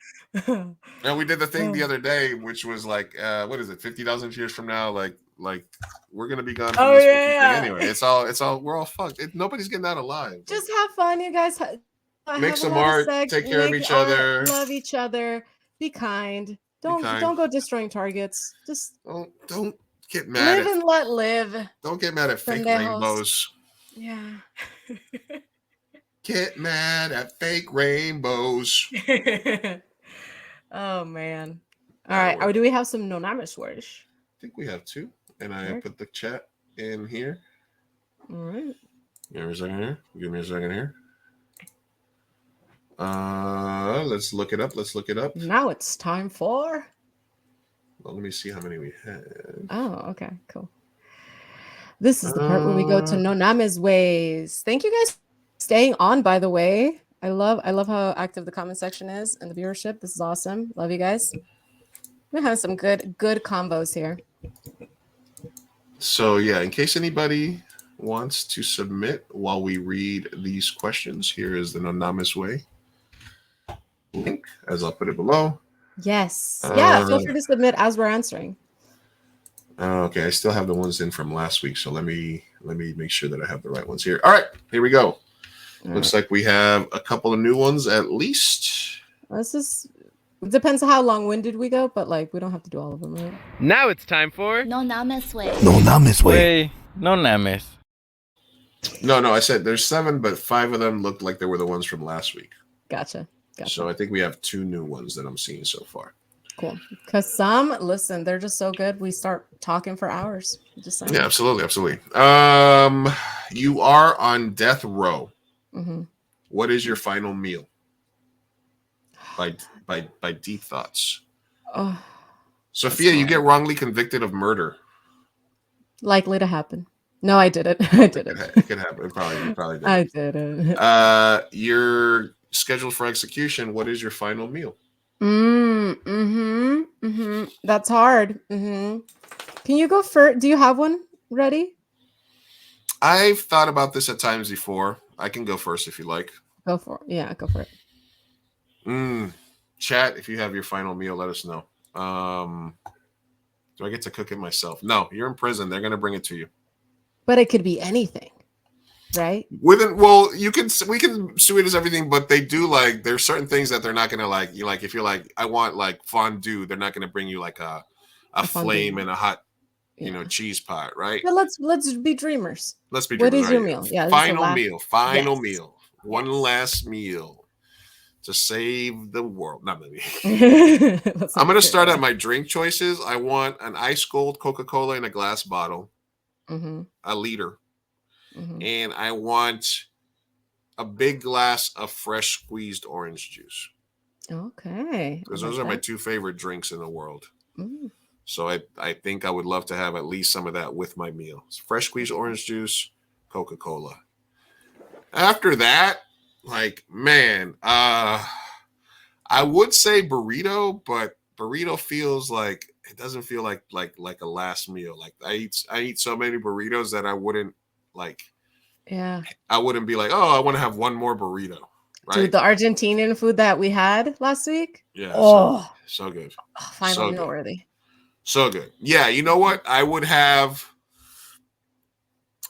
And we did the thing the other day, which was like, what is it, 50,000 years from now? Like we're gonna be gone from this thing anyway. It's all we're all fucked. Nobody's getting out alive. Just have fun, you guys. Make some art, take care of each other, love each other, be kind. Don't go destroying targets. Just don't get mad. Live and let live. Don't get mad at fake rainbows. Yeah. Get mad at fake rainbows. Oh man. All right. Or do we have some anonymous words? I think we have 2. And I put the chat in here. All right. Give me a second here. Let's look it up. Now it's time for. Well, let me see how many we had. Oh, okay, cool. This is the part where we go to anonymous ways. Thank you guys for staying on, by the way. I love how active the comment section is and the viewership. This is awesome. Love you guys. We have some good combos here. So yeah, in case anybody wants to submit while we read these questions, here is the anonymous way link, as I'll put it below. Yes. Yeah, feel free to submit as we're answering. Okay, I still have the ones in from last week, so let me make sure that I have the right ones here. All right, here we go. Looks like we have a couple of new ones at least. This is depends on how long-winded we go, but like we don't have to do all of them, right? Now it's time for No names way. No names way. No names. No, I said there's 7, but 5 of them looked like they were the ones from last week. Gotcha. So I think we have 2 new ones that I'm seeing so far. Cool. Because listen, they're just so good. We start talking for hours. Just saying. Yeah, absolutely. You are on death row. Mm-hmm. What is your final meal? By Deep Thoughts. Oh, Sophia, you get wrongly convicted of murder. Likely to happen. No, I did it. It could happen. You probably did. I did it. You're scheduled for execution. What is your final meal? That's hard. Can you go first? Do you have one ready? I've thought about this at times before. I can go first if you like. Go for it. Yeah, go for it. Chat, if you have your final meal, let us know. Do I get to cook it myself? No, you're in prison. They're going to bring it to you. But it could be anything, right? We can sue it as everything, but they do there's certain things that they're not going to if you're I want fondue, they're not going to bring you a flame and a hot cheese pot, right? Well, let's be dreamers. Let's be dreamers. What is your meal? Yeah, final meal. One last meal to save the world. Not maybe. I'm going to start at my drink choices. I want an ice cold Coca-Cola in a glass bottle, a liter, and I want a big glass of fresh squeezed orange juice. Okay. Because those are my two favorite drinks in the world. Mm. So I think I would love to have at least some of that with my meal. Fresh squeezed orange juice, Coca-Cola. After that, like, man, I would say burrito, but burrito feels like it doesn't feel like a last meal. Like I eat so many burritos that I wouldn't like. Yeah. I wouldn't be like, oh, I want to have one more burrito. Right? Dude, the Argentinian food that we had last week. Yeah. Oh, so good. final so meal good. worthy. So good. Yeah. You know what? I would have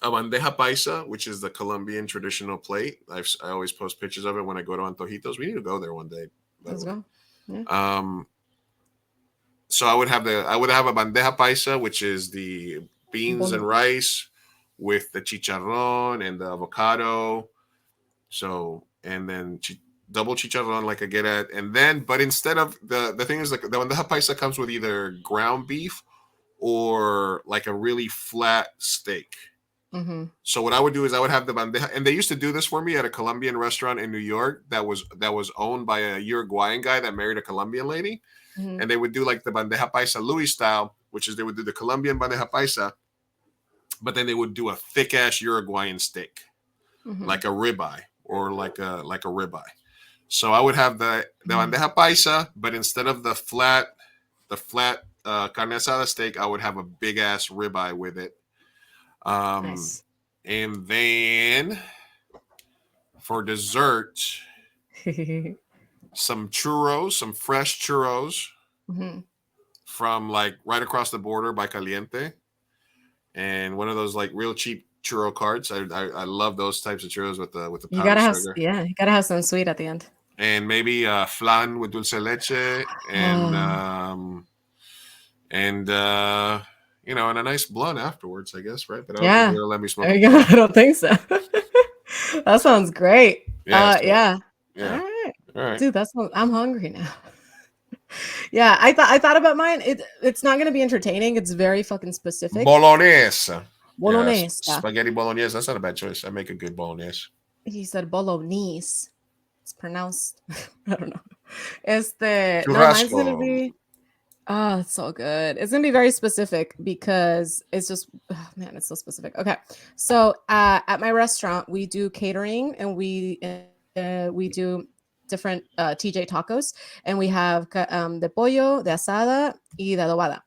a bandeja paisa, which is the Colombian traditional plate. I always post pictures of it when I go to Antojitos. We need to go there one day. Let's go. Yeah. So I would have a bandeja paisa, which is the beans and rice with the chicharrón and the avocado. So, and then double chicharrón like I get at. And then, but instead of the thing is, like, the bandeja paisa comes with either ground beef or like a really flat steak. Mm-hmm. So what I would do is I would have the bandeja, and they used to do this for me at a Colombian restaurant in New York that was owned by a Uruguayan guy that married a Colombian lady. Mm-hmm. And they would do like the bandeja paisa Louis style, which is they would do the Colombian bandeja paisa, but then they would do a thick ass Uruguayan steak, like a ribeye or like a ribeye. So I would have the bandeja paisa, but instead of the flat carne asada steak, I would have a big ass ribeye with it. Nice. And then for dessert, some churros, some fresh churros from like right across the border by Caliente, and one of those like real cheap churro carts. I love those types of churros with the You powdered gotta have sugar. you gotta have some sweet at the end. And maybe flan with dulce leche and you know, and a nice blunt afterwards, I guess, right? But I don't think they'll let me smoke. I don't think so. That sounds great. Yeah. All right. Dude, I'm hungry now. Yeah, I thought about mine. It's not gonna be entertaining. It's very fucking specific. Bolognese. Bolognese. Yeah, spaghetti bolognese. That's not a bad choice. I make a good bolognese. He said bolognese. It's pronounced. I don't know. No, mine's gonna be. Oh, it's so good. It's gonna be very specific because it's just, oh, man, it's so specific. Okay, so at my restaurant we do catering and we do different TJ tacos, and we have de pollo, de asada, y de adobada.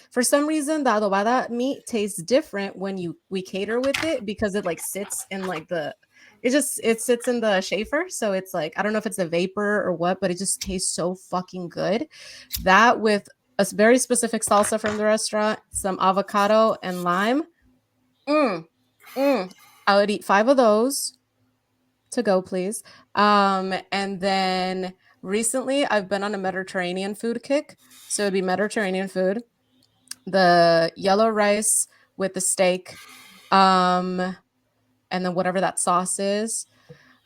For some reason, the adobada meat tastes different when we cater with it because it like sits in like it sits in the shafer. So it's like, I don't know if it's a vapor or what, but it just tastes so fucking good. That with a very specific salsa from the restaurant, some avocado and lime. I would eat 5 of those to go, please. And then recently I've been on a Mediterranean food kick. So it'd be Mediterranean food, the yellow rice with the steak, and then whatever that sauce is.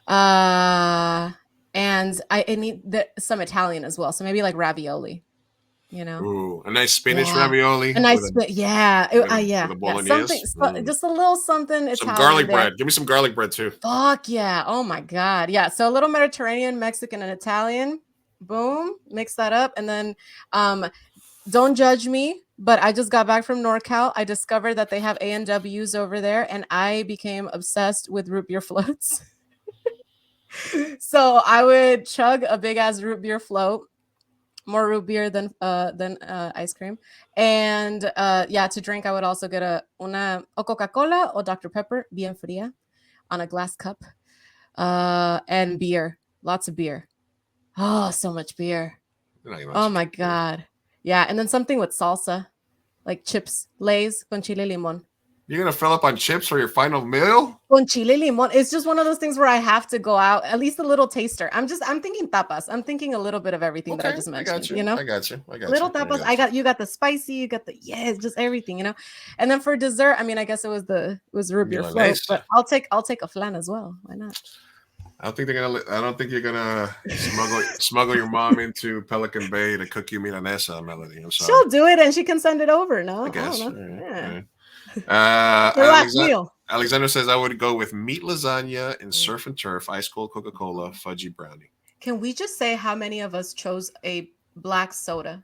And I need some Italian as well. So maybe like ravioli, you know? Ooh, a nice spinach ravioli. A nice, yeah. Bolognese. Something, just a little something Italian. Some garlic bread. Give me some garlic bread too. Fuck yeah. Oh my God. Yeah. So a little Mediterranean, Mexican, and Italian. Boom. Mix that up. And then don't judge me, but I just got back from NorCal. I discovered that they have A&Ws over there, and I became obsessed with root beer floats. So I would chug a big ass root beer float, more root beer than ice cream, and to drink I would also get a Coca-Cola or Dr. Pepper bien fría on a glass cup, and beer, lots of beer. Oh, so much beer. Oh my God. Yeah, and then something with salsa, like chips, Lay's con chile limon. You're gonna fill up on chips for your final meal? Con chile limon. It's just one of those things where I have to go out, at least a little taster. I'm thinking tapas. I'm thinking a little bit of everything that I just mentioned. You know, I got you. Little tapas. You got the spicy. You got the just everything. You know, and then for dessert, I mean, I guess it was root beer float, but I'll take a flan as well. Why not? I don't think you're gonna smuggle your mom into Pelican Bay to cook you milanesa, Melody. I'm sorry. She'll do it and she can send it over. No, I guess. I don't know. Yeah. Relax meal. Alexander says I would go with meat lasagna and surf and turf, ice cold Coca-Cola, fudgy brownie. Can we just say how many of us chose a black soda?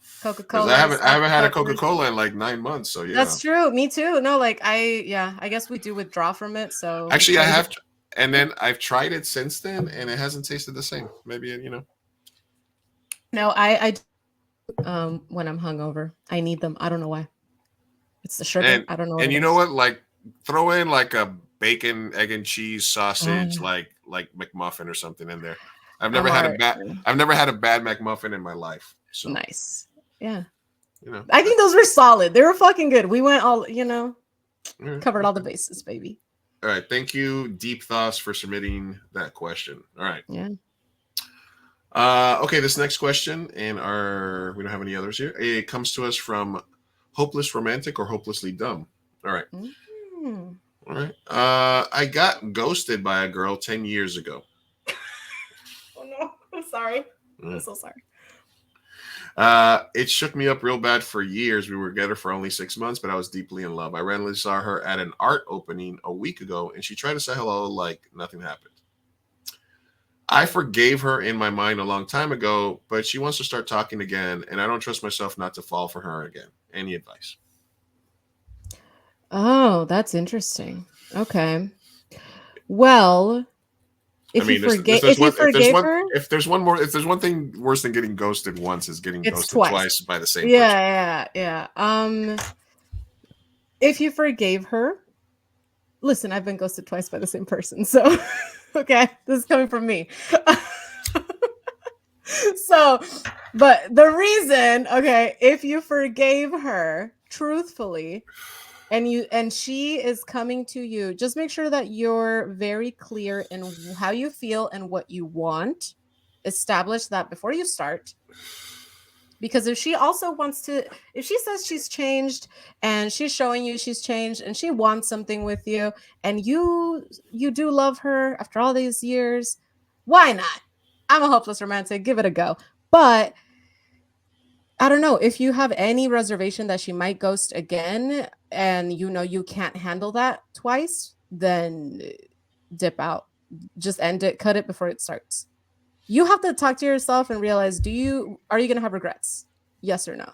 Because Coca-Cola. I haven't had a Coca-Cola in like 9 months. So yeah, that's true. Me too. No, like I guess we do withdraw from it. So actually, I have, and then I've tried it since then, and it hasn't tasted the same. Maybe No, I when I'm hungover, I need them. I don't know why. It's the sugar. And I don't know. And you know what? Like throw in like a bacon, egg, and cheese sausage, like McMuffin or something in there. I've never had a bad McMuffin in my life. So nice. Yeah. I think those were solid. They were fucking good. We went all, covered all the bases, baby. All right. Thank you, Deep Thoughts, for submitting that question. All right. Yeah. Okay, this next question, and we don't have any others here. It comes to us from Hopeless Romantic or Hopelessly Dumb. All right. Mm. All right. I got ghosted by a girl 10 years ago. Oh no, I'm sorry. I'm so sorry. It shook me up real bad for years. We were together for only 6 months, but I was deeply in love. I randomly saw her at an art opening a week ago, and she tried to say hello like nothing happened. I forgave her in my mind a long time ago, but she wants to start talking again, and I don't trust myself not to fall for her again. Any advice? Oh, that's interesting. Okay. Well, if you forgave her, if there's one thing worse than getting ghosted once is getting ghosted twice by the same person. Yeah. If you forgave her, listen, I've been ghosted twice by the same person, so okay, this is coming from me. So, but the reason, okay, if you forgave her truthfully, and she is coming to you, just make sure that you're very clear in how you feel and what you want. Establish that before you start. Because if she says she's changed and she's showing you she's changed and she wants something with you and you do love her after all these years, why not? I'm a hopeless romantic. Give it a go. But I don't know, if you have any reservation that she might ghost again and you can't handle that twice, then dip out. Just end it, cut it before it starts. You have to talk to yourself and realize, are you going to have regrets? Yes or no?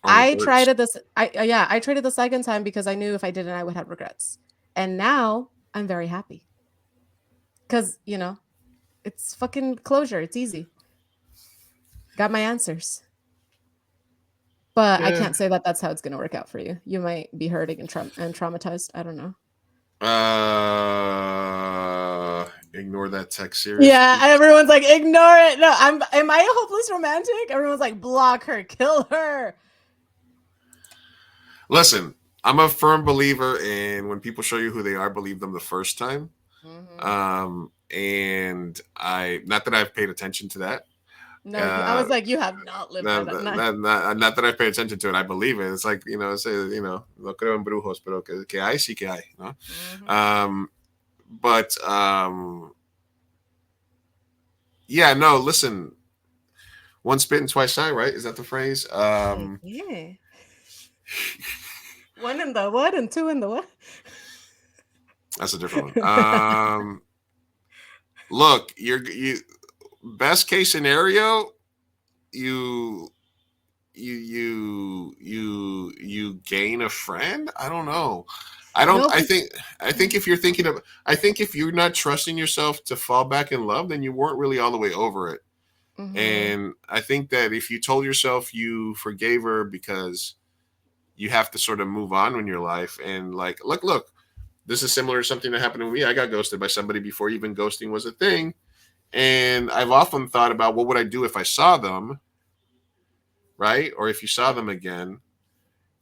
I tried it I tried it the second time because I knew if I didn't, I would have regrets. And now I'm very happy. Because, it's fucking closure. It's easy. Got my answers. But I can't say that that's how it's going to work out for you. You might be hurting and traumatized. I don't know. Ignore that text series. Yeah, everyone's like, ignore it. No, am I a hopeless romantic? Everyone's like, block her, kill her. Listen, I'm a firm believer in when people show you who they are, believe them the first time. Mm-hmm. And not that I've paid attention to that. No, I was like, you have not lived by that. Not that I pay attention to it. I believe it. It's like, no creo en brujos, pero que hay, sí que hay. No? Mm-hmm. But yeah, no, listen. Once bitten, twice shy, right? Is that the phrase? Yeah. One in the what and two in the what? That's a different one. Look, you best case scenario, you gain a friend. I don't know. I think if you're not trusting yourself to fall back in love, then you weren't really all the way over it. Mm-hmm. And I think that if you told yourself you forgave her because you have to sort of move on in your life, and like, look, this is similar to something that happened to me. I got ghosted by somebody before even ghosting was a thing. And I've often thought about what would I do if I saw them, right? Or if you saw them again.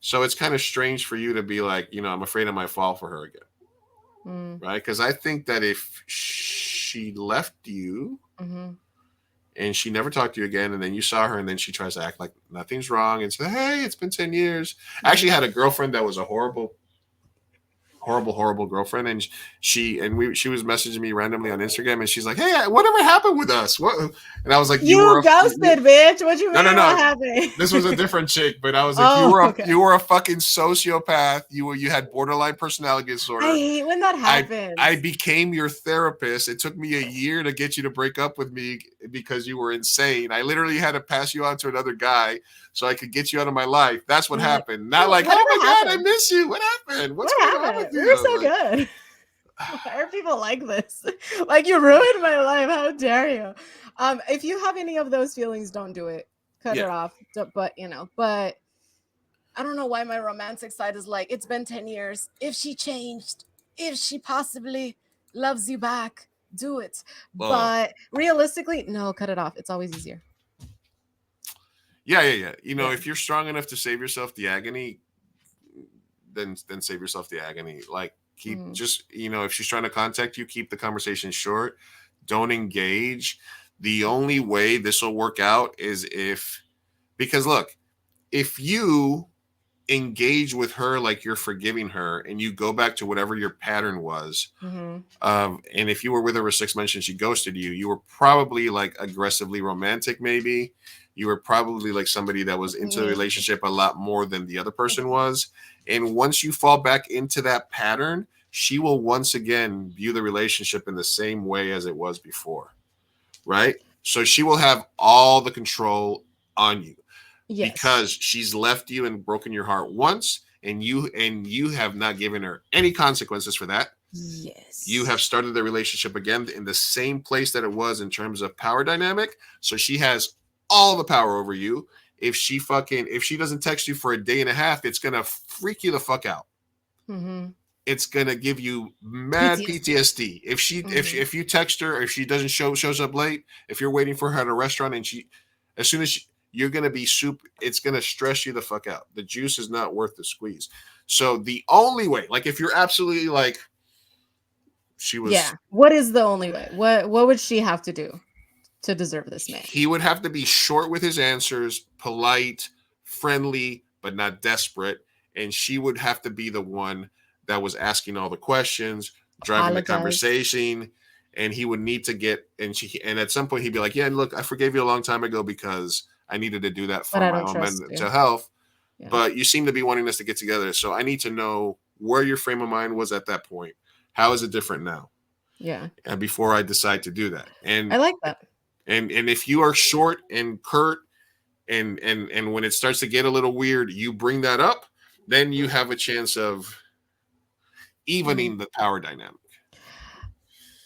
So it's kind of strange for you to be like, I'm afraid I might fall for her again, right? Because I think that if she left you and she never talked to you again, and then you saw her and then she tries to act like nothing's wrong and say, hey, it's been 10 years. I actually had a girlfriend that was a horrible horrible girlfriend, and she was messaging me randomly on Instagram, and she's like, "Hey, whatever happened with us?" What? And I was like, You ghosted, bitch. What you mean? No. What happened? This was a different chick, but I was like, Oh, you were a fucking sociopath. You had borderline personality disorder. I hate when that happens. I became your therapist. It took me a year to get you to break up with me because you were insane. I literally had to pass you on to another guy so I could get you out of my life. That's what happened. Not like, Whatever oh my happened? God, I miss you. What happened? What's What going on happened? with you? We were so Like, good. Why are people like this? Like, you ruined my life. How dare you? If you have any of those feelings, don't do it. Cut it off. But but I don't know why my romantic side is like, it's been 10 years. If she changed, if she possibly loves you back, do it. But realistically, no, cut it off. It's always easier. Yeah. If you're strong enough to save yourself the agony, then save yourself the agony. Like, keep just, if she's trying to contact you, keep the conversation short. Don't engage. The only way this will work out is because look, if you engage with her like you're forgiving her and you go back to whatever your pattern was, and if you were with her for 6 months and she ghosted you, you were probably like aggressively romantic. Maybe you were probably like somebody that was into the relationship a lot more than the other person was. And once you fall back into that pattern, she will once again view the relationship in the same way as it was before, right? So she will have all the control on you. Yes. Because she's left you and broken your heart once, and you have not given her any consequences for that. Yes. You have started the relationship again in the same place that it was in terms of power dynamic. So she has all the power over you. If she doesn't text you for a day and a half, it's gonna freak you the fuck out. It's gonna give you mad PTSD. If you text her, if she doesn't shows up late, if you're waiting for her at a restaurant and you're going to be it's going to stress you the fuck out. The juice is not worth the squeeze. So the only way, like if you're absolutely like, she was. Yeah. What is the only way? What would she have to do to deserve this man? He would have to be short with his answers, polite, friendly, but not desperate. And she would have to be the one that was asking all the questions, driving the conversation. And he would need to get, and at some point he'd be like, yeah, look, I forgave you a long time ago because I needed to do that for my own mental health. Yeah. But you seem to be wanting us to get together. So I need to know where your frame of mind was at that point. How is it different now? Yeah. And before I decide to do that. And I like that. And if you are short and curt and when it starts to get a little weird, you bring that up, then you have a chance of evening the power dynamic.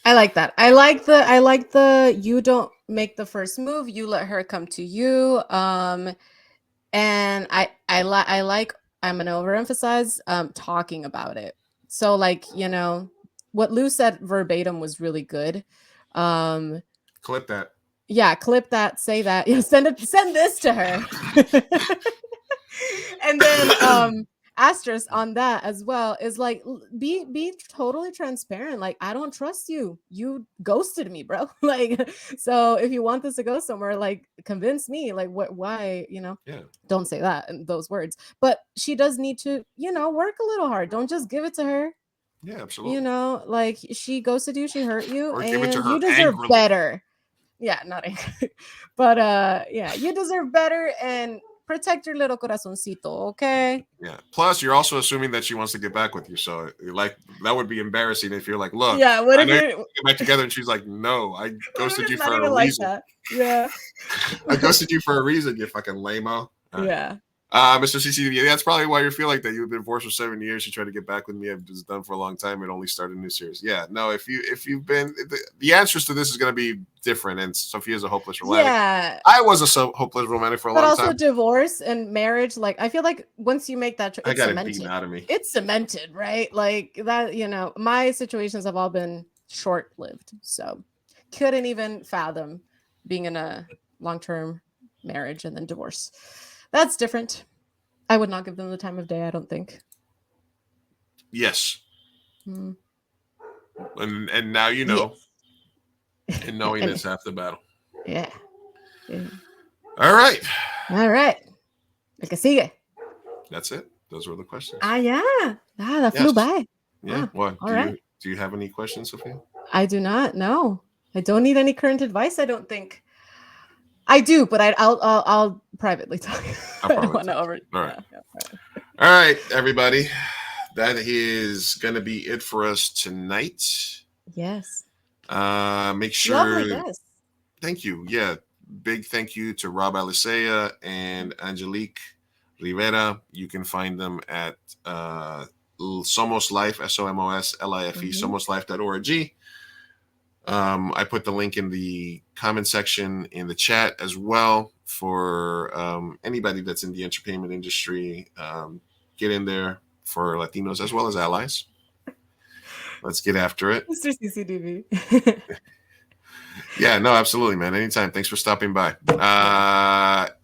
I like that. I like the you don't make the first move, you let her come to you. And I like, I'm gonna overemphasize talking about it. So like, what Lou said verbatim was really good. Clip that. Yeah, clip that, say that. Yeah, send this to her. And then asterisk on that as well is like, be totally transparent. Like, I don't trust you. You ghosted me, bro. Like, so if you want this to go somewhere, like, convince me. Like, why, Yeah. Don't say that in those words. But she does need to, work a little hard. Don't just give it to her. Yeah, absolutely. Like, she ghosted you, she hurt you, or and give it to her you deserve angrily. better. Yeah, not angry. But yeah, you deserve better, and protect your little corazoncito, okay? Yeah. Plus, you're also assuming that she wants to get back with you. So, like, that would be embarrassing if you're like, look, yeah, what if you're you're get back together, and she's like, no, I ghosted you for a like reason. that? Yeah. I ghosted you for a reason, you fucking lame-o. Yeah. Mr. CCTV, that's probably why you feel like that. You've been divorced for 7 years. You tried to get back with me. I've just done for a long time. It only started a new series. Yeah, no. If you've been, the answers to this is going to be different. And Sophia's a hopeless romantic. Yeah, I was a hopeless romantic for a long time. But also divorce and marriage. Like, I feel like once you make that, I got it beaten out of me. It's cemented, right? Like that. My situations have all been short-lived, so couldn't even fathom being in a long-term marriage and then divorce. That's different. I would not give them the time of day, I don't think. Yes. And now you know. Yes. And knowing is half the battle. Yeah. All right. El que sigue. That's it. Those were the questions. Yeah. That flew by. Yeah. What? All right. Do you have any questions, Sophia? I do not. No, I don't need any current advice. I don't think. I do, but I'll privately talk. I don't want to over. All right. All right, everybody. That is going to be it for us tonight. Yes. Make sure. Lovely guest. Thank you. Yeah. Big thank you to Rob Alicea and Angelique Rivera. You can find them at Somos L.I.F.E, SOMOS-LIFE, SomosLife.org. I put the link in the comment section in the chat as well for anybody that's in the entertainment industry. Get in there for Latinos as well as allies. Let's get after it. Mr. CCDV. Yeah, no, absolutely, man. Anytime. Thanks for stopping by.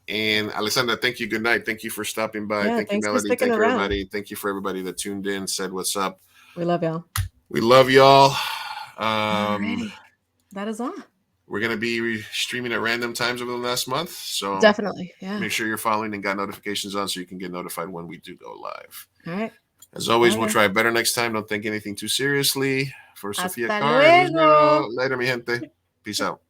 And Alessandra, thank you. Good night. Thank you for stopping by. Yeah, thank you, thanks for Melody. sticking Thank you, around. everybody. Thank you for everybody that tuned in, said what's up. We love y'all. We love y'all. Alrighty. That is all. We're going to be streaming at random times over the last month. So Definitely. Yeah. make sure you're following and got notifications on so you can get notified when we do go live. All right. As always, we'll Okay. try better next time. Don't take anything too seriously. For Sofia Hasta Carr, luego. later, mi gente. Peace out.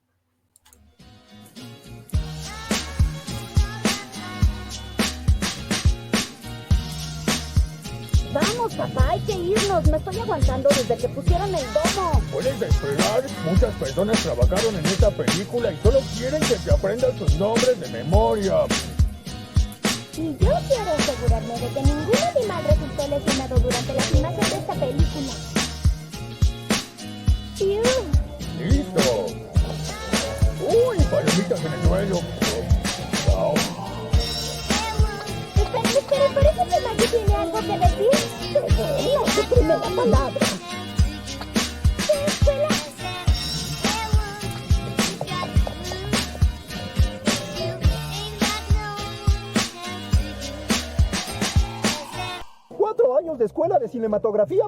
Vamos, papá, hay que irnos. Me estoy aguantando desde que pusieron el domo. Puedes esperar. Muchas personas trabajaron en esta película y solo quieren que te aprendas sus nombres de memoria. Y yo quiero asegurarme de que ningún animal resultó lesionado durante la filmación de esta película. ¡Piu! ¡Listo! ¡Uy, palomitas en el suelo! Wow. Espera, parece que Maggie tiene algo que decir. Es su primera palabra. ¿Escuela? 4 años de escuela de cinematografía